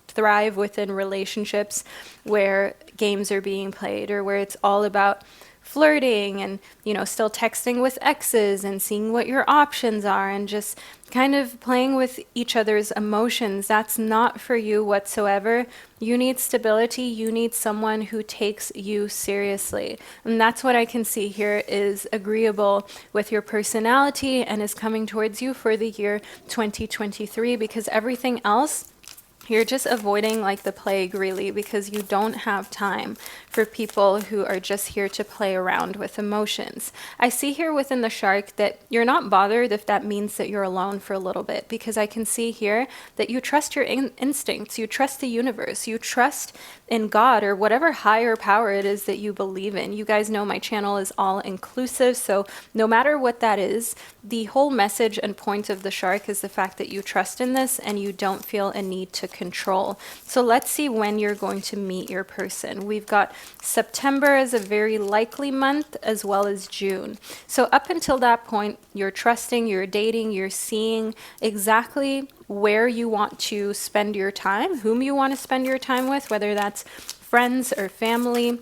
thrive within relationships where games are being played or where it's all about flirting and, you know, still texting with exes and seeing what your options are and just kind of playing with each other's emotions. That's not for you whatsoever. You need stability. You need someone who takes you seriously. And that's what I can see here is agreeable with your personality and is coming towards you for the year 2023, because everything else, you're just avoiding like the plague, really, because you don't have time for people who are just here to play around with emotions. I see here within the shark that you're not bothered if that means that you're alone for a little bit, because I can see here that you trust your instincts, you trust the universe, you trust in God or whatever higher power it is that you believe in. You guys know my channel is all inclusive, so no matter what that is, the whole message and point of the shark is the fact that you trust in this and you don't feel a need to control. So let's see when you're going to meet your person. We've got September as a very likely month, as well as June. So up until that point, you're trusting, you're dating, you're seeing exactly where you want to spend your time, whom you want to spend your time with, whether that's friends or family.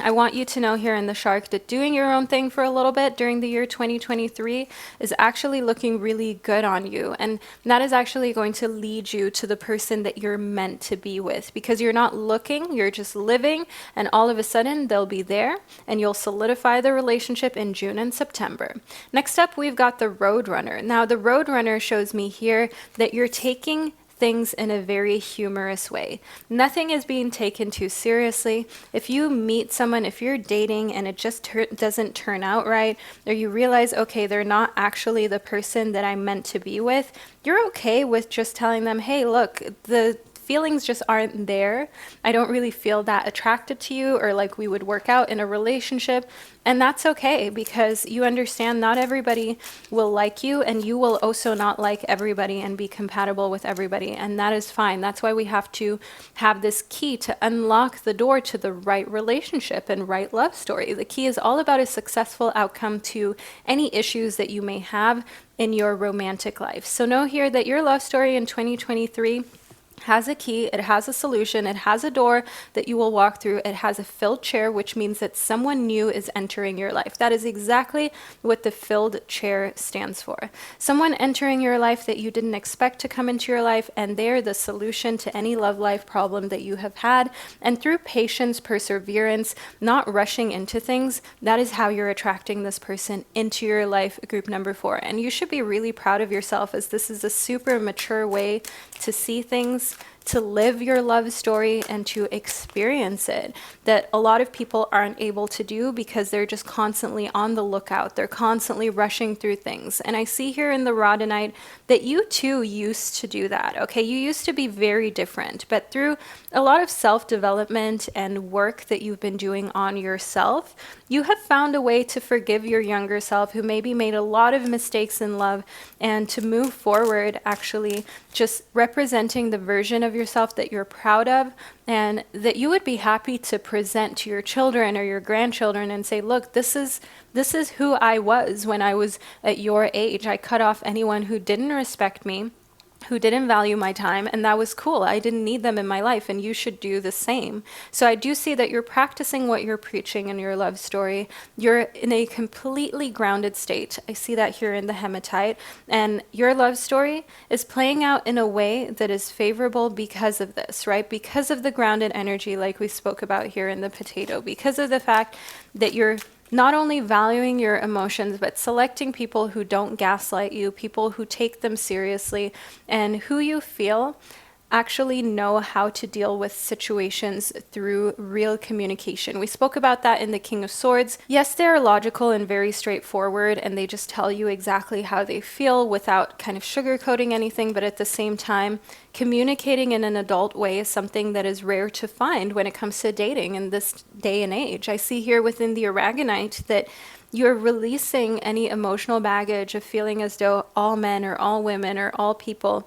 I want you to know here in the Shark that doing your own thing for a little bit during the year 2023 is actually looking really good on you. And that is actually going to lead you to the person that you're meant to be with, because you're not looking, you're just living, and all of a sudden they'll be there and you'll solidify the relationship in June and September. Next up, we've got the Roadrunner. Now, the Roadrunner shows me here that you're taking things in a very humorous way. Nothing is being taken too seriously. If you meet someone, if you're dating and it just doesn't turn out right, or you realize, okay, they're not actually the person that I'm meant to be with, you're okay with just telling them, hey, look, the feelings just aren't there. I don't really feel that attracted to you, or like we would work out in a relationship. And that's okay, because you understand not everybody will like you, and you will also not like everybody and be compatible with everybody. And that is fine. That's why we have to have this key to unlock the door to the right relationship and right love story. The key is all about a successful outcome to any issues that you may have in your romantic life. So know here that your love story in 2023 has a key, it has a solution, it has a door that you will walk through, it has a filled chair, which means that someone new is entering your life. That is exactly what the filled chair stands for. Someone entering your life that you didn't expect to come into your life, and they're the solution to any love life problem that you have had. And through patience, perseverance, not rushing into things, that is how you're attracting this person into your life, group number 4. And you should be really proud of yourself, as this is a super mature way to see things, to live your love story, and to experience it, that a lot of people aren't able to do because they're just constantly on the lookout. They're constantly rushing through things. And I see here in the Rhodonite that you too used to do that, okay? You used to be very different, but through a lot of self-development and work that you've been doing on yourself, you have found a way to forgive your younger self, who maybe made a lot of mistakes in love, and to move forward actually just representing the version of yourself that you're proud of, and that you would be happy to present to your children or your grandchildren and say, look, this is who I was when I was at your age. I cut off anyone who didn't respect me, who didn't value my time, and that was cool. I didn't need them in my life, and you should do the same. So I do see that you're practicing what you're preaching in your love story. You're in a completely grounded state. I see that here in the hematite, and your love story is playing out in a way that is favorable because of this, right? Because of the grounded energy like we spoke about here in the potato, because of the fact that you're not only valuing your emotions, but selecting people who don't gaslight you, people who take them seriously, and who you feel actually know how to deal with situations through real communication. We spoke about that in the King of Swords. Yes, they are logical and very straightforward, and they just tell you exactly how they feel without kind of sugarcoating anything, but at the same time, communicating in an adult way is something that is rare to find when it comes to dating in this day and age. I see here within the Aragonite that you're releasing any emotional baggage of feeling as though all men or all women or all people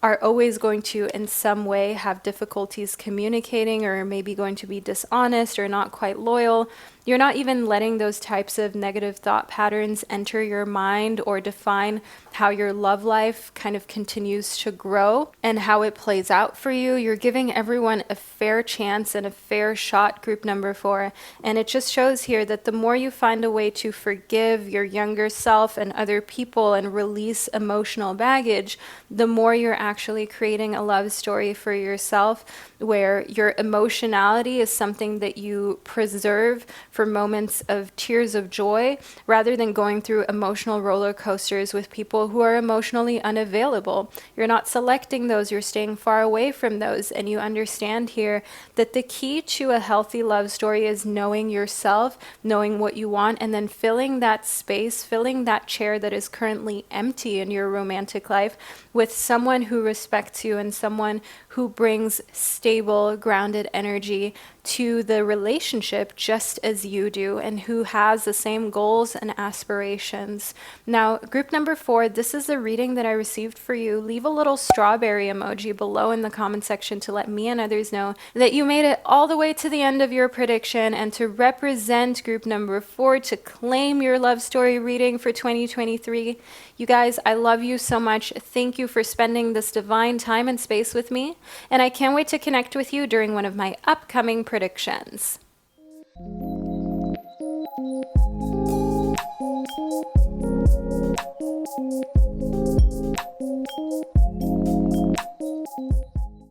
are always going to in some way have difficulties communicating, or maybe going to be dishonest or not quite loyal. You're not even letting those types of negative thought patterns enter your mind or define how your love life kind of continues to grow and how it plays out for you. You're giving everyone a fair chance and a fair shot, group number 4. And it just shows here that the more you find a way to forgive your younger self and other people and release emotional baggage, the more you're actually creating a love story for yourself, where your emotionality is something that you preserve for moments of tears of joy, rather than going through emotional roller coasters with people who are emotionally unavailable. You're not selecting those, you're staying far away from those. And you understand here that the key to a healthy love story is knowing yourself, knowing what you want, and then filling that space, filling that chair that is currently empty in your romantic life with someone who respects you and someone who brings stable, grounded energy to the relationship, just as you do and who has the same goals and aspirations. Now, group number 4, this is the reading that I received for you. Leave a little strawberry emoji below in the comment section to let me and others know that you made it all the way to the end of your prediction, and to represent group number 4 to claim your love story reading for 2023. You guys, I love you so much. Thank you for spending this divine time and space with me, and I can't wait to connect with you during one of my upcoming predictions.